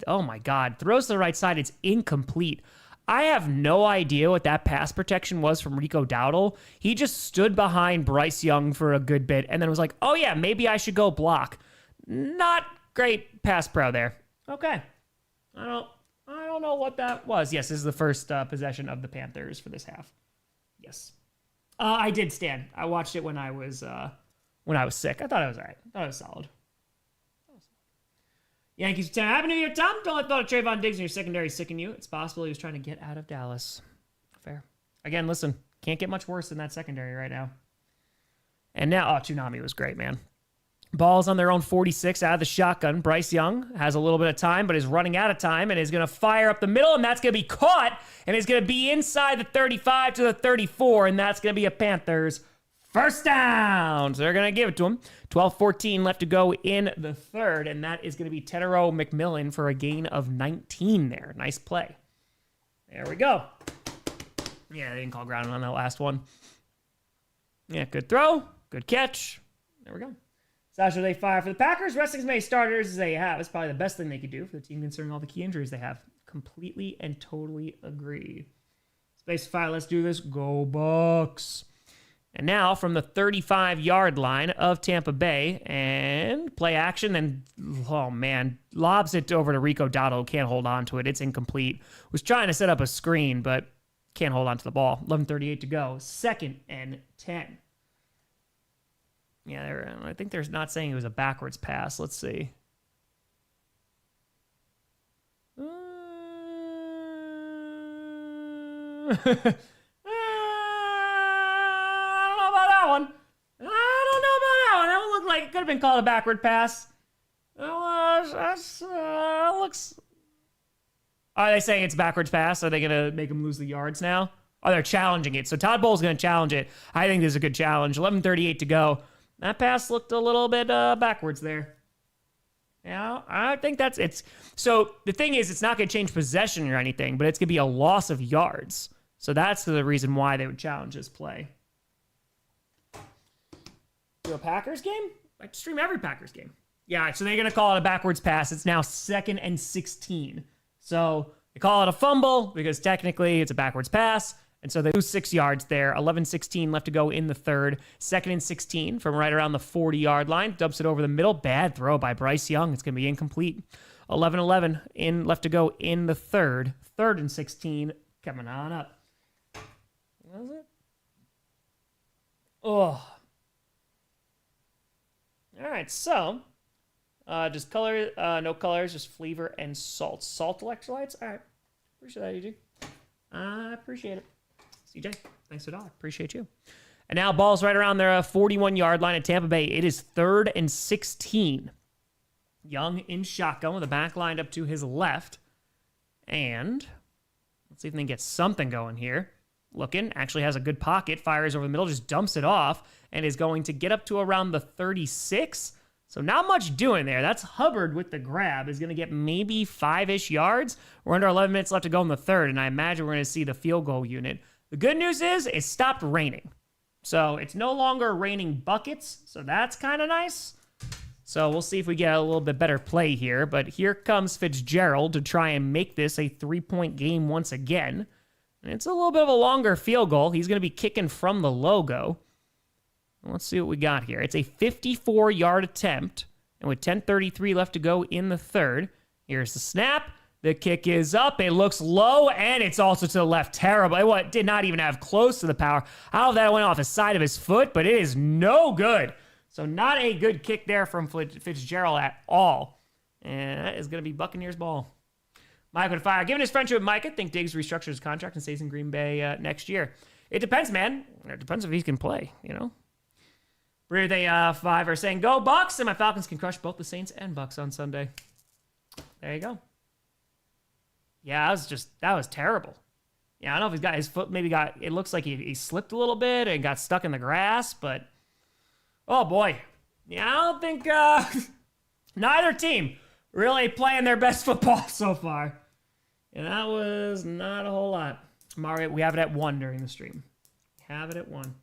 oh my God, throws to the right side. It's incomplete. I have no idea what that pass protection was from Rico Dowdle. He just stood behind Bryce Young for a good bit and then was like, oh yeah, maybe I should go block. Not great pass pro there. Okay. I don't know what that was. Yes, this is the first possession of the Panthers for this half. Yes. I did stand. I watched it when I was sick. I thought it was all right. I thought it was solid. Yankees 10. Happy New Year, Tom. Don't let the thought of Trayvon Diggs in your secondary sicken you. It's possible he was trying to get out of Dallas. Fair. Again, listen, can't get much worse than that secondary right now. And now, Tsunami was great, man. Ball's on their own 46 out of the shotgun. Bryce Young has a little bit of time, but is running out of time and is going to fire up the middle, and that's going to be caught, and it's going to be inside the 35 to the 34, and that's going to be a Panthers first down. So they're going to give it to him. 12:14 left to go in the third, and that is going to be Tedero McMillan for a gain of 19 there. Nice play. There we go. Yeah, they didn't call ground on that last one. Yeah, good throw. Good catch. There we go. Sasha, they fire for the Packers. Resting as many starters as they have is probably the best thing they could do for the team considering all the key injuries they have. Completely and totally agree. Space 5, let's do this. Go Bucks. And now from the 35-yard line of Tampa Bay, and play action, and, oh man, lobs it over to Rico Dowdle. Can't hold on to it. It's incomplete. Was trying to set up a screen, but can't hold on to the ball. 11:38 to go. 2nd and 10. Yeah, I think they're not saying it was a backwards pass. Let's see. One. I don't know about that one. That one looked like it could have been called a backward pass. Looks. Are they saying it's backwards pass? Are they going to make them lose the yards now? Oh, they're challenging it. So Todd Bowles going to challenge it. I think this is a good challenge. 11:38 to go. That pass looked a little bit backwards there. Yeah, I think it's. So the thing is, it's not going to change possession or anything, but it's going to be a loss of yards. So that's the reason why they would challenge this play. Do a Packers game? I stream every Packers game. Yeah, so they're going to call it a backwards pass. It's now 2nd and 16. So they call it a fumble because technically it's a backwards pass. And so they lose 6 yards there. 11:16 left to go in the third. 2nd and 16 from right around the 40-yard line. Dumps it over the middle. Bad throw by Bryce Young. It's going to be incomplete. 11:11 left to go in the third. 3rd and 16 coming on up. What was it? Oh. All right, so just color, no colors, just flavor and salt. Salt electrolytes? All right. Appreciate that, EG. I appreciate it. CJ, thanks for the dollar. Appreciate you. And now ball's right around their 41-yard line at Tampa Bay. It is 3rd and 16. Young in shotgun with the back lined up to his left. And let's see if they can get something going here. Looking, actually has a good pocket, fires over the middle, just dumps it off, and is going to get up to around the 36. So not much doing there. That's Hubbard with the grab. Is going to get maybe 5-ish yards. We're under 11 minutes left to go in the third, and I imagine we're going to see the field goal unit. The good news is it stopped raining. So it's no longer raining buckets, so that's kind of nice. So we'll see if we get a little bit better play here. But here comes Fitzgerald to try and make this a 3-point game once again. And it's a little bit of a longer field goal. He's going to be kicking from the logo. Let's see what we got here. It's a 54-yard attempt, and with 10:33 left to go in the third, here's the snap. The kick is up. It looks low, and it's also to the left. Terrible. It did not even have close to the power. I don't know if that went off the side of his foot, but it is no good. So not a good kick there from Fitzgerald at all. And that is going to be Buccaneers ball. Mike would fire. Given his friendship with Mike, I think Diggs restructures his contract and stays in Green Bay next year. It depends, man. It depends if he can play, you know. Breeder They 5 are saying, go Bucs, and my Falcons can crush both the Saints and Bucs on Sunday. There you go. Yeah, that was terrible. Yeah, I don't know if he's got his foot, it looks like he slipped a little bit and got stuck in the grass, but, oh boy. Yeah, I don't think neither team really playing their best football so far. And that was not a whole lot. Mario, we have it at 1 during the stream. Have it at 1.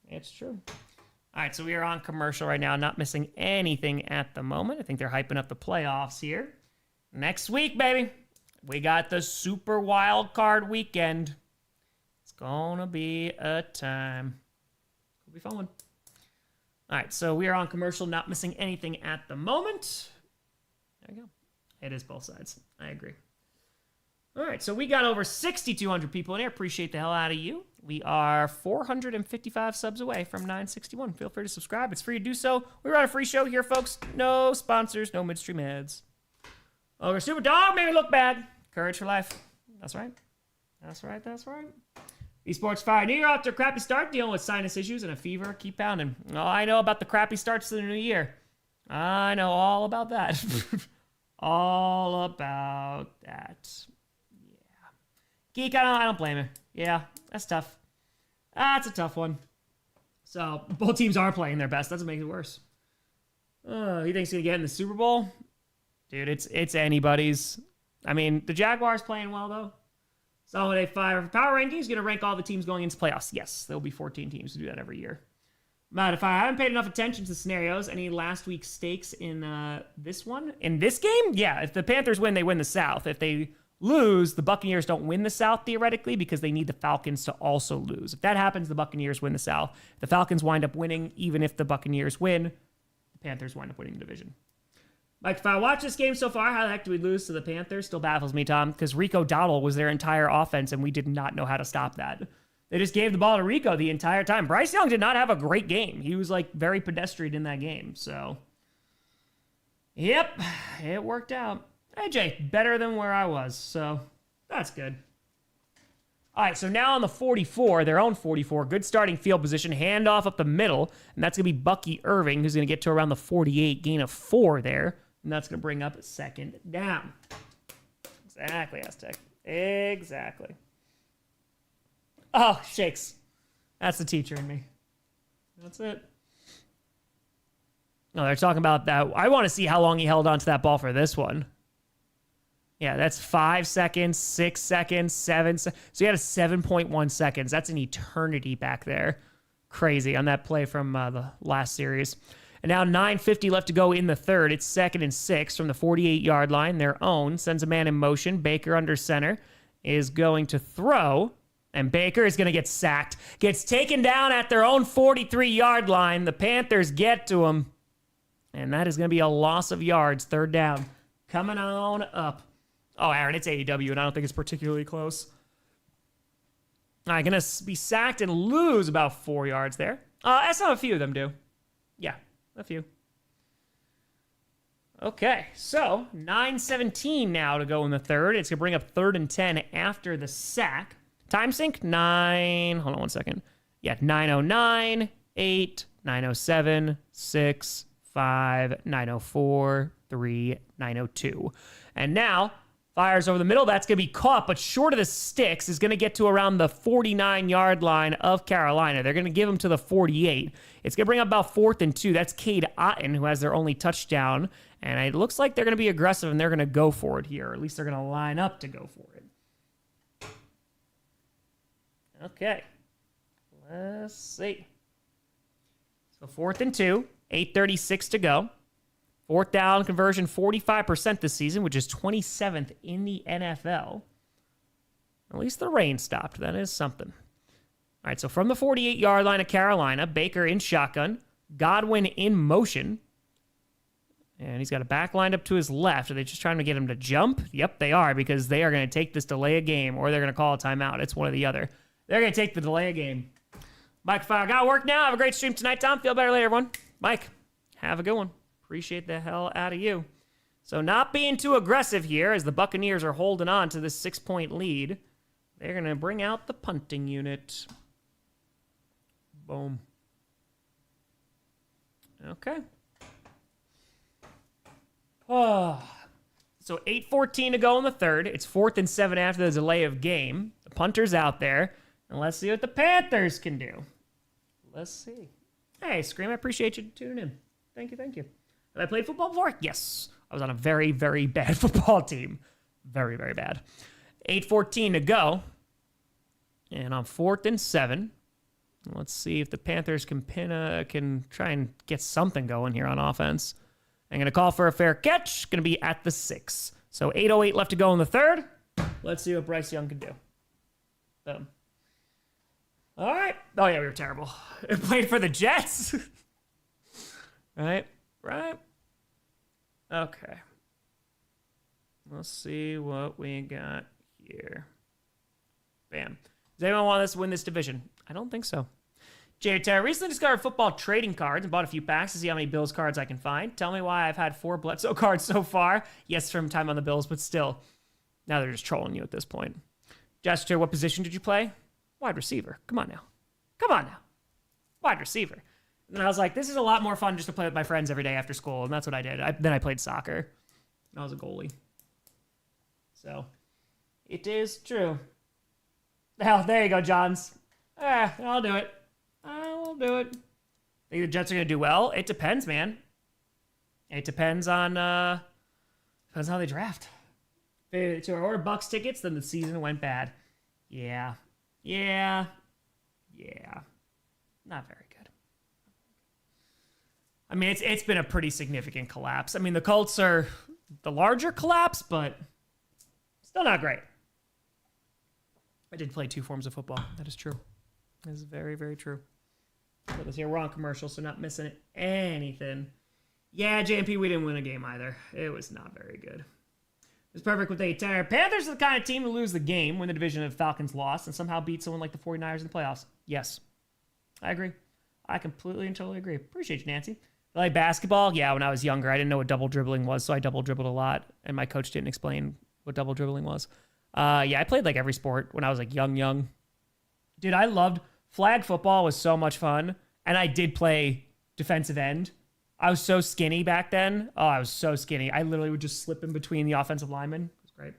It's true. All right, so we are on commercial right now, not missing anything at the moment. I think they're hyping up the playoffs here. Next week, baby, we got the Super Wild Card Weekend. It's going to be a time. It'll be a fun one. All right, so we are on commercial, not missing anything at the moment. There you go. It is both sides. I agree. All right, so we got over 6,200 people in here. Appreciate the hell out of you. We are 455 subs away from 961. Feel free to subscribe. It's free to do so. We run a free show here, folks. No sponsors, no midstream ads. Ogre Super Dog made me look bad. Courage for life. That's right. That's right. That's right. Esports Fire. New Year off to a crappy start, dealing with sinus issues and a fever. Keep pounding. Oh, I know about the crappy starts to the new year. I know all about that. All about that. Geek, I don't blame him. Yeah, that's tough. That's a tough one. So, both teams are playing their best. That's what makes it worse. He thinks he's going to get in the Super Bowl? Dude, it's anybody's. I mean, the Jaguars playing well, though. So, they fire Power Rankings, going to rank all the teams going into playoffs. Yes, there'll be 14 teams to do that every year. If I haven't paid enough attention to the scenarios, any last week's stakes in this one? In this game? Yeah, if the Panthers win, they win the South. If they lose, the Buccaneers don't win the South theoretically because they need the Falcons to also lose. If that happens, the Buccaneers win the South. If the Falcons wind up winning, even if the Buccaneers win, the Panthers wind up winning the division. Mike, if I watch this game so far, how the heck do we lose to the Panthers? Still baffles me, Tom, because Rico Dowdle was their entire offense, and we did not know how to stop that. They just gave the ball to Rico the entire time. Bryce Young did not have a great game. He was, very pedestrian in that game, so. Yep, it worked out. AJ, better than where I was, so that's good. All right, so now on the 44, their own 44, good starting field position, handoff up the middle, and that's going to be Bucky Irving, who's going to get to around the 48, gain of 4 there, and that's going to bring up a second down. Exactly, Aztec. Exactly. Oh, shakes. That's the teacher in me. That's it. No, they're talking about that. I want to see how long he held on to that ball for this one. Yeah, that's 5 seconds, 6 seconds, 7 seconds. So he had a 7.1 seconds. That's an eternity back there. Crazy on that play from the last series. And now 9:50 left to go in the third. It's 2nd and 6 from the 48-yard line. Their own sends a man in motion. Baker under center is going to throw. And Baker is going to get sacked. Gets taken down at their own 43-yard line. The Panthers get to him. And that is going to be a loss of yards. 3rd down. Coming on up. Oh, Aaron, it's AEW, and I don't think it's particularly close. All right, going to be sacked and lose about 4 yards there. That's how a few of them do. Yeah, a few. Okay, so 9:17 now to go in the third. It's going to bring up 3rd and 10 after the sack. Time sync, 9. Hold on 1 second. Yeah, 9:09, 8, 9:07, 6, 5, 9:04, 3, 9:02. And now, fires over the middle. That's going to be caught, but short of the sticks is going to get to around the 49-yard line of Carolina. They're going to give him to the 48. It's going to bring up about 4th and 2. That's Cade Otton, who has their only touchdown. And it looks like they're going to be aggressive, and they're going to go for it here. Or at least they're going to line up to go for it. Okay. Let's see. So 4th and 2. 8:36 to go. 4th down conversion, 45% this season, which is 27th in the NFL. At least the rain stopped. That is something. All right, so from the 48-yard line of Carolina, Baker in shotgun, Godwin in motion. And he's got a back lined up to his left. Are they just trying to get him to jump? Yep, they are, because they are going to take this delay a game, or they're going to call a timeout. It's one or the other. They're going to take the delay a game. Mike, I got work now. Have a great stream tonight, Tom. Feel better later, everyone. Mike, have a good one. Appreciate the hell out of you. So not being too aggressive here as the Buccaneers are holding on to this 6-point lead. They're going to bring out the punting unit. Boom. Okay. Oh. So 8:14 to go in the third. It's 4th and 7 after the delay of game. The punter's out there. And let's see what the Panthers can do. Let's see. Hey, Scream, I appreciate you tuning in. Thank you, thank you. Have I played football before? Yes. I was on a very, very bad football team. Very, very bad. 8:14 to go. And on 4th and 7. Let's see if the Panthers can try and get something going here on offense. I'm going to call for a fair catch. Going to be at the 6. So 8:08 left to go in the third. Let's see what Bryce Young can do. Boom. All right. Oh, yeah, we were terrible. Played for the Jets. Right. Okay. Let's see what we got here. Bam. Does anyone want us to win this division? I don't think so. Jay Terra recently discovered football trading cards and bought a few packs to see how many Bills cards I can find. Tell me why I've had 4 Bledsoe cards so far. Yes, from time on the Bills, but still. Now they're just trolling you at this point. Jester, what position did you play? Wide receiver. Come on now. Wide receiver. And then I was like, this is a lot more fun just to play with my friends every day after school. And that's what I did. Then I played soccer. I was a goalie. So, it is true. Hell, there you go, Johns. I'll do it. I will do it. Think the Jets are going to do well? It depends, man. It depends on how they draft. If I order Bucks tickets, then the season went bad. Yeah. Not very good. I mean, it's been a pretty significant collapse. I mean, the Colts are the larger collapse, but still not great. I did play 2 forms of football. That is true. That is very, very true. Put this here. We're on commercial, so not missing anything. Yeah, JMP, we didn't win a game either. It was not very good. It was perfect with 8 10. Panthers are the kind of team to lose the game when the division of Falcons lost and somehow beat someone like the 49ers in the playoffs. Yes. I agree. I completely and totally agree. Appreciate you, Nancy. I like basketball? Yeah, when I was younger, I didn't know what double dribbling was, so I double dribbled a lot, and my coach didn't explain what double dribbling was. Yeah, I played like every sport when I was like young. Dude, I loved flag football. Was so much fun, and I did play defensive end. I was so skinny back then. Oh, I was so skinny. I literally would just slip in between the offensive linemen. It was great.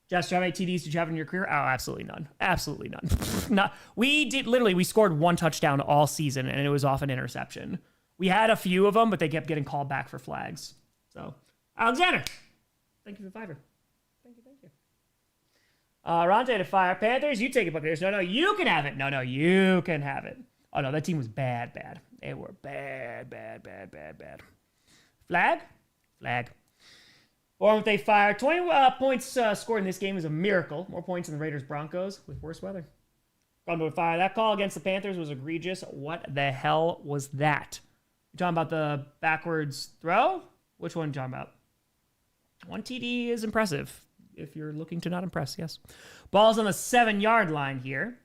Jess, how many TDs did you have in your career? Oh, absolutely none. Absolutely none. We scored 1 touchdown all season, and it was off an interception. We had a few of them, but they kept getting called back for flags. So, Alexander, thank you for the $5. Thank you. Ronte to fire. Panthers, you take it, Buccaneers. No, you can have it. No, you can have it. Oh, no, that team was bad. They were bad. Flag. Or if they fire. 20 points scored in this game is a miracle. More points than the Raiders-Broncos with worse weather. Gone to fire. That call against the Panthers was egregious. What the hell was that? You talking about the backwards throw? Which one are you talking about? 1 TD is impressive. If you're looking to not impress, yes. Ball's on the 7-yard line here.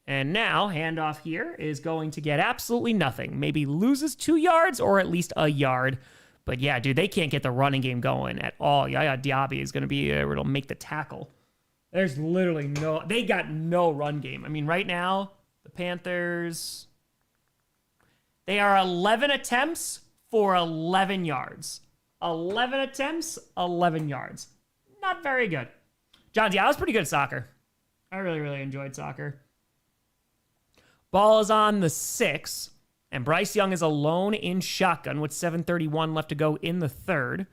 And now, handoff here is going to get absolutely nothing. Maybe loses 2 yards or at least a yard. But yeah, dude, they can't get the running game going at all. Yaya Diaby is going to be able to make the tackle. There's literally they got no run game. I mean, right now, the Panthers, they are 11 attempts for 11 yards. 11 attempts, 11 yards. Not very good. John, yeah, I was pretty good at soccer. I really, really enjoyed soccer. Ball is on the 6, and Bryce Young is alone in shotgun with 7:31 left to go in the third.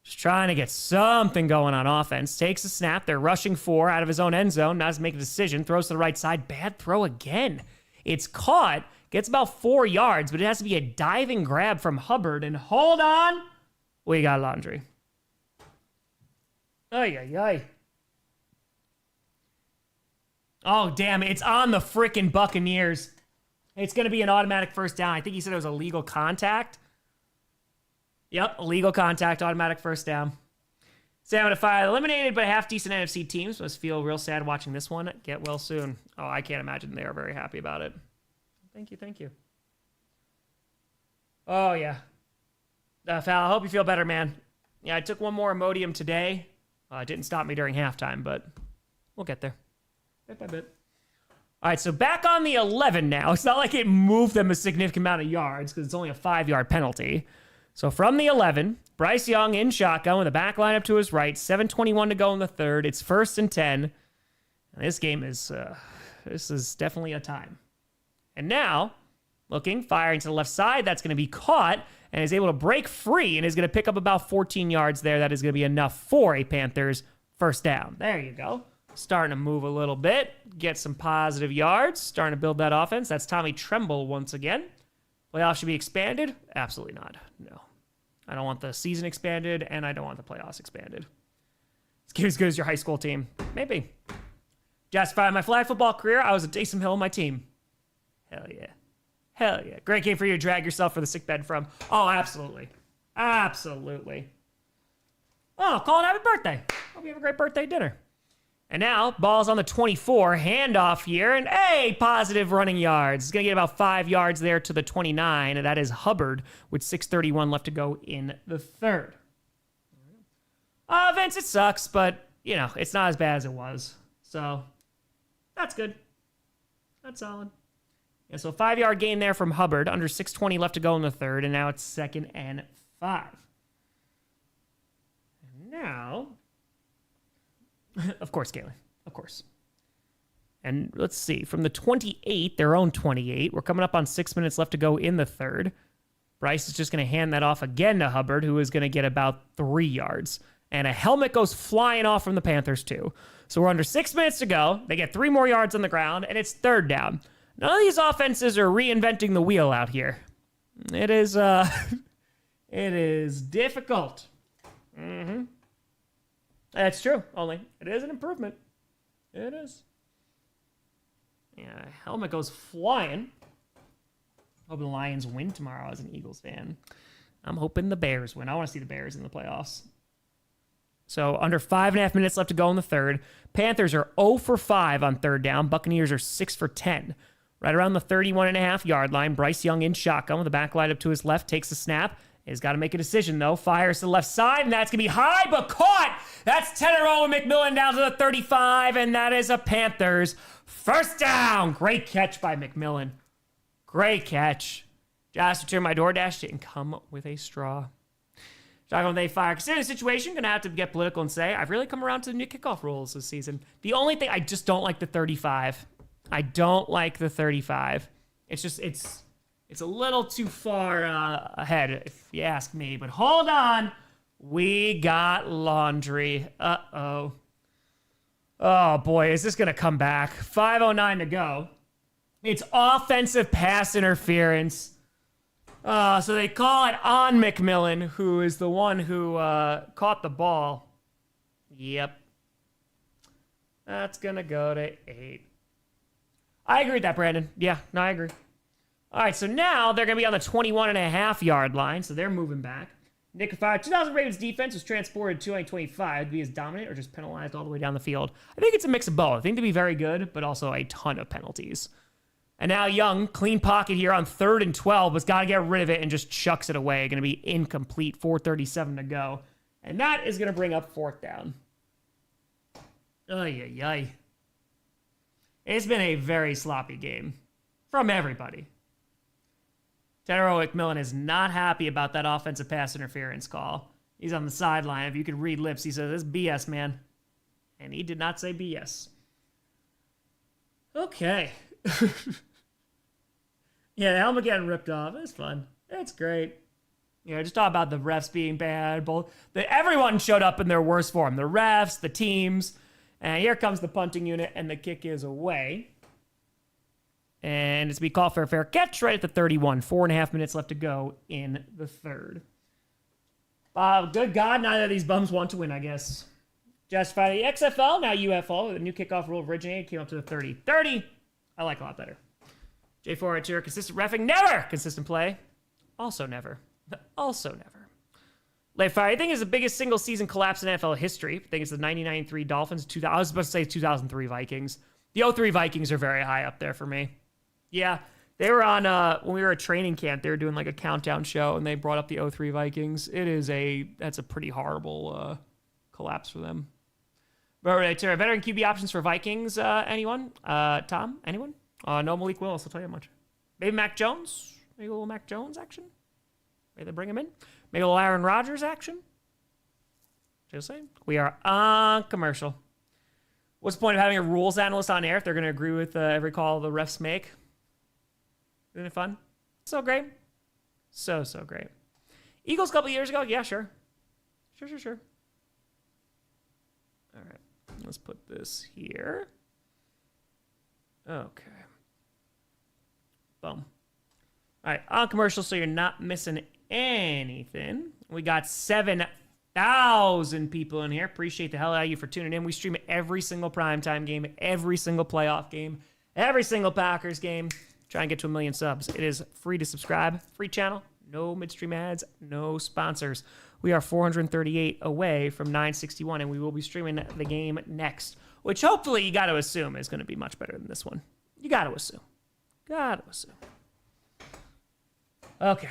Just trying to get something going on offense. Takes a snap. They're rushing 4 out of his own end zone. Now has to make a decision. Throws to the right side. Bad throw again. It's caught. Gets about 4 yards, but it has to be a diving grab from Hubbard. And hold on. We got laundry. Ay. Oh, damn. It's on the freaking Buccaneers. It's going to be an automatic first down. I think he said it was a legal contact. Yep, illegal contact, automatic first down. Salmon at 5, eliminated by half-decent NFC teams. Must feel real sad watching this one. Get well soon. Oh, I can't imagine they are very happy about it. Thank you. Oh, yeah. Fal, I hope you feel better, man. Yeah, I took one more Imodium today. It didn't stop me during halftime, but we'll get there. Bit by bit. All right, so back on the 11 now. It's not like it moved them a significant amount of yards because it's only a 5-yard penalty. So from the 11, Bryce Young in shotgun with a back line up to his right. 7:21 to go in the third. It's 1st and 10. And this game is, this is definitely a time. And now, looking, firing to the left side. That's going to be caught and is able to break free and is going to pick up about 14 yards there. That is going to be enough for a Panthers first down. There you go. Starting to move a little bit. Get some positive yards. Starting to build that offense. That's Tommy Tremble once again. Playoffs should be expanded? Absolutely not. No. I don't want the season expanded, and I don't want the playoffs expanded. It's as good as your high school team. Maybe. Justified my flag football career, I was a Taysom Hill on my team. Hell yeah. Hell yeah. Great game for you to drag yourself for the sickbed from. Oh, absolutely. Absolutely. Oh, call it happy birthday. Hope you have a great birthday dinner. And now, ball's on the 24, handoff here, and hey, positive running yards. It's going to get about 5 yards there to the 29, and that is Hubbard with 6:31 left to go in the third. Vince, it sucks, but, you know, it's not as bad as it was. So, that's good. That's solid. Yeah, so 5-yard gain there from Hubbard, under 6:20 left to go in the third, and now it's 2nd and 5. And now... Of course, Galen. Of course. And let's see. From the 28, their own 28, we're coming up on 6 minutes left to go in the third. Bryce is just going to hand that off again to Hubbard, who is going to get about 3 yards. And a helmet goes flying off from the Panthers, too. So we're under 6 minutes to go. They get 3 more yards on the ground, and it's third down. None of these offenses are reinventing the wheel out here. It is, it is difficult. Mm-hmm. That's true, only it is an improvement. It is. Yeah, helmet goes flying. Hope the Lions win tomorrow as an Eagles fan. I'm hoping the Bears win. I want to see the Bears in the playoffs. So under 5.5 minutes left to go in the third. Panthers are 0 for 5 on third down. Buccaneers are 6 for 10. Right around the 31.5-yard line, Bryce Young in shotgun with the back line up to his left, takes the snap. He's got to make a decision, though. Fires to the left side, and that's going to be high, but caught. That's 10 in a row with McMillan down to the 35, and that is a Panthers first down. Great catch by McMillan. Great catch. Just returned my DoorDash, didn't come with a straw. Shotgun they fire. Considering the situation, going to have to get political and say, I've really come around to the new kickoff rules this season. The only thing, I just don't like the 35. I don't like the 35. It's just, it's a little too far ahead, if you ask me. But hold on. We got laundry. Uh-oh. Oh, boy. Is this going to come back? 5:09 to go. It's offensive pass interference. So they call it on McMillan, who is the one who caught the ball. Yep. That's going to go to 8. I agree with that, Brandon. Yeah, no, I agree. All right, so now they're going to be on the 21.5-yard line, so they're moving back. Nick fired. 2000 Ravens defense was transported to 2025 to be as dominant or just penalized all the way down the field. I think it's a mix of both. I think to be very good, but also a ton of penalties. And now Young, clean pocket here on 3rd and 12, but got to get rid of it and just chucks it away. Going to be incomplete, 4:37 to go. And that is going to bring up 4th down. Ay, ay, ay. It's been a very sloppy game from everybody. Tennero McMillan is not happy about that offensive pass interference call. He's on the sideline. If you could read lips, he says, "This is BS, man." And he did not say BS. Okay. Yeah, the helmet getting ripped off. It's fun. It's great. You know, just talk about the refs being bad. Everyone showed up in their worst form. The refs, the teams. And here comes the punting unit, and the kick is away. And it's to be called for a fair catch right at the 31. 4.5 minutes left to go in the third. Good God, neither of these bums want to win, I guess. Justify the XFL, now UFL. The new kickoff rule originated, came up to the 30-30. I like a lot better. J4 at your consistent reffing, never. Consistent play, also never. Also never. Late fire, I think is the biggest single season collapse in NFL history. I think it's the 1993 Dolphins. I was supposed to say 2003 Vikings. The 03 Vikings are very high up there for me. Yeah, they were on, when we were at training camp, they were doing like a countdown show, and they brought up the 03 Vikings. That's a pretty horrible collapse for them. But veteran QB options for Vikings, anyone? Tom, anyone? No Malik Willis, I'll tell you how much. Maybe Mac Jones? Maybe a little Mac Jones action? Maybe they bring him in? Maybe a little Aaron Rodgers action? Just saying. We are on commercial. What's the point of having a rules analyst on air if they're going to agree with every call the refs make? Isn't it fun? So great. So great. Eagles a couple years ago? Yeah, sure. Sure. All right. Let's put this here. Okay. Boom. All right. On commercial, so you're not missing anything. We got 7,000 people in here. Appreciate the hell out of you for tuning in. We stream every single primetime game, every single playoff game, every single Packers game. Try and get to 1 million subs. It is free to subscribe. Free channel. No midstream ads. No sponsors. We are 438 away from 961, and we will be streaming the game next, which hopefully you got to assume is going to be much better than this one. You got to assume. Okay.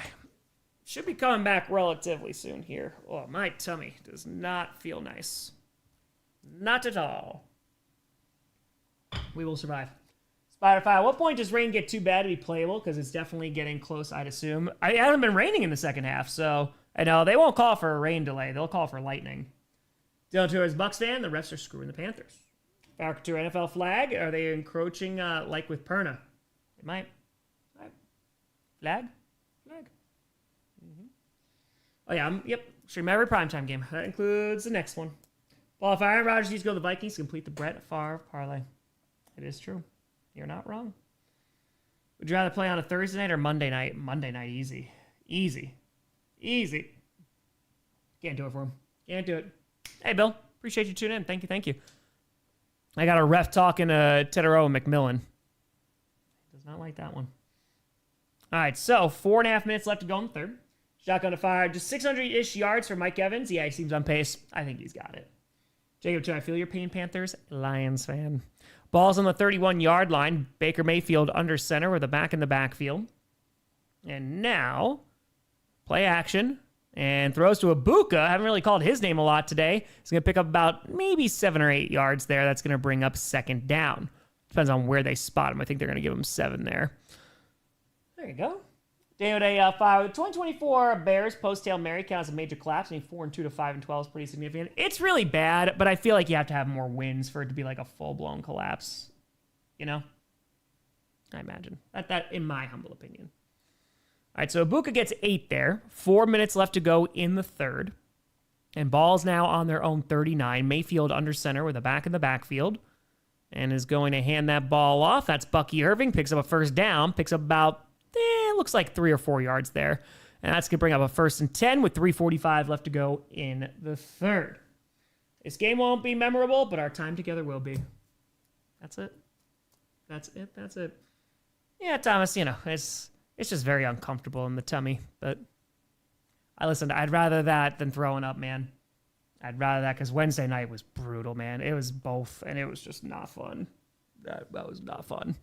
Should be coming back relatively soon here. Oh, my tummy does not feel nice. Not at all. We will survive. Spider-Fi, at what point does rain get too bad to be playable? Because it's definitely getting close, I'd assume. It hasn't been raining in the second half, so I know they won't call for a rain delay. They'll call for lightning. Dylan Tour's Bucks fan, the refs are screwing the Panthers. Falcon Tour NFL flag, are they encroaching like with Perna? They might. Flag? Mm-hmm. Oh, yeah, yep. Stream every primetime game. That includes the next one. Well, if Aaron Rodgers needs to go to the Vikings to complete the Brett Favre parlay. It is true. You're not wrong. Would you rather play on a Thursday night or Monday night? Monday night, easy. Can't do it for him. Can't do it. Hey, Bill. Appreciate you tuning in. Thank you. I got a ref talking to Tedero and McMillan. Does not like that one. All right, so 4.5 minutes left to go in the third. Shotgun to fire. Just 600-ish yards for Mike Evans. Yeah, he seems on pace. I think he's got it. Jacob, I feel your pain, Panthers. Lions fan. Ball's on the 31-yard line. Baker Mayfield under center with a back in the backfield. And now, play action. And throws to Ibuka. I haven't really called his name a lot today. He's going to pick up about maybe 7 or 8 yards there. That's going to bring up second down. Depends on where they spot him. I think they're going to give him 7 there. There you go. Daniel Day, 2024 Bears post-Hail Mary counts a major collapse. I mean, 4-2 to 5-12 is pretty significant. It's really bad, but I feel like you have to have more wins for it to be like a full-blown collapse. You know? I imagine. That in my humble opinion. All right, so Ibuka gets 8 there. 4 minutes left to go in the third. And ball's now on their own 39. Mayfield under center with a back in the backfield. And is going to hand that ball off. That's Bucky Irving. Picks up a first down. Picks up about, looks like 3 or 4 yards there. And that's going to bring up a 1st and 10 with 3:45 left to go in the third. This game won't be memorable, but our time together will be. That's it. Yeah, Thomas, it's just very uncomfortable in the tummy, but I'd rather that than throwing up, man. I'd rather that because Wednesday night was brutal, man. It was both, and it was just not fun. That was not fun.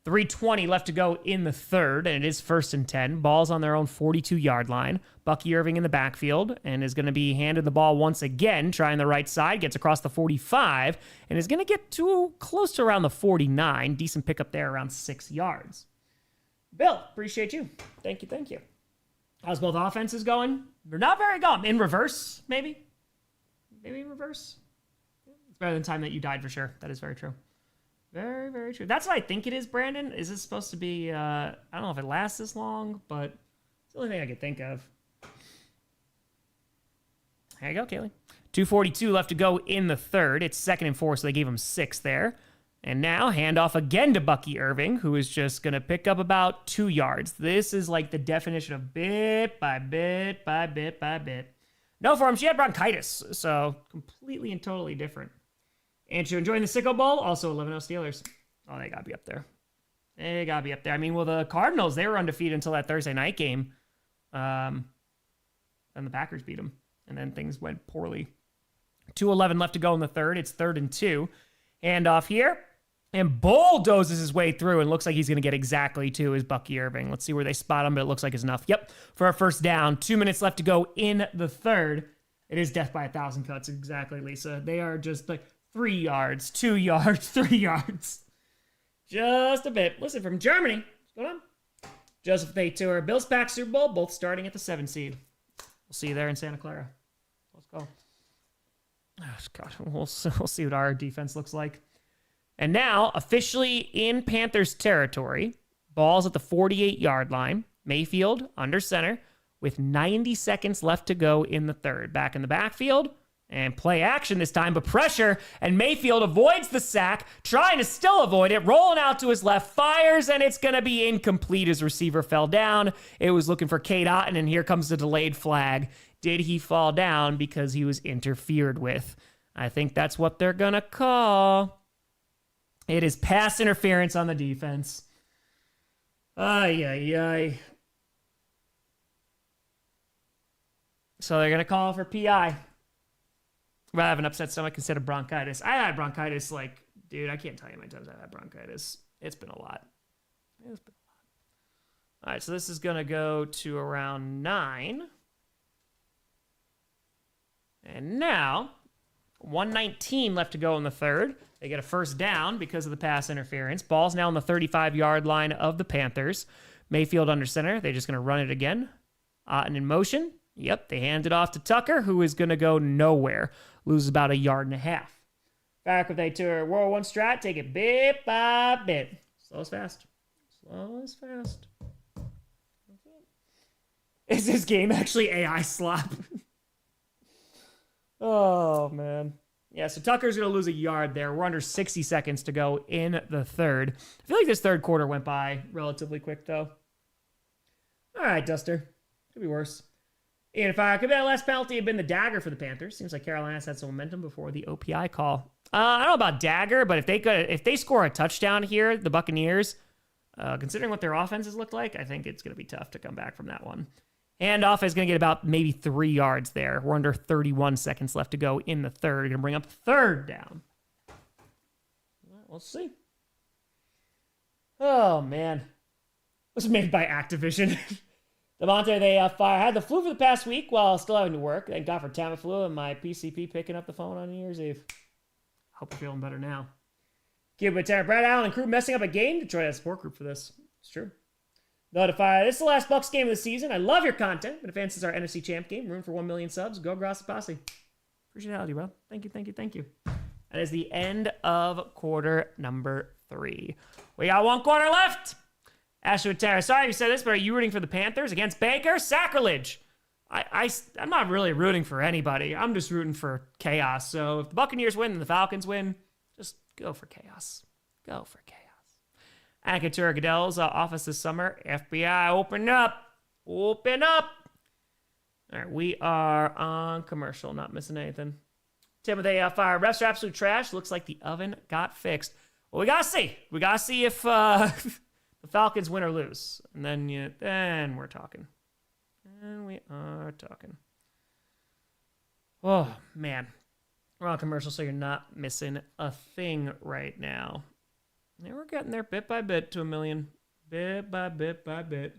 3:20 left to go in the third, and it is 1st and 10. Ball's on their own 42-yard line. Bucky Irving in the backfield, and is going to be handed the ball once again, trying the right side, gets across the 45, and is going to get too close to around the 49. Decent pickup there, around 6 yards. Bill, appreciate you. Thank you. How's both offenses going? They're not very good. In reverse, maybe? Maybe in reverse? It's better than time that you died for sure. That is very true. Very, very true. That's what I think it is, Brandon. Is this supposed to be, I don't know if it lasts this long, but it's the only thing I could think of. There you go, Kaylee. 2:42 left to go in the third. It's 2nd and 4, so they gave him 6 there. And now, handoff again to Bucky Irving, who is just going to pick up about 2 yards. This is like the definition of bit by bit by bit by bit. No for him. She had bronchitis, so completely and totally different. And she enjoying the Sicko Bowl, also 11-0 Steelers. Oh, they got to be up there. They got to be up there. I mean, well, the Cardinals, they were undefeated until that Thursday night game. And the Packers beat them. And then things went poorly. 2:11 left to go in the third. It's 3rd and 2. Hand off here. And bulldozes his way through and looks like he's going to get exactly to his Bucky Irving. Let's see where they spot him, but it looks like it's enough. Yep, for a first down. 2 minutes left to go in the third. It is death by 1,000 cuts. Exactly, Lisa. They are just like 3 yards, 2 yards, 3 yards. Just a bit. Listen, from Germany. What's going on? Joseph Theodore, Bills Pack Super Bowl, both starting at the 7 seed. We'll see you there in Santa Clara. Let's go. Oh, God. We'll see what our defense looks like. And now, officially in Panthers territory, ball's at the 48-yard line. Mayfield under center with 90 seconds left to go in the third. Back in the backfield and play action this time, but pressure, and Mayfield avoids the sack, trying to still avoid it, rolling out to his left, fires, and it's going to be incomplete. His receiver fell down. It was looking for Cade Otton, and here comes the delayed flag. Did he fall down because he was interfered with? I think that's what they're going to call. It is pass interference on the defense. Ay, ay, ay. So they're going to call for PI. I have an upset stomach instead of bronchitis. I had bronchitis like, dude, I can't tell you how many times I've had bronchitis. It's been a lot. It's been a lot. All right, so this is going to go to around 9. And now, 1:19 left to go in the third. They get a first down because of the pass interference. Ball's now on the 35-yard line of the Panthers. Mayfield under center. They're just going to run it again. Otton in motion. Yep, they hand it off to Tucker, who is going to go nowhere. Loses about 1.5 yards. Back with a tour. World 1 strat. Take it bit by bit. Slow as fast. Slow as fast. Is this game actually AI slop? Oh, man. Yeah, so Tucker's going to lose 1 yard there. We're under 60 seconds to go in the third. I feel like this third quarter went by relatively quick, though. All right, Duster. Could be worse. And if could be that last penalty had been the dagger for the Panthers. Seems like Carolina's had some momentum before the OPI call. I don't know about dagger, but if they score a touchdown here, the Buccaneers, considering what their offenses looked like, I think it's going to be tough to come back from that one. Handoff is going to get about maybe 3 yards there. We're under 31 seconds left to go in the third. Going to bring up third down. We'll see. Oh, man. This was made by Activision. Devontae, they had the flu for the past week while still having to work. Thank God for Tamiflu and my PCP picking up the phone on New Year's Eve. Hope you're feeling better now. Cuba, Terry, Brad Allen, and crew messing up a game. Detroit has a support group for this. It's true. Notify. This is the last Bucs game of the season. I love your content. It advances our NFC Champ game. Room for 1 million subs. Go Grossi Posse. Appreciate it, bro. Thank you, thank you, thank you. That is the end of quarter number 3. We got 1 quarter left. Ashley Tara, sorry if you said this, but are you rooting for the Panthers against Baker? Sacrilege. I'm not really rooting for anybody. I'm just rooting for chaos. So if the Buccaneers win and the Falcons win, just go for chaos. Go for chaos. Ankatura Goodell's office this summer. FBI, open up. Open up. All right, we are on commercial. Not missing anything. Timothy, fire. Refs are absolute trash. Looks like the oven got fixed. Well, we got to see. We got to see if the Falcons win or lose. And then we're talking. And we are talking. Oh, man. We're on commercial, so you're not missing a thing right now. Yeah, we're getting there bit by bit to 1 million. Bit by bit by bit.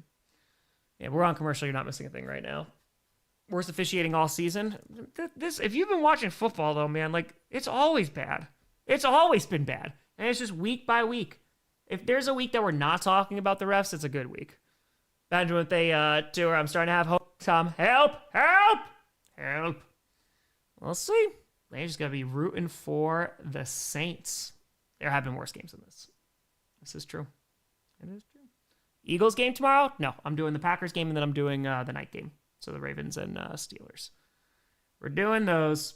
Yeah, we're on commercial. You're not missing a thing right now. Worst officiating all season. If you've been watching football, though, man, like, it's always bad. It's always been bad. And it's just week by week. If there's a week that we're not talking about the refs, it's a good week. Benjamin with a tour. I'm starting to have hope. Tom, help! Help! Help! We'll see. They just got to be rooting for the Saints. There have been worse games than this. This is true. It is true. Eagles game tomorrow? No, I'm doing the Packers game, and then I'm doing the night game. So the Ravens and Steelers. We're doing those.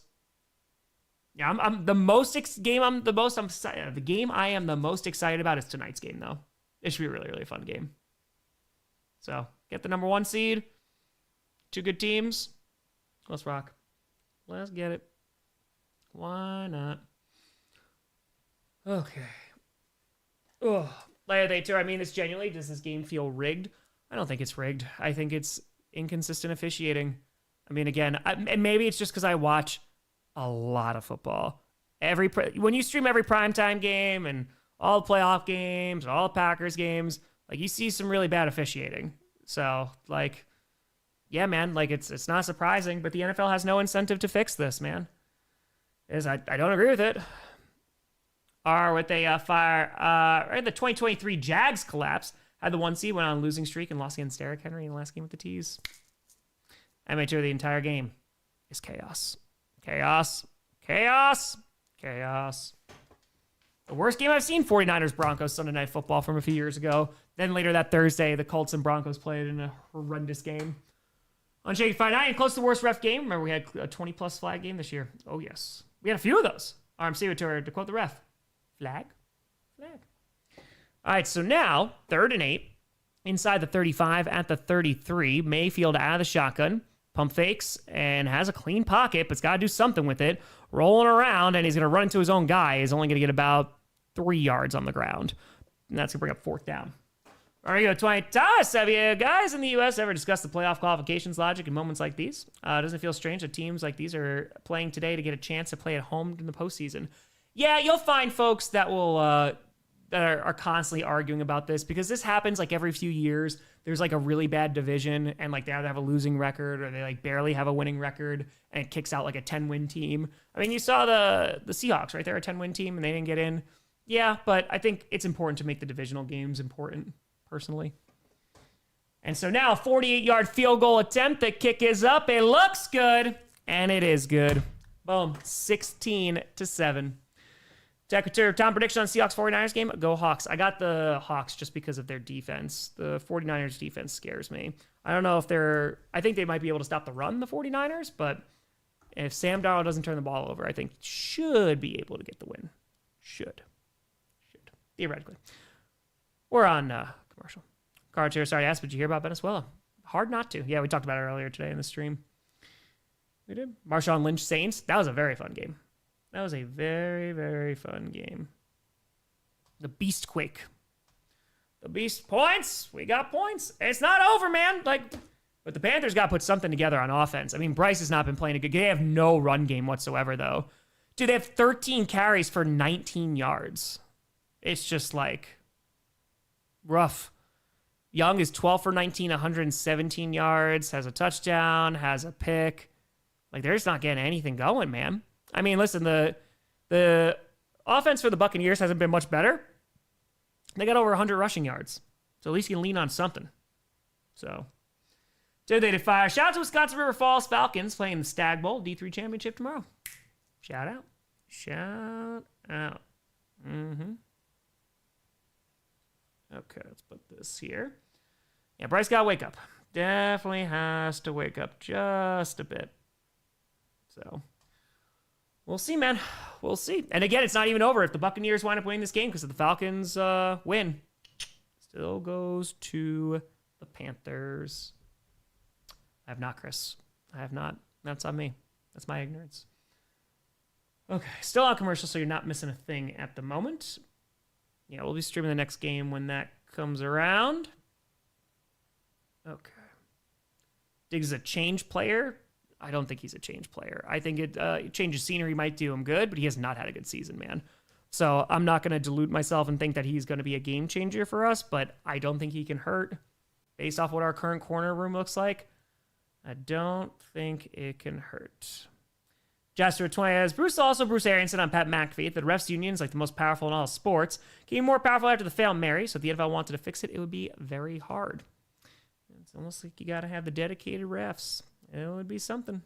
Yeah, I'm the most game I'm excited. The game I am the most excited about is tonight's game, though. It should be a really, really fun game. So get the number 1 seed. 2 good teams. Let's rock. Let's get it. Why not? Okay. Oh, later they too. I mean, this genuinely, does this game feel rigged? I don't think it's rigged. I think it's inconsistent officiating. I mean, again, and maybe it's just because I watch a lot of football. When you stream every primetime game and all the playoff games, all the Packers games, like you see some really bad officiating. So, like, yeah, man, like it's not surprising, but the NFL has no incentive to fix this, man. I don't agree with it. Or with a the 2023 Jags collapse, had the 1 seed, went on a losing streak and lost against Derrick Henry in the last game with the T's. I made sure the entire game is chaos. Chaos. Chaos. Chaos. The worst game I've seen, 49ers Broncos Sunday Night Football from a few years ago. Then later that Thursday, the Colts and Broncos played in a horrendous game. On Shaky Friday night, and close to the worst ref game. Remember, we had a 20-plus flag game this year. Oh, yes. We had a few of those. RMC to quote the ref. Flag. All right, so now, 3rd and 8. Inside the 35 at the 33. Mayfield out of the shotgun. Pump fakes and has a clean pocket, but's got to do something with it. Rolling around, and he's going to run into his own guy. He's only going to get about 3 yards on the ground. And that's going to bring up 4th down. All right, go 20. Toss. Have you guys in the U.S. ever discussed the playoff qualifications logic in moments like these? Doesn't it feel strange that teams like these are playing today to get a chance to play at home in the postseason? Yeah, you'll find folks that will that are constantly arguing about this because this happens like every few years. There's like a really bad division and like they either have a losing record or they like barely have a winning record and it kicks out like a 10-win team. I mean, you saw the Seahawks, right? They're a 10-win team and they didn't get in. Yeah, but I think it's important to make the divisional games important, personally. And so now, 48-yard field goal attempt. The kick is up. It looks good. And it is good. Boom. 16-7. Secretary Tom, prediction on Seahawks 49ers game? Go Hawks. I got the Hawks just because of their defense. The 49ers defense scares me. I don't know if I think they might be able to stop the run, the 49ers, but if Sam Darnold doesn't turn the ball over, I think should be able to get the win. Should. Theoretically. We're on commercial. Cards here. Sorry to ask, but did you hear about Venezuela? Hard not to. Yeah, we talked about it earlier today in the stream. We did. Marshawn Lynch Saints. That was a very fun game. That was a very, very fun game. The Beast Quake. The Beast points. We got points. It's not over, man. But the Panthers got to put something together on offense. I mean, Bryce has not been playing a good game. They have no run game whatsoever, though. Dude, they have 13 carries for 19 yards. It's just like rough. Young is 12 for 19, 117 yards, has a touchdown, has a pick. Like, they're just not getting anything going, man. I mean, listen, the offense for the Buccaneers hasn't been much better. They got over 100 rushing yards. So at least you can lean on something. So, dude, they did fire. Shout out to Wisconsin River Falls Falcons playing the Stag Bowl D3 Championship tomorrow. Shout out. Shout out. Okay, let's put this here. Yeah, Bryce got to wake up. Definitely has to wake up just a bit. So, we'll see, man. We'll see. And again, it's not even over. If the Buccaneers wind up winning this game because if the Falcons win, still goes to the Panthers. I have not, Chris. I have not. That's on me. That's my ignorance. Okay, still on commercial, so you're not missing a thing at the moment. Yeah, we'll be streaming the next game when that comes around. Okay. Diggs is a change player. I don't think he's a change player. I think it changes scenery might do him good, but he has not had a good season, man. So I'm not going to delude myself and think that he's going to be a game changer for us, but I don't think he can hurt based off what our current corner room looks like. I don't think it can hurt. Jasper 20 has Bruce Arians said on Pat McAfee that the refs union is like the most powerful in all sports. Getting more powerful after the fail Mary, so if the NFL wanted to fix it, it would be very hard. It's almost like you got to have the dedicated refs. It would be something.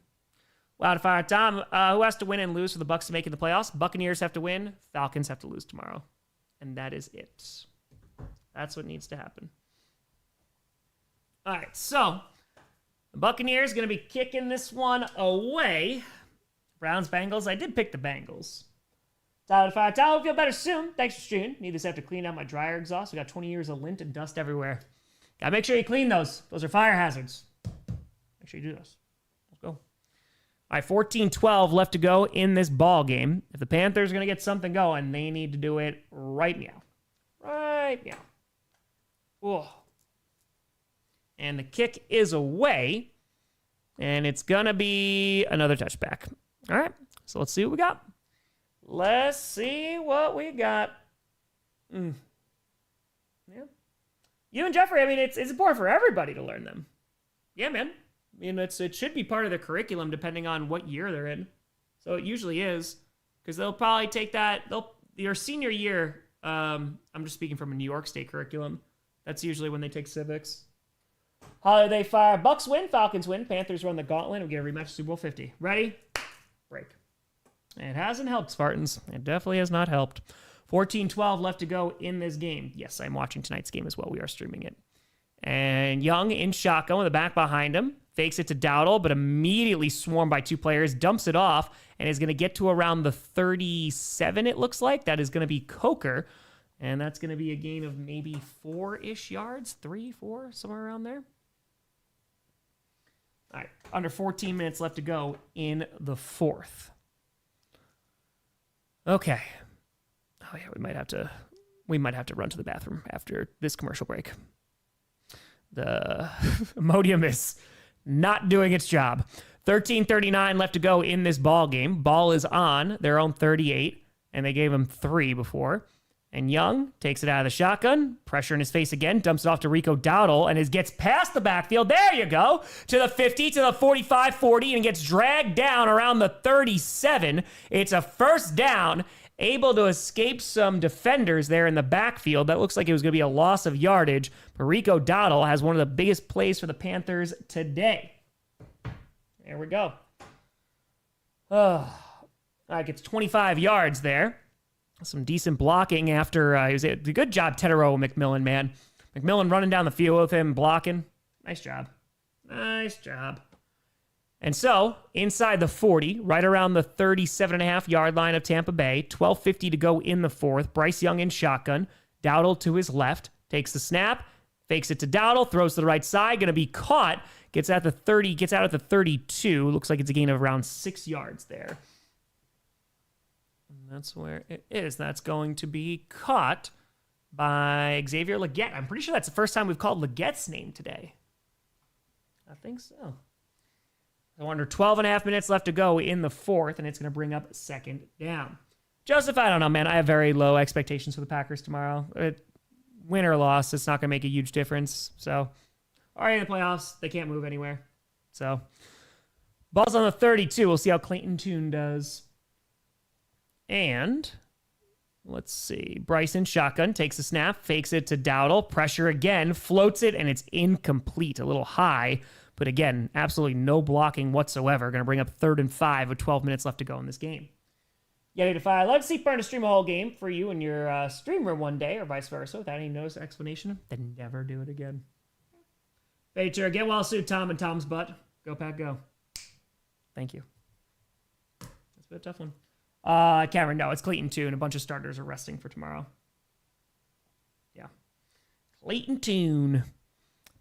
Wild fire Tom, who has to win and lose for the Bucs to make it the playoffs? Buccaneers have to win. Falcons have to lose tomorrow. And that is it. That's what needs to happen. All right, so the Buccaneers going to be kicking this one away. Browns, Bengals. I did pick the Bengals. Tyler Fire. Tyler will feel better soon. Thanks for streaming. Need this have to clean out my dryer exhaust. We got 20 years of lint and dust everywhere. Gotta make sure you clean those. Those are fire hazards. Make sure you do those. Let's go. All right, 14-12 left to go in this ball game. If the Panthers are going to get something going, they need to do it right now. Right now. Whoa. And the kick is away. And it's going to be another touchback. All right, so let's see what we got. Let's see what we got. Yeah. You and Jeffrey, I mean, it's important for everybody to learn them. Yeah, man. I mean, it should be part of the curriculum depending on what year they're in. So it usually is, because they'll probably take that. Your senior year, I'm just speaking from a New York State curriculum. That's usually when they take civics. Holiday fire. Bucks win. Falcons win. Panthers run the gauntlet. We get a rematch Super Bowl 50. Ready? Break. It hasn't helped, Spartans. It definitely has not helped. 14-12 left to go in this game. Yes, I'm watching tonight's game as well. We are streaming it. And Young in shotgun with the back behind him. Fakes it to Dowdle, but immediately swarmed by two players. Dumps it off and is going to get to around the 37, it looks like. That is going to be Coker. And that's going to be a gain of maybe 4-ish yards. 3, 4, somewhere around there. All right, under 14 minutes left to go in the fourth. Okay. Oh yeah, we might have to run to the bathroom after this commercial break. The Imodium is not doing its job. 13:39 left to go in this ball game. Ball is on their own 38, and they gave him 3 before. And Young takes it out of the shotgun, pressure in his face again, dumps it off to Rico Dowdle, and gets past the backfield. There you go. To the 50, to the 45, 40, and gets dragged down around the 37. It's a first down, able to escape some defenders there in the backfield. That looks like it was going to be a loss of yardage, but Rico Dowdle has one of the biggest plays for the Panthers today. There we go. All right, gets 25 yards there. Some decent blocking after he was a good job, Tetero McMillan, man. McMillan running down the field with him, blocking. Nice job. Nice job. And so, inside the 40, right around the 37.5-yard line of Tampa Bay, 12:50 to go in the fourth. Bryce Young in shotgun. Dowdle to his left. Takes the snap. Fakes it to Dowdle. Throws to the right side. Going to be caught. Gets out at the 30. Gets out at the 32. Looks like it's a gain of around 6 yards there. And that's where it is. That's going to be caught by Xavier Legette. I'm pretty sure that's the first time we've called Legette's name today. I think so. So under 12.5 minutes left to go in the fourth, and it's going to bring up second down. Joseph, I don't know, man. I have very low expectations for the Packers tomorrow. Win or loss, it's not going to make a huge difference. So, already in the playoffs, they can't move anywhere. So, ball's on the 32. We'll see how Clayton Tune does. And let's see. Bryce in shotgun takes a snap, fakes it to Dowdle. Pressure again, floats it, and it's incomplete. A little high. But again, absolutely no blocking whatsoever. Going to bring up 3rd and 5 with 12 minutes left to go in this game. Yeah, 8-5. Let's see Burn to stream a whole game for you and your streamer one day, or vice versa, without any notice or explanation. Then never do it again. Baker, get well soon, Tom and Tom's butt. Go, Pack, go. Thank you. That's a bit of a tough one. Cameron, no, it's Clayton Tune. A bunch of starters are resting for tomorrow. Yeah. Clayton Tune.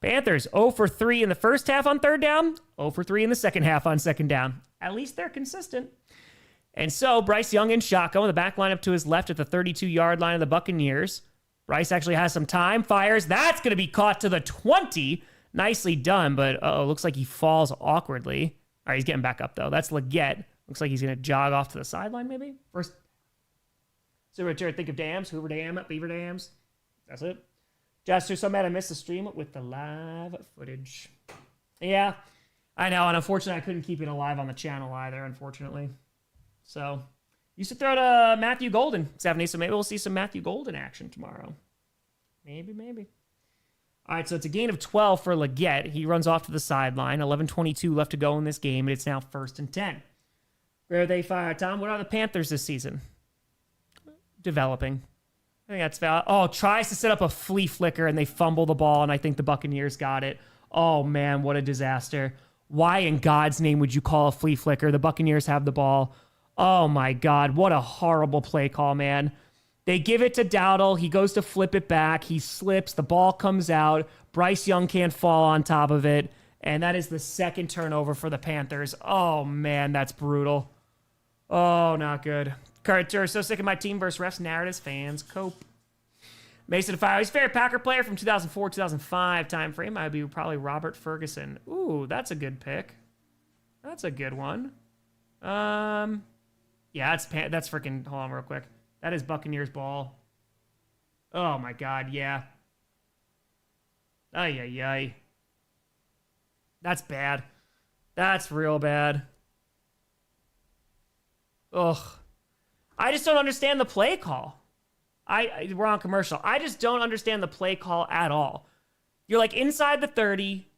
Panthers 0 for 3 in the first half on third down, 0 for 3 in the second half on second down. At least they're consistent. And so Bryce Young in shotgun with the back line up to his left at the 32-yard line of the Buccaneers. Bryce actually has some time, fires. That's going to be caught to the 20. Nicely done, but looks like he falls awkwardly. All right, he's getting back up, though. That's Legette. Looks like he's going to jog off to the sideline, maybe? First. So Richard, think of dams. Hoover Dam, Beaver Dams. That's it. Jester, so mad I missed the stream with the live footage. Yeah, I know, and unfortunately I couldn't keep it alive on the channel either, unfortunately. So, used to throw to Matthew Golden, 70, so maybe we'll see some Matthew Golden action tomorrow. Maybe. All right, so it's a gain of 12 for Legette. He runs off to the sideline. 11:22 left to go in this game, and it's now 1st and 10. Where they fire, Tom? What are the Panthers this season? Developing. I think that's valid. Oh, tries to set up a flea flicker, and they fumble the ball, and I think the Buccaneers got it. Oh, man, what a disaster. Why in God's name would you call a flea flicker? The Buccaneers have the ball. Oh, my God, what a horrible play call, man. They give it to Dowdle. He goes to flip it back. He slips. The ball comes out. Bryce Young can't fall on top of it. And that is the second turnover for the Panthers. Oh, man, that's brutal. Oh, not good. Carter, so sick of my team versus refs, narratives, fans, cope. Mason Fire, he's a favorite Packer player from 2004-2005 time frame. I'd be probably Robert Ferguson. Ooh, that's a good pick. That's a good one. Yeah, that's freaking, hold on real quick. That is Buccaneers ball. Oh, my God, yeah. Ay, ay, ay. That's bad. That's real bad. Ugh. I just don't understand the play call. We're on commercial. I just don't understand the play call at all. You're like inside the 30.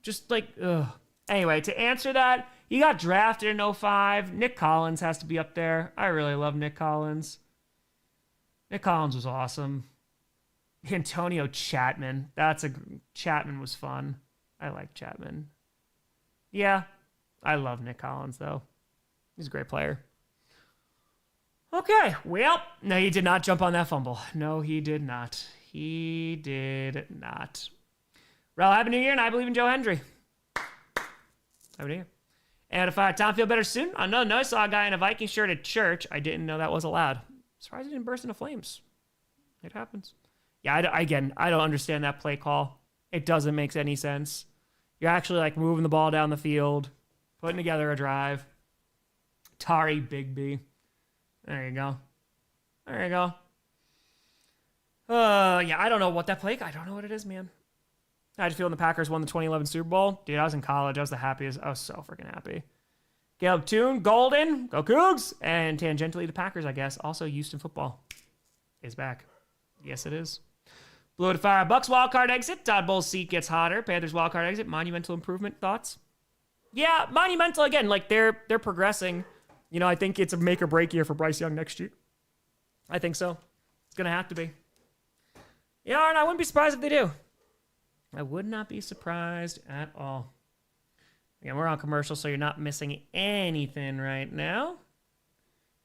Just like, ugh. Anyway, to answer that, he got drafted in 2005. Nick Collins has to be up there. I really love Nick Collins. Nick Collins was awesome. Antonio Chapman. Chapman was fun. I like Chapman. Yeah, I love Nick Collins, though. He's a great player. Okay, well, no, he did not jump on that fumble. No, he did not. He did not. Well, happy New Year, and I believe in Joe Hendry. Happy New Year. And if Tom feel better soon, no, I saw a guy in a Viking shirt at church. I didn't know that was allowed. Surprised he didn't burst into flames. It happens. Yeah, I don't understand that play call. It doesn't make any sense. You're actually like moving the ball down the field, putting together a drive. Tari Bigby. There you go. There you go. Yeah, I don't know what that play. I don't know what it is, man. I just feel when the Packers won the 2011 Super Bowl. Dude, I was in college. I was the happiest. I was so freaking happy. Caleb Toon, Golden, go Cougs. And tangentially, the Packers, I guess. Also, Houston football is back. Yes, it is. Blue to fire. Bucks wildcard exit. Todd Bowles' seat gets hotter. Panthers wildcard exit. Monumental improvement. Thoughts? Yeah, monumental again. Like, they're progressing. You know, I think it's a make or break year for Bryce Young next year. I think so. It's going to have to be. Yeah, and I wouldn't be surprised if they do. I would not be surprised at all. Again, we're on commercial, so you're not missing anything right now.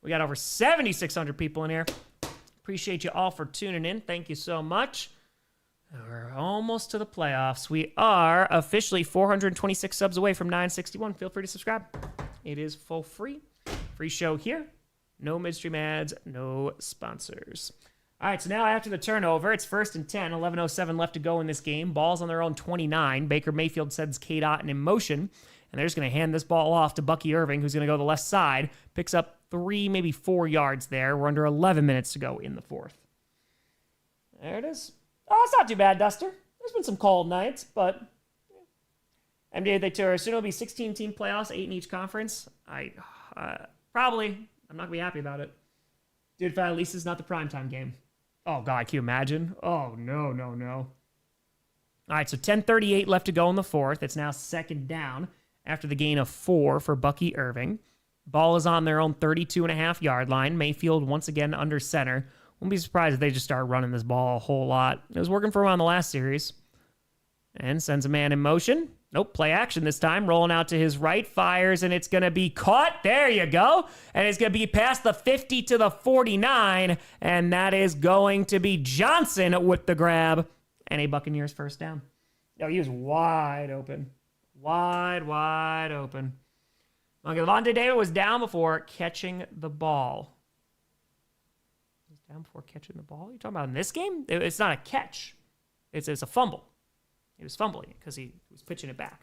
We got over 7,600 people in here. Appreciate you all for tuning in. Thank you so much. We're almost to the playoffs. We are officially 426 subs away from 961. Feel free to subscribe. It is full free. Free show here. No midstream ads, no sponsors. All right, so now after the turnover, it's 1st and 10, 11:07 left to go in this game. Ball's on their own 29. Baker Mayfield sends K-Dot in motion, and they're just going to hand this ball off to Bucky Irving, who's going to go to the left side. Picks up 3, maybe 4 yards there. We're under 11 minutes to go in the fourth. There it is. Oh, it's not too bad, Duster. There's been some cold nights, but NBA they tour. Soon it'll be 16-team playoffs, 8 in each conference. Probably. I'm not going to be happy about it. Dude, at least it's not the primetime game. Oh, God, can you imagine? Oh, no. All right, so 10:38 left to go in the fourth. It's now 2nd down after the gain of 4 for Bucky Irving. Ball is on their own 32.5-yard line. Mayfield once again under center. Wouldn't be surprised if they just start running this ball a whole lot. It was working for him on the last series. And sends a man in motion. Nope, play action this time. Rolling out to his right, fires, and it's going to be caught. There you go. And it's going to be past the 50 to the 49, and that is going to be Johnson with the grab. And a Buccaneers first down. No, he was wide open. Wide open. Okay, Levante David was down before catching the ball. He was down before catching the ball? What are you talking about in this game? It's not a catch. It's a fumble. He was fumbling it because he was pitching it back.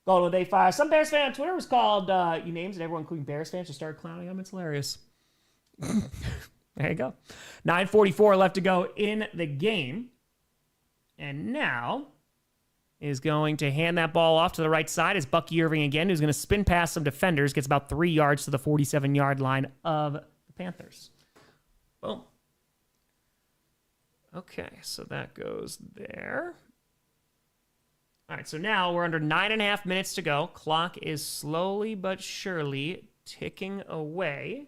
Golden Day Fire. Some Bears fan on Twitter was called you names, and everyone, including Bears fans, just started clowning him. It's hilarious. There you go. 9:44 left to go in the game. And now is going to hand that ball off to the right side is Bucky Irving again, who's going to spin past some defenders, gets about 3 yards to the 47-yard line of the Panthers. Boom. Okay, so that goes there. All right, so now we're under 9.5 minutes to go. Clock is slowly but surely ticking away.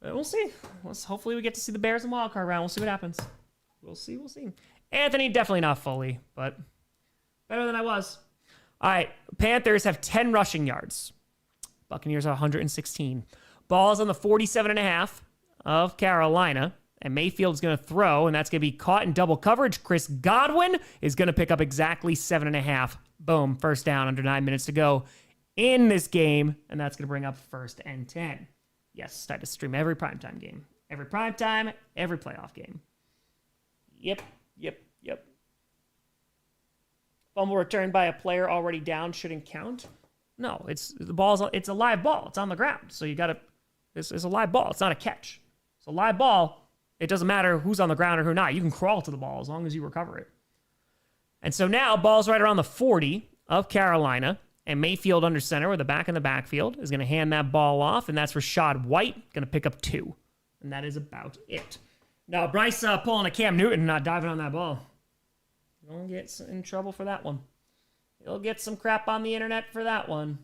But we'll see. Hopefully we get to see the Bears in the wildcard round. We'll see what happens. We'll see. Anthony, definitely not fully, but better than I was. All right, Panthers have 10 rushing yards. Buccaneers have 116. Ball's on the 47.5 of Carolina. and Mayfield's going to throw, and that's going to be caught in double coverage. Chris Godwin is going to pick up exactly 7.5. Boom, first down under 9 minutes to go in this game, and that's going to bring up 1st and 10. Yes, start to stream every primetime game. Every primetime, every playoff game. Yep. Fumble returned by a player already down shouldn't count. No, it's a live ball. It's on the ground. So it's a live ball. It's not a catch. It's a live ball. It doesn't matter who's on the ground or who not. You can crawl to the ball as long as you recover it. And so now ball's right around the 40 of Carolina, and Mayfield under center with the back in the backfield is going to hand that ball off, and that's Rachaad White, going to pick up 2. And that is about it. Now, Bryce pulling a Cam Newton, not diving on that ball. Don't get in trouble for that one. You'll get some crap on the internet for that one.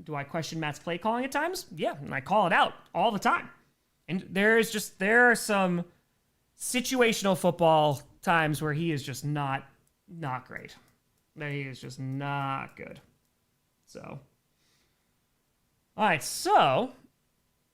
Do I question Matt's play calling at times? Yeah, and I call it out all the time. And there are some situational football times where he is just not great. He is just not good. So, all right, so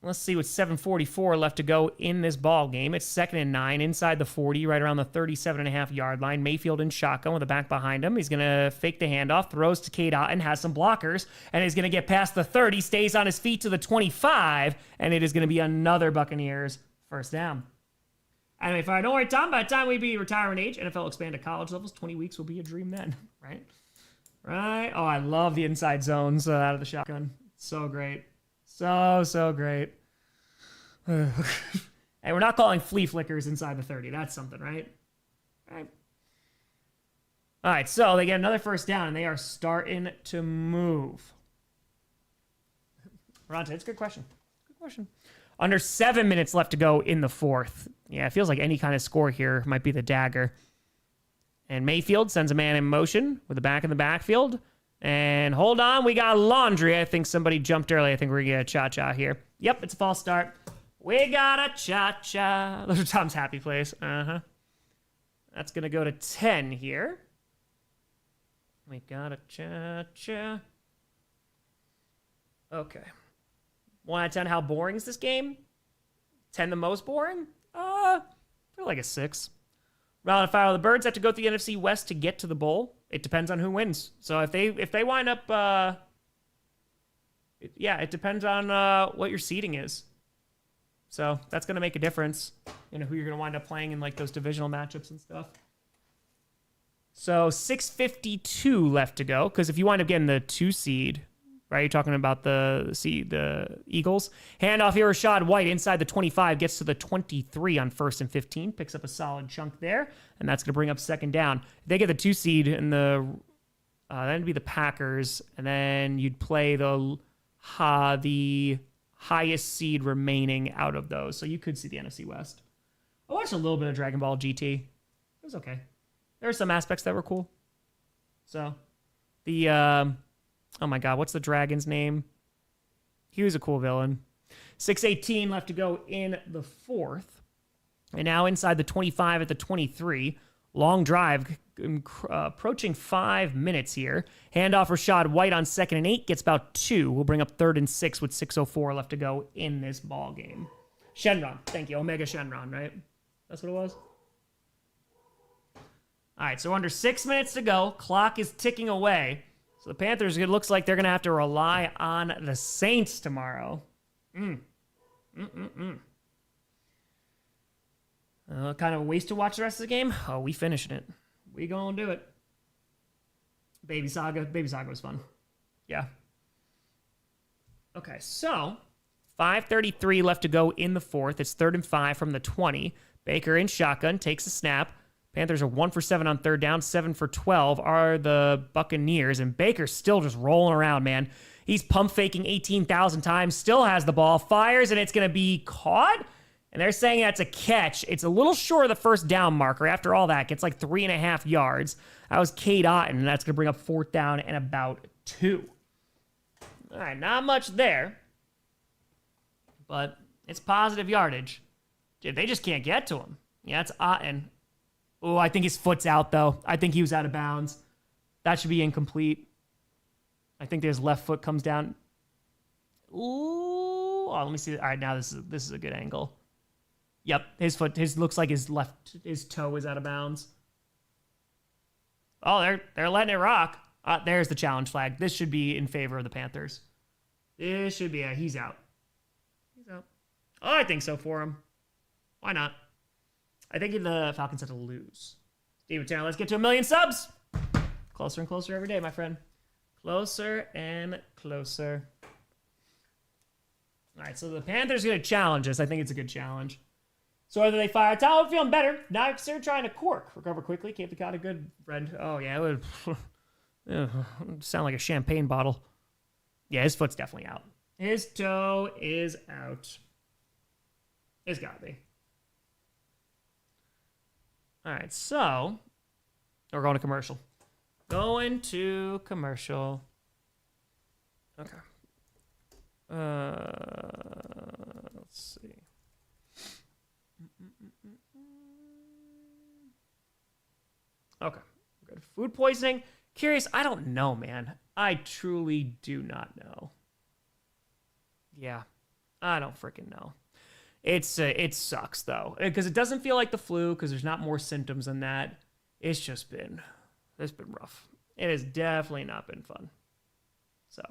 let's see what's 7:44 left to go in this ball game. It's 2nd and 9 inside the 40, right around the 37.5-yard line. Mayfield in shotgun with a back behind him. He's going to fake the handoff, throws to Cade Otton, has some blockers, and he's going to get past the 30, stays on his feet to the 25, and it is going to be another Buccaneers first down. Anyway, fire. Don't worry, Tom. By the time we be retirement age, NFL expand to college levels, 20 weeks will be a dream then, right? Right? Oh, I love the inside zones out of the shotgun. So great. So great. Hey, we're not calling flea flickers inside the 30. That's something, right? All right, so they get another first down, and they are starting to move. Ronte, it's a good question. Good question. Under 7 minutes left to go in the 4th. Yeah, it feels like any kind of score here might be the dagger. And Mayfield sends a man in motion with the back in the backfield. And hold on, we got laundry. I think somebody jumped early. I think we're going to get a cha-cha here. Yep, it's a false start. We got a cha-cha. Those are Tom's happy plays. That's going to go to 10 here. We got a cha-cha. Okay. 1 out of 10, how boring is this game? 10 the most boring? I feel like a 6. Round and file. The Birds have to go through the NFC West to get to the bowl. It depends on who wins. So if they wind up, it depends on what your seeding is. So that's going to make a difference, who you're going to wind up playing in like those divisional matchups and stuff. So 6:52 left to go, because if you wind up getting the 2 seed, right? You're talking about the Eagles. Handoff here, Rachaad White inside the 25, gets to the 23 on 1st and 15, picks up a solid chunk there, and that's going to bring up 2nd down. If they get the 2 seed in that'd be the Packers, and then you'd play the highest seed remaining out of those. So you could see the NFC West. I watched a little bit of Dragon Ball GT. It was okay. There were some aspects that were cool. So the oh my God, what's the dragon's name? He was a cool villain. 6:18 left to go in the 4th. And now inside the 25 at the 23. Long drive, approaching 5 minutes here. Handoff Rachaad White on 2nd and 8, gets about 2. We'll bring up 3rd and 6 with 6:04 left to go in this ball game. Shenron, thank you. Omega Shenron, right? That's what it was? All right, so under 6 minutes to go. Clock is ticking away. So the Panthers, it looks like they're going to have to rely on the Saints tomorrow. Kind of a waste to watch the rest of the game. Oh, we finishing it. We gonna do it. Baby Saga was fun. Yeah. Okay, so 5:33 left to go in the 4th. It's 3rd and 5 from the 20. Baker in shotgun, takes a snap. Panthers are 1 for 7 on 3rd down. 7 for 12 are the Buccaneers. And Baker's still just rolling around, man. He's pump faking 18,000 times, still has the ball, fires, and it's going to be caught. And they're saying that's a catch. It's a little short of the first down marker. After all that, gets like 3.5 yards. That was Cade Otton, and that's going to bring up 4th down and about 2. All right, not much there. But it's positive yardage. Dude, they just can't get to him. Yeah, it's Otton. Oh, I think his foot's out, though. I think he was out of bounds. That should be incomplete. I think his left foot comes down. Ooh. Oh, let me see. All right, now this is a good angle. Yep, his looks like his toe is out of bounds. Oh, they're letting it rock. There's the challenge flag. This should be in favor of the Panthers. This should be he's out. He's out. Oh, I think so for him. Why not? I think the Falcons had to lose. David Tanner, let's get to 1 million subs. Closer and closer every day, my friend. Closer and closer. All right, so the Panthers are going to challenge us. I think it's a good challenge. So whether they fire Tom, feeling better. Now consider trying to cork. Recover quickly. Cape Cod, a good friend. Oh, yeah, it would sound like a champagne bottle. Yeah, his foot's definitely out. His toe is out. It's got to be. All right, so we're going to commercial. Going to commercial. Okay. Let's see. Okay. Good. Food poisoning. Curious. I don't know, man. I truly do not know. Yeah. I don't freaking know. It sucks though, because it doesn't feel like the flu because there's not more symptoms than that. It's been rough. It has definitely not been fun. So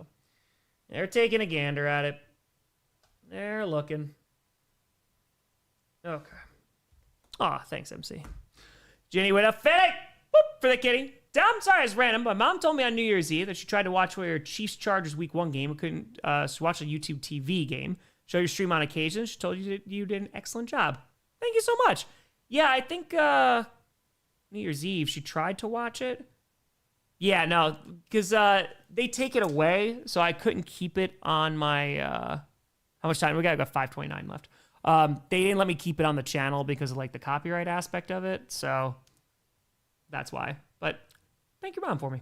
they're taking a gander at it. They're looking. Okay. Aw, thanks, MC. Jenny with a fake whoop for the kitty. I'm sorry it's random, but Mom told me on New Year's Eve that she tried to watch your Chiefs-Chargers Week 1 game and couldn't watch a YouTube TV game. Show your stream on occasion. She told you that you did an excellent job. Thank you so much. Yeah, I think New Year's Eve she tried to watch it. Yeah, no, because they take it away, so I couldn't keep it on my... how much time? We got 5:29 left. They didn't let me keep it on the channel because of like the copyright aspect of it, so that's why. But thank your mom for me.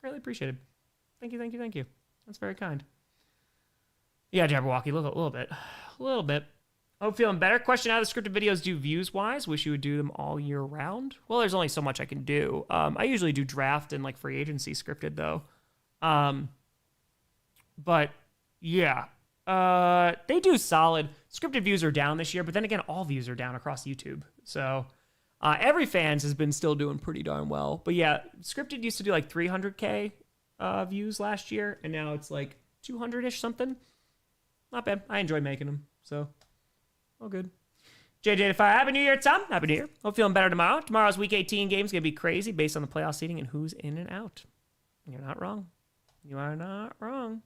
Greatly appreciated. Thank you. That's very kind. Yeah, Jabberwocky, a little bit. Hope feeling better. Question: how the scripted videos do views-wise? Wish you would do them all year round. Well, there's only so much I can do. I usually do draft and like free agency scripted though. But yeah, they do solid. Scripted views are down this year, but then again, all views are down across YouTube. So every fans has been still doing pretty darn well. But yeah, scripted used to do like 300K views last year, and now it's like 200-ish something. Not bad. I enjoy making them, so all good. JJ to Fire, Happy New Year, Tom. Happy New Year. Hope feeling better tomorrow. Tomorrow's Week 18 game is going to be crazy based on the playoff seeding and who's in and out. You're not wrong. You are not wrong.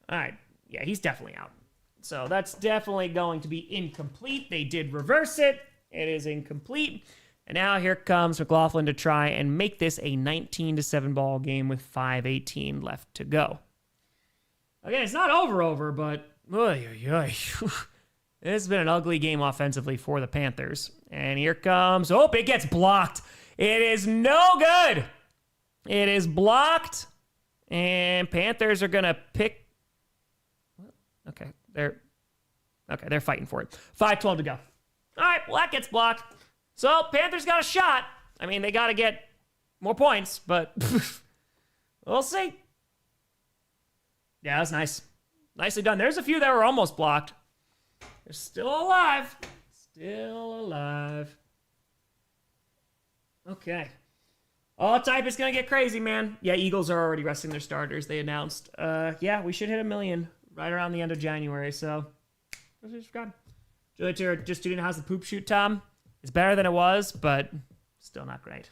All right. Yeah, he's definitely out. So that's definitely going to be incomplete. They did reverse it. It is incomplete. And now here comes McLaughlin to try and make this a 19-7 ball game with 5:18 left to go. Again, it's not over, but it's been an ugly game offensively for the Panthers. And here comes, it gets blocked. It is no good. It is blocked. And Panthers are going to pick. Okay, they're fighting for it. 5:12 to go. All right, well, that gets blocked. So Panthers got a shot. I mean, they got to get more points, but we'll see. Yeah, that's nice. Nicely done. There's a few that were almost blocked. They're still alive. Okay. All type is going to get crazy, man. Yeah, Eagles are already resting their starters, they announced. Yeah, we should hit 1 million right around the end of January, so I just forgot. Julia Tier, just student, how's the poop shoot, Tom? It's better than it was, but still not great.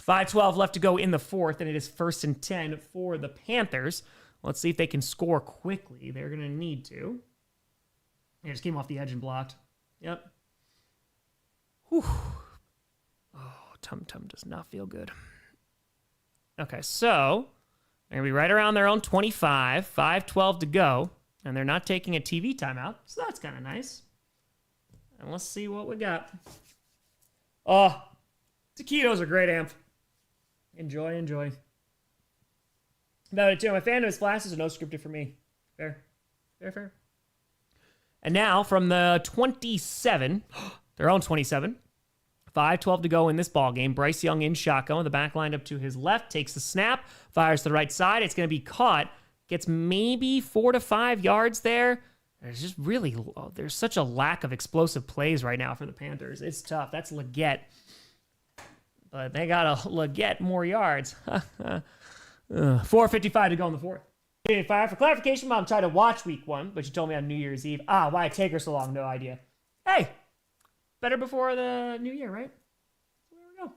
5:12 left to go in the fourth, and it is 1st and 10 for the Panthers. Let's see if they can score quickly. They're going to need to. They just came off the edge and blocked. Yep. Whew. Oh, Tum Tum does not feel good. Okay, so they're going to be right around their own 25. 5:12 to go, and they're not taking a TV timeout, so that's kind of nice. And let's see what we got. Oh, taquitos are great, Amp. Enjoy. About it too. My fandom is flashes, so no scripted for me. Fair. And now from the 27, their own 27, 5:12 to go in this ball game. Bryce Young in shotgun with the back lined up to his left, takes the snap, fires to the right side. It's going to be caught. Gets maybe 4 to 5 yards there. there's such a lack of explosive plays right now for the Panthers. It's tough. That's Leggett. But they got to Leggett more yards. 4:55 to go in the fourth. For clarification, Mom tried to watch week 1, but she told me on New Year's Eve. Why it take her so long? No idea. Hey, better before the new year, right? So there we go.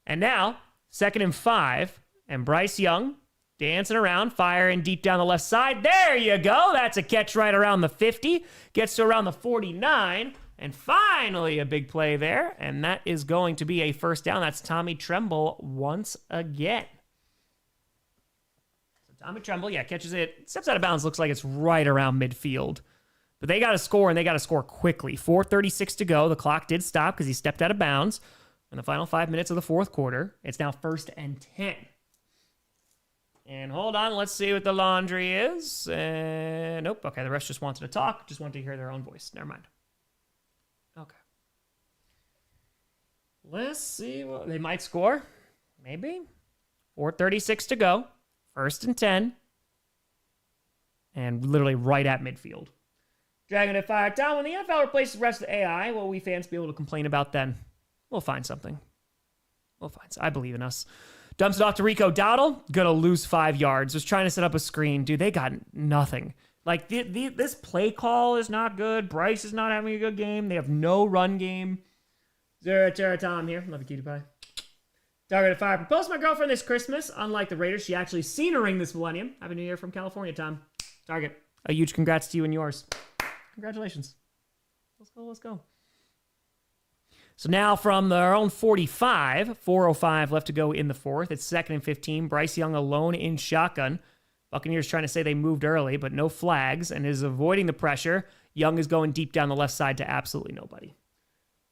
And now, 2nd and 5, and Bryce Young dancing around, firing deep down the left side. There you go. That's a catch right around the 50. Gets to around the 49. And finally, a big play there. And that is going to be a first down. That's Tommy Tremble once again. Tommy Tremble, catches it, steps out of bounds, looks like it's right around midfield. But they got to score, and they got to score quickly. 4:36 to go. The clock did stop because he stepped out of bounds. In the final 5 minutes of the fourth quarter, it's now 1st and 10. And hold on, let's see what the laundry is. Nope, okay, the rest just wanted to talk, just wanted to hear their own voice. Never mind. Okay. Let's see what they might score. Maybe. 4:36 to go. 1st and 10. And literally right at midfield. Dragon at fire down. When the NFL replaces the rest of the AI, will we fans be able to complain about then? We'll find something. I believe in us. Dumps it off to Rico Dowdle. Gonna lose 5 yards. Was trying to set up a screen. Dude, they got nothing. Like, this play call is not good. Bryce is not having a good game. They have no run game. Zero Terra Tom here. Love you, cutie pie. Target at fire. Proposed to my girlfriend this Christmas. Unlike the Raiders, she actually seen a ring this millennium. Happy New Year from California, Tom. Target. A huge congrats to you and yours. Congratulations. Let's go. So now from their own 45, 4:05 left to go in the fourth. It's 2nd and 15. Bryce Young alone in shotgun. Buccaneers trying to say they moved early, but no flags, and is avoiding the pressure. Young is going deep down the left side to absolutely nobody.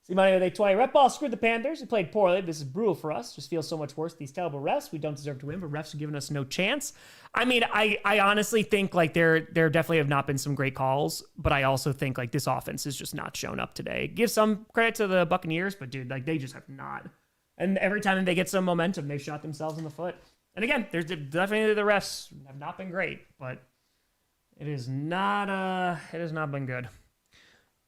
See money with a 20. Rep ball screwed the Panthers. We played poorly. This is brutal for us. Just feels so much worse. These terrible refs. We don't deserve to win, but refs are giving us no chance. I mean, I honestly think like there definitely have not been some great calls, but I also think like this offense has just not shown up today. Give some credit to the Buccaneers, but dude, like they just have not. And every time they get some momentum, they've shot themselves in the foot. And again, there's definitely the refs have not been great, but it has not been good.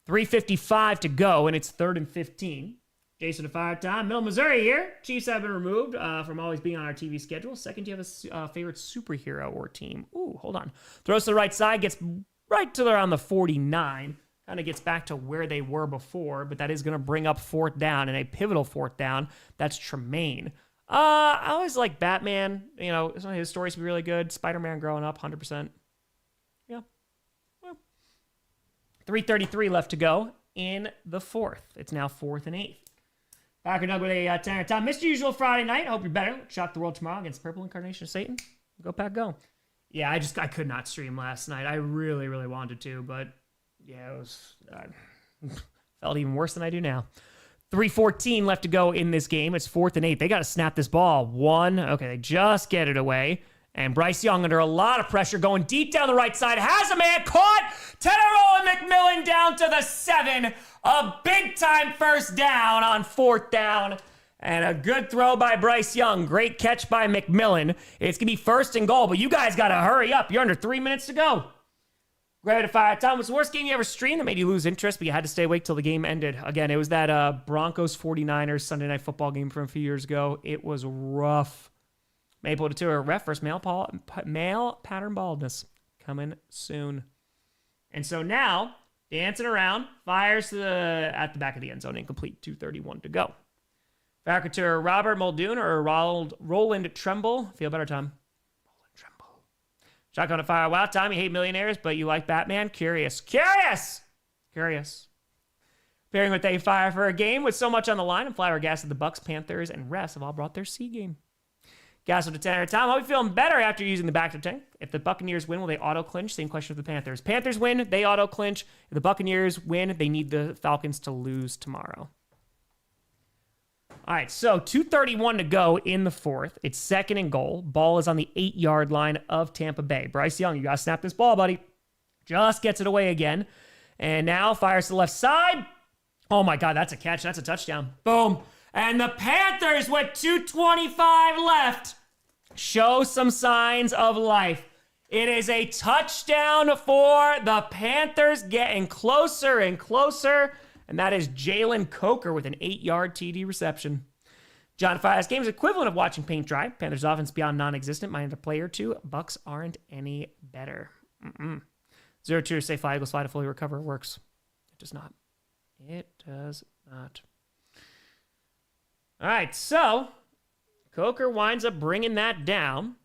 3:55 to go, and it's 3rd and 15. Jason to fire time. Middle Missouri here. Chiefs have been removed from always being on our TV schedule. Second, do you have a favorite superhero or team? Ooh, hold on. Throws to the right side, gets right to around the 49. Kind of gets back to where they were before, but that is going to bring up 4th down, and a pivotal 4th down. That's Tremaine. I always like Batman. You know, some of his stories be really good. Spider-Man growing up, 100%. Yeah. Well. 3:33 left to go in the fourth. It's now 4th and 8. Packer Doug with a 10 time. Mr. Usual Friday night. I hope you're better. Shock the world tomorrow against Purple Incarnation of Satan. Go Pack, go. Yeah, I could not stream last night. I really, really wanted to, but yeah, it was felt even worse than I do now. 3:14 left to go in this game. It's 4th and 8. They got to snap this ball. Okay, they just get it away. And Bryce Young, under a lot of pressure, going deep down the right side, has a man caught. Tedero and McMillan down to the 7. A big-time first down on 4th down. And a good throw by Bryce Young. Great catch by McMillan. It's going to be 1st and goal, but you guys got to hurry up. You're under 3 minutes to go. Great to fire. Tom, what's the worst game you ever streamed that made you lose interest, but you had to stay awake till the game ended? Again, it was that Broncos 49ers Sunday Night Football game from a few years ago. It was rough. Maple to a ref versus male pattern baldness coming soon. And so now, dancing around, fires at the back of the end zone, incomplete, 2:31 to go. Back to Robert Muldoon or Roland Tremble. Feel better, Tom. Roland Tremble. Shotgun to fire. Wow, Tom, you hate millionaires, but you like Batman? Curious. Pairing with a fire for a game with so much on the line, and flower gas at the Bucks, Panthers, and refs have all brought their C game. Gas with the 10 Tom, I'll be feeling better after using the backup tank. If the Buccaneers win, will they auto-clinch? Same question for the Panthers. Panthers win, they auto-clinch. If the Buccaneers win, they need the Falcons to lose tomorrow. All right, so 2:31 to go in the fourth. It's 2nd and goal. Ball is on the 8-yard line of Tampa Bay. Bryce Young, you got to snap this ball, buddy. Just gets it away again. And now fires to the left side. Oh, my God, that's a catch. That's a touchdown. Boom. And the Panthers, with 2:25 left, show some signs of life. It is a touchdown for the Panthers, getting closer and closer. And that is Jalen Coker with an 8-yard TD reception. John Fias game's equivalent of watching paint dry. Panthers offense beyond non-existent, minus a play or two. Bucks aren't any better. 0-2 say fly, Eagles fly to fully recover. It works. It does not. It does not. All right, so Coker winds up bringing that down.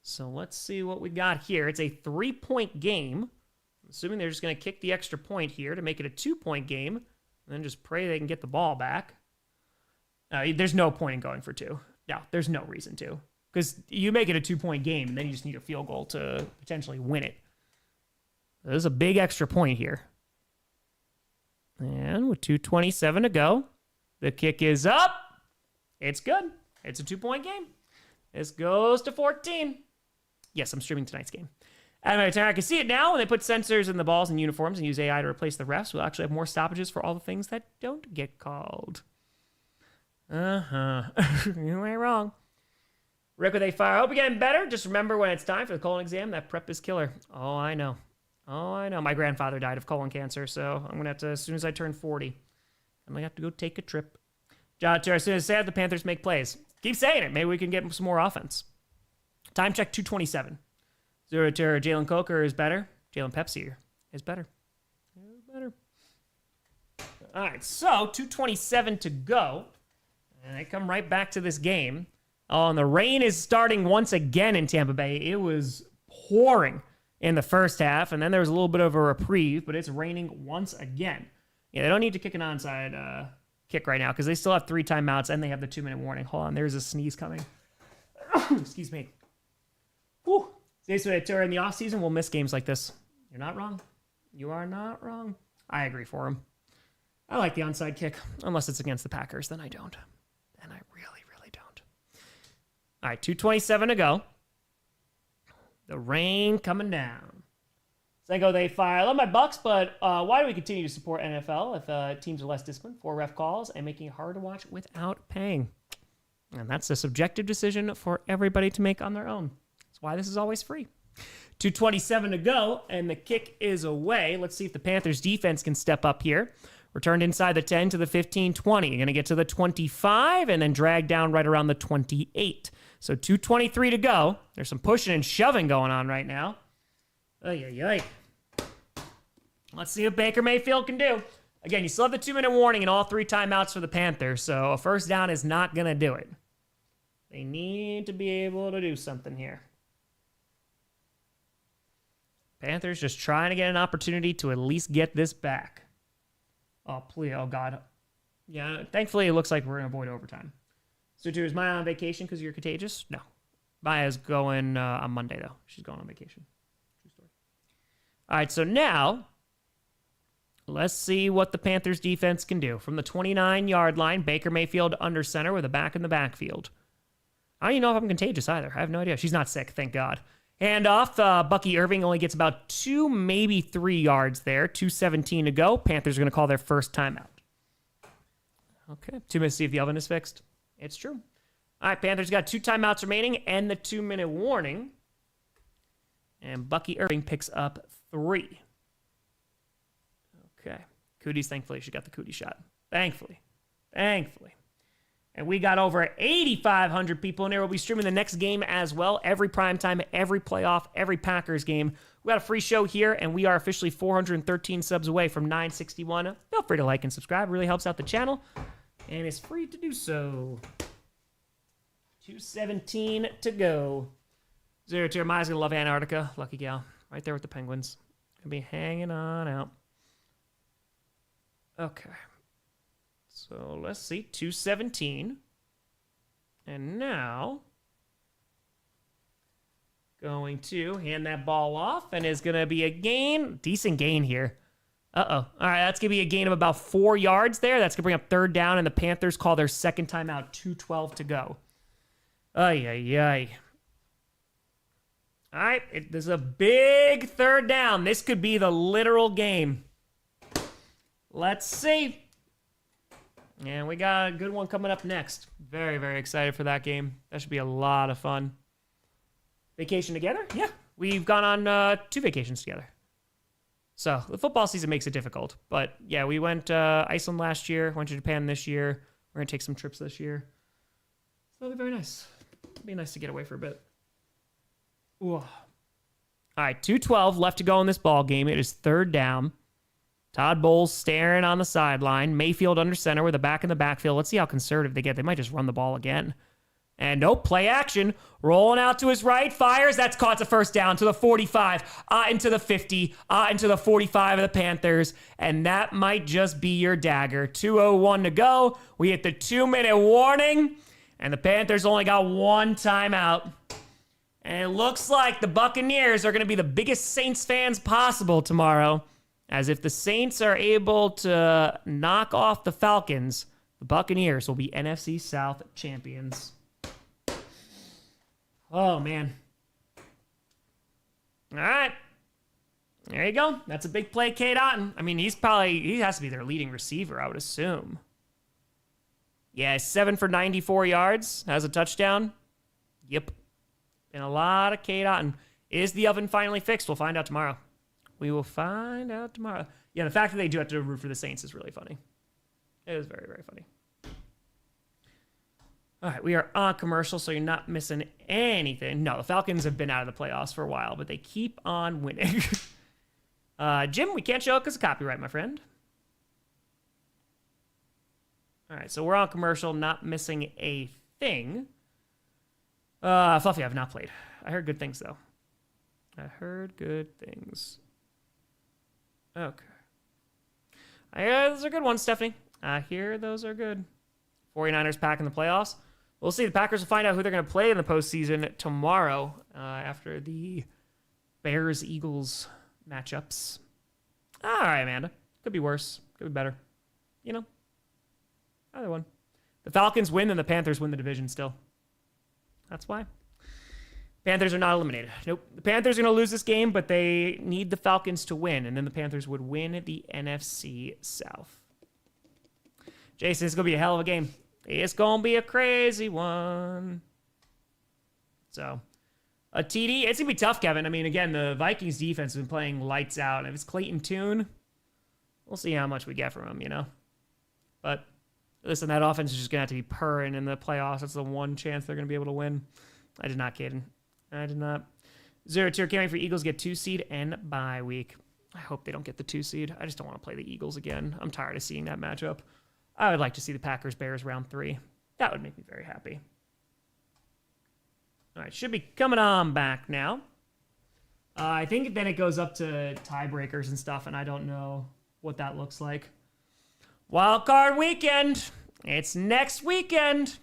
So let's see what we got here. It's a 3-point game. I'm assuming they're just going to kick the extra point here to make it a 2-point game, and then just pray they can get the ball back. There's no point in going for 2. No, there's no reason to. Because you make it a 2-point game, and then you just need a field goal to potentially win it. There's a big extra point here. And with 2:27 to go, the kick is up. It's good. It's a 2-point game. This goes to 14. Yes, I'm streaming tonight's game. I can see it now when they put sensors in the balls and uniforms and use AI to replace the refs. We'll actually have more stoppages for all the things that don't get called. You ain't wrong. Rick with a fire. I hope you're getting better. Just remember when it's time for the colon exam, that prep is killer. Oh, I know. My grandfather died of colon cancer, so I'm going to have to, as soon as I turn 40, I'm going to have to go take a trip. John, as soon as I say the Panthers make plays. Keep saying it. Maybe we can get some more offense. Time check 2:27. 0-2. Jalen Coker is better. Jalen Pepsi is better. All right, so 2:27 to go. And I come right back to this game. Oh, and the rain is starting once again in Tampa Bay. It was pouring in the first half, and then there was a little bit of a reprieve, but it's raining once again. Yeah, they don't need to kick an onside kick right now because they still have 3 timeouts, and they have the 2-minute warning. Hold on, there's a sneeze coming. Excuse me. Whew. So in the offseason, we'll miss games like this. You're not wrong. You are not wrong. I agree for him. I like the onside kick, unless it's against the Packers. Then I don't. And I really, really don't. All right, 2:27 to go. The rain coming down. Senko, they fire. I love my Bucks, but why do we continue to support NFL if teams are less disciplined, 4 ref calls, and making it hard to watch without paying? And that's a subjective decision for everybody to make on their own. That's why this is always free. 2:27 to go, and the kick is away. Let's see if the Panthers defense can step up here. Returned inside the 10 to the 15-20. You're going to get to the 25 and then drag down right around the 28. So 2:23 to go. There's some pushing and shoving going on right now. Ay. Let's see what Baker Mayfield can do. Again, you still have the 2-minute warning and all 3 timeouts for the Panthers, so a first down is not going to do it. They need to be able to do something here. Panthers just trying to get an opportunity to at least get this back. Oh, please. Oh, God. Yeah, thankfully, it looks like we're going to avoid overtime. So, too, is Maya on vacation because you're contagious? No. Maya's going on Monday, though. She's going on vacation. True story. All right, so now, let's see what the Panthers defense can do. From the 29-yard line, Baker Mayfield under center with a back in the backfield. I don't even know if I'm contagious either. I have no idea. She's not sick, thank God. Handoff, Bucky Irving only gets about 2, maybe 3 yards there. 2:17 to go. Panthers are going to call their first timeout. Okay, 2 minutes to see if the oven is fixed. It's true. All right, Panthers got 2 timeouts remaining and the 2-minute warning. And Bucky Irving picks up 3. Okay. Cooties, thankfully, she got the cootie shot. Thankfully. And we got over 8,500 people in there. We'll be streaming the next game as well. Every primetime, every playoff, every Packers game. We got a free show here, and we are officially 413 subs away from 961. Feel free to like and subscribe. It really helps out the channel, and it's free to do so. 2:17 to go. 0-2. Maya's going to love Antarctica. Lucky gal. Right there with the Penguins. Going to be hanging on out. Okay. So let's see, 2:17. And now, going to hand that ball off, and is going to be a gain. Decent gain here. Uh-oh. All right, that's going to be a gain of about 4 yards there. That's going to bring up 3rd down, and the Panthers call their second timeout, 2:12 to go. Ay. All right, there's a big 3rd down. This could be the literal game. Let's see. And we got a good one coming up next. Very, very excited for that game. That should be a lot of fun. Vacation together? Yeah. We've gone on 2 vacations together. So the football season makes it difficult. But yeah, we went Iceland last year, went to Japan this year. We're going to take some trips this year. So it'll be very nice. It'll be nice to get away for a bit. Ooh. All right, 2:12 left to go in this ball game. It is 3rd down. Todd Bowles staring on the sideline. Mayfield under center with a back in the backfield. Let's see how conservative they get. They might just run the ball again. And nope, play action. Rolling out to his right, fires. That's caught to first down to the 45, into the 50, into the 45 of the Panthers. And that might just be your dagger. 2:01 to go. We hit the 2-minute warning. And the Panthers only got 1 timeout. And it looks like the Buccaneers are going to be the biggest Saints fans possible tomorrow. As if the Saints are able to knock off the Falcons, the Buccaneers will be NFC South champions. Oh, man. All right. There you go. That's a big play, Cade Otton. I mean, he has to be their leading receiver, I would assume. Yeah, 7 for 94 yards. Has a touchdown. Yep. And a lot of Cade Otton. Is the oven finally fixed? We'll find out tomorrow. We will find out tomorrow. Yeah, the fact that they do have to root for the Saints is really funny. It is very, very funny. All right, we are on commercial, so you're not missing anything. No, the Falcons have been out of the playoffs for a while, but they keep on winning. Jim, we can't show it because of copyright, my friend. All right, so we're on commercial, not missing a thing. Fluffy, I've not played. I heard good things, though. I heard good things. Okay. I hear those are good ones, Stephanie. I hear those are good. 49ers pack in the playoffs. We'll see. The Packers will find out who they're going to play in the postseason tomorrow after the Bears-Eagles matchups. All right, Amanda. Could be worse. Could be better. You know, either one. The Falcons win, and the Panthers win the division still. That's why. Panthers are not eliminated. Nope. The Panthers are going to lose this game, but they need the Falcons to win, and then the Panthers would win the NFC South. Jason, it's going to be a hell of a game. It's going to be a crazy one. So, a TD. It's going to be tough, Kevin. I mean, again, the Vikings defense has been playing lights out. If it's Clayton Tune, we'll see how much we get from him, you know? But, listen, that offense is just going to have to be purring in the playoffs. That's the one chance they're going to be able to win. I did not, Caden. I did not. 0-2 can't wait for Eagles to get 2 seed and bye week. I hope they don't get the 2 seed. I just don't want to play the Eagles again. I'm tired of seeing that matchup. I would like to see the Packers-Bears round 3. That would make me very happy. All right, should be coming on back now. I think then it goes up to tiebreakers and stuff, and I don't know what that looks like. Wild card weekend. It's next weekend.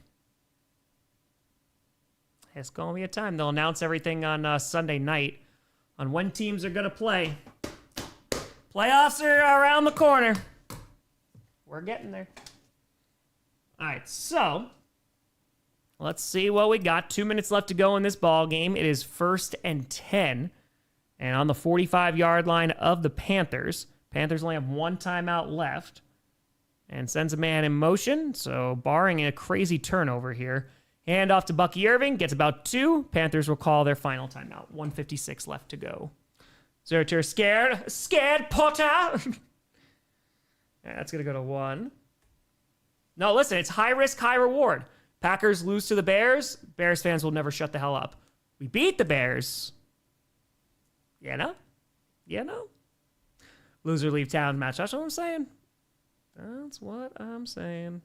It's going to be a time. They'll announce everything on Sunday night on when teams are going to play. Playoffs are around the corner. We're getting there. All right, so let's see what we got. 2 minutes left to go in this ball game. It is 1st and 10. And on the 45-yard line of the Panthers. Panthers only have 1 timeout left. And sends a man in motion. So barring a crazy turnover here. Hand off to Bucky Irving. Gets about 2. Panthers will call their final timeout. 1:56 left to go. 0-2 scared. Scared, Potter! That's going to go to 1. No, listen, it's high risk, high reward. Packers lose to the Bears. Bears fans will never shut the hell up. We beat the Bears. You know? You know? Loser leave town match. That's what I'm saying. That's what I'm saying.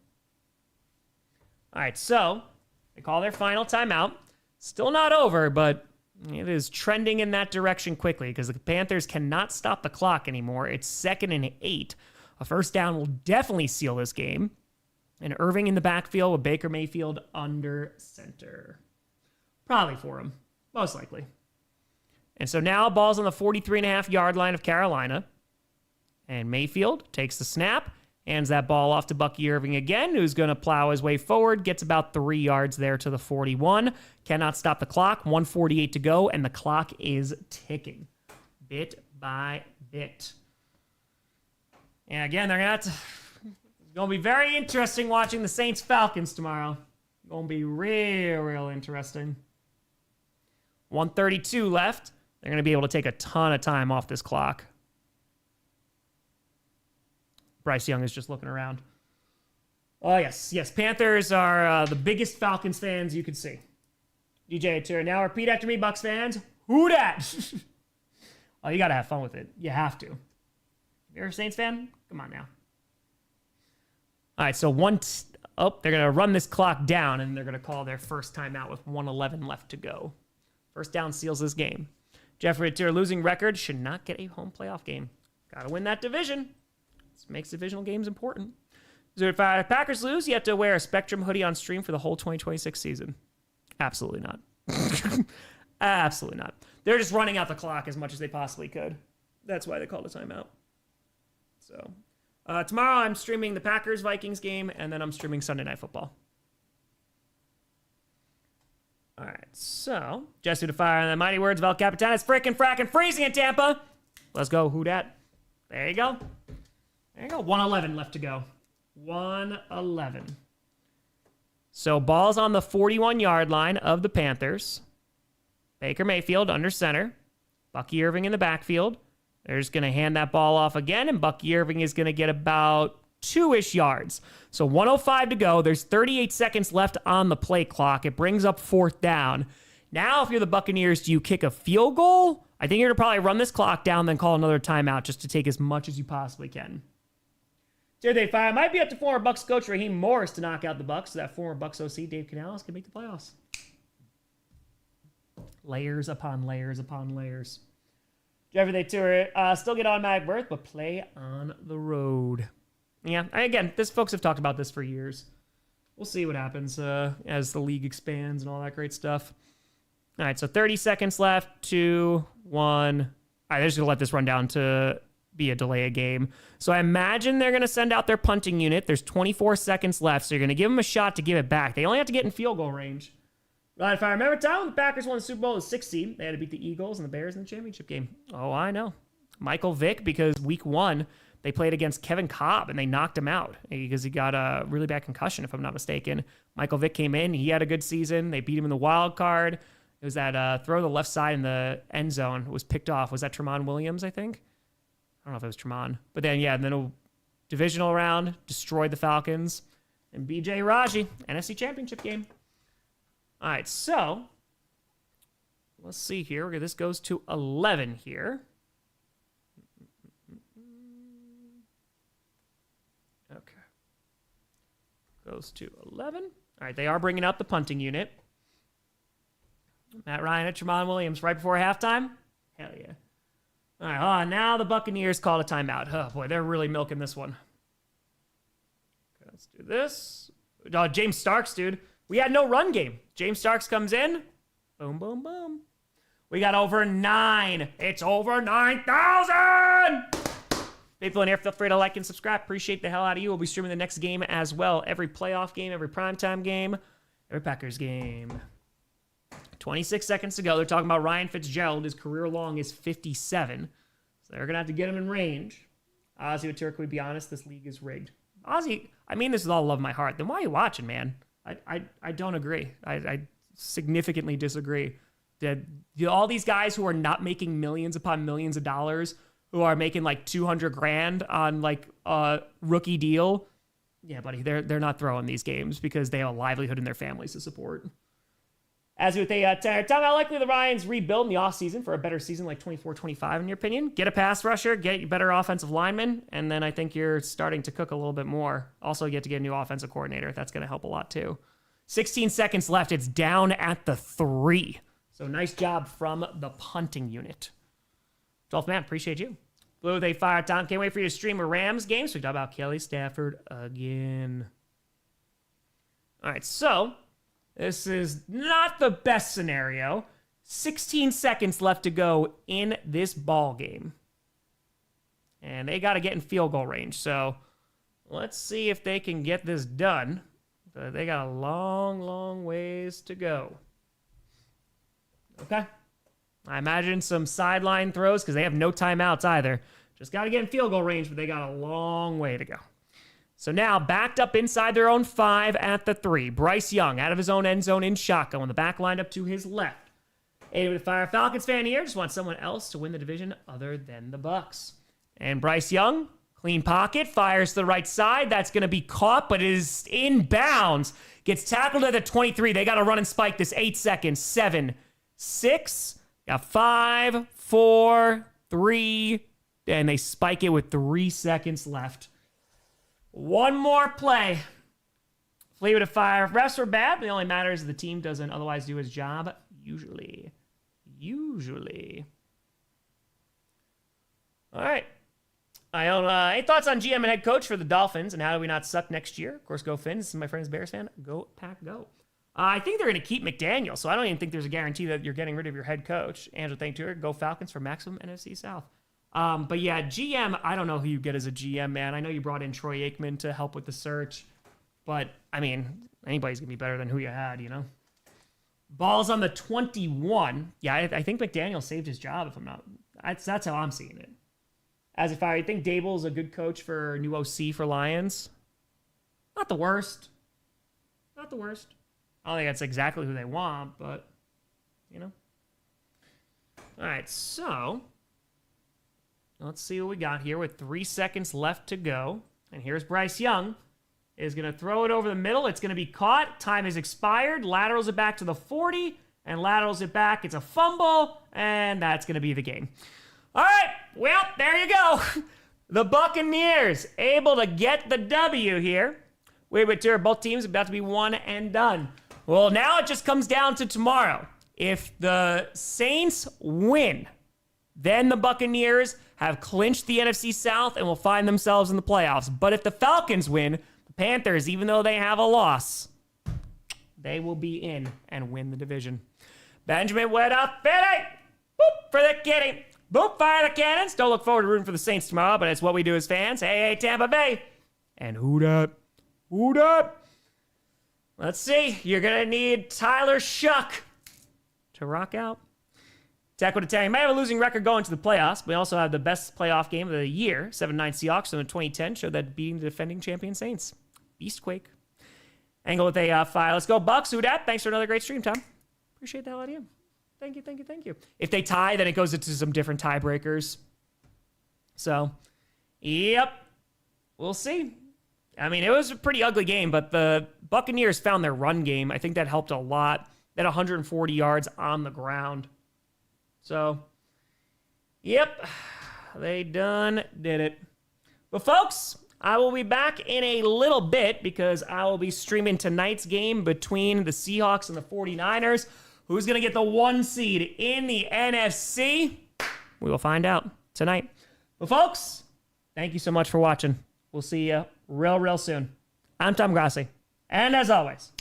All right, so they call their final timeout. Still not over, but it is trending in that direction quickly because the Panthers cannot stop the clock anymore. It's 2nd and 8. A first down will definitely seal this game. And Irving in the backfield with Baker Mayfield under center. Probably for him. Most likely. And so now ball's on the 43.5-yard line of Carolina. And Mayfield takes the snap. Hands that ball off to Bucky Irving again, who's going to plow his way forward. Gets about 3 yards there to the 41. Cannot stop the clock. 1:48 to go. And the clock is ticking. Bit by bit. And again, they're going to have to... It's going to be very interesting watching the Saints-Falcons tomorrow. Going to be real interesting. 1:32 left. They're going to be able to take a ton of time off this clock. Bryce Young is just looking around. Oh, yes. Yes, Panthers are the biggest Falcons fans you could see. DJ Tour. Now repeat after me, Bucs fans. Who dat? Oh, you got to have fun with it. You have to. You're a Saints fan? Come on now. All right, so they're going to run this clock down, and they're going to call their first timeout with 1:11 left to go. First down seals this game. Jeffrey Tour, losing record, should not get a home playoff game. Got to win that division. This makes divisional games important. So if Packers lose, you have to wear a Spectrum hoodie on stream for the whole 2026 season. Absolutely not. Absolutely not. They're just running out the clock as much as they possibly could. That's why they called a timeout. So tomorrow I'm streaming the Packers-Vikings game, and then I'm streaming Sunday Night Football. All right, so Jesse to fire on the mighty words of El Capitan. It's frickin' frackin' freezing in Tampa. Let's go. Who dat? There you go. There you go. 1:11 left to go. 1:11. So ball's on the 41-yard line of the Panthers. Baker Mayfield under center. Bucky Irving in the backfield. They're just going to hand that ball off again, and Bucky Irving is going to get about 2-ish yards. So 1:05 to go. There's 38 seconds left on the play clock. It brings up 4th down. Now, if you're the Buccaneers, do you kick a field goal? I think you're going to probably run this clock down, then call another timeout just to take as much as you possibly can. Here they fire. Might be up to former Bucs coach Raheem Morris to knock out the Bucs. So that former Bucs OC Dave Canales can make the playoffs. Layers upon layers upon layers. Jeffrey, they tour still get automatic berth, but play on the road. Yeah, again, folks have talked about this for years. We'll see what happens as the league expands and all that great stuff. All right, so 30 seconds left. 2, 1. All right, they're just going to let this run down to be a delay of game. So I imagine they're going to send out their punting unit. There's 24 seconds left, so you're going to give them a shot to give it back. They only have to get in field goal range. Right, if I remember time when the Packers won the Super Bowl as 6 seed, they had to beat the Eagles and the Bears in the championship game. Oh, I know. Michael Vick, because week 1, they played against Kevin Kolb, and they knocked him out because he got a really bad concussion, if I'm not mistaken. Michael Vick came in. He had a good season. They beat him in the wild card. It was that throw to the left side in the end zone was picked off. Was that Tramon Williams, I think? I don't know if it was Tramon. But then, yeah, then a divisional round, destroyed the Falcons. And B.J. Raji, NFC Championship game. All right, so let's see here. This goes to 11 here. Okay. Goes to 11. All right, they are bringing out the punting unit. Matt Ryan and Tramon Williams right before halftime. Hell yeah. All right, now the Buccaneers called a timeout. Oh, boy, they're really milking this one. Okay, let's do this. James Starks, dude. We had no run game. James Starks comes in. Boom, boom, boom. We got over 9. It's over 9,000! People in here, feel free to like and subscribe. Appreciate the hell out of you. We'll be streaming the next game as well. Every playoff game, every primetime game, every Packers game. 26 seconds to go. They're talking about Ryan Fitzgerald. His career long is 57. So they're going to have to get him in range. Ozzy with Turk, would be honest, this league is rigged. Ozzy, I mean this with all love of my heart. Then why are you watching, man? I don't agree. I significantly disagree. That all these guys who are not making millions upon millions of dollars, who are making like $200,000 on like a rookie deal, yeah, buddy, they're not throwing these games because they have a livelihood in their families to support. As with how likely the Ryans rebuild in the offseason for a better season like 24-25 in your opinion? Get a pass rusher, get better offensive linemen, and then I think you're starting to cook a little bit more. Also get to get a new offensive coordinator. That's going to help a lot too. 16 seconds left. It's down at the 3. So nice job from the punting unit. 12th man, appreciate you. Blue, they fire Tom. Can't wait for you to stream a Rams game. So we talk about Kelly Stafford again. All right, so this is not the best scenario. 16 seconds left to go in this ball game. And they got to get in field goal range. So let's see if they can get this done. But they got a long, long ways to go. Okay. I imagine some sideline throws because they have no timeouts either. Just got to get in field goal range, but they got a long way to go. So now, backed up inside their own 5 at the 3. Bryce Young out of his own end zone in shotgun with the back lined up to his left. Aiden with Fire Falcons fan here. Just want someone else to win the division other than the Bucs. And Bryce Young, clean pocket, fires to the right side. That's going to be caught, but is in bounds. Gets tackled at the 23. They got to run and spike this. 8 seconds. 7, 6, got 5, 4, 3, and they spike it with 3 seconds left. One more play. Flee with a fire. Refs are bad, but it only matters if the team doesn't otherwise do his job. Usually. All right. Any thoughts on GM and head coach for the Dolphins, and how do we not suck next year? Of course, go Fins. This is my friend's Bears fan. Go Pack, go. I think they're going to keep McDaniel, so I don't even think there's a guarantee that you're getting rid of your head coach. Angela, thank you. Go Falcons for maximum NFC South. But yeah, GM, I don't know who you get as a GM, man. I know you brought in Troy Aikman to help with the search, but, I mean, anybody's going to be better than who you had, you know? Ball's on the 21. Yeah, I think McDaniel saved his job, if I'm not... That's how I'm seeing it. As if I think Dable's a good coach for new OC for Lions. Not the worst. I don't think that's exactly who they want, but, you know. All right, so let's see what we got here with 3 seconds left to go. And here's Bryce Young. Is going to throw it over the middle. It's going to be caught. Time has expired. Laterals it back to the 40, and laterals it back. It's a fumble, and that's going to be the game. All right, well, there you go. The Buccaneers able to get the W here. Both teams about to be one and done. Well, now it just comes down to tomorrow. If the Saints win, then the Buccaneers have clinched the NFC South and will find themselves in the playoffs. But if the Falcons win, the Panthers, even though they have a loss, they will be in and win the division. Benjamin went up, Benny! Boop for the kitty. Boop, fire the cannons. Don't look forward to rooting for the Saints tomorrow, but it's what we do as fans. Hey, Tampa Bay. And who dat? Let's see. You're going to need Tyler Shuck to rock out. Tech with a 10. You might have a losing record going to the playoffs. We also have the best playoff game of the year. 7-9 Seahawks in 2010 showed that beating the defending champion Saints. Beastquake. Angle with a file. Let's go Bucks. Who dat? Thanks for another great stream, Tom. Appreciate the hell out of you. Thank you. If they tie, then it goes into some different tiebreakers. So, yep. We'll see. I mean, it was a pretty ugly game, but the Buccaneers found their run game. I think that helped a lot. They had 140 yards on the ground. So, yep. They done did it. But, folks, I will be back in a little bit because I will be streaming tonight's game between the Seahawks and the 49ers. Who's going to get the 1 seed in the NFC? We will find out tonight. But, folks, thank you so much for watching. We'll see you real soon. I'm Tom Grossi. And as always,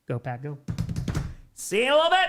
go Pack, go. See you in a little bit.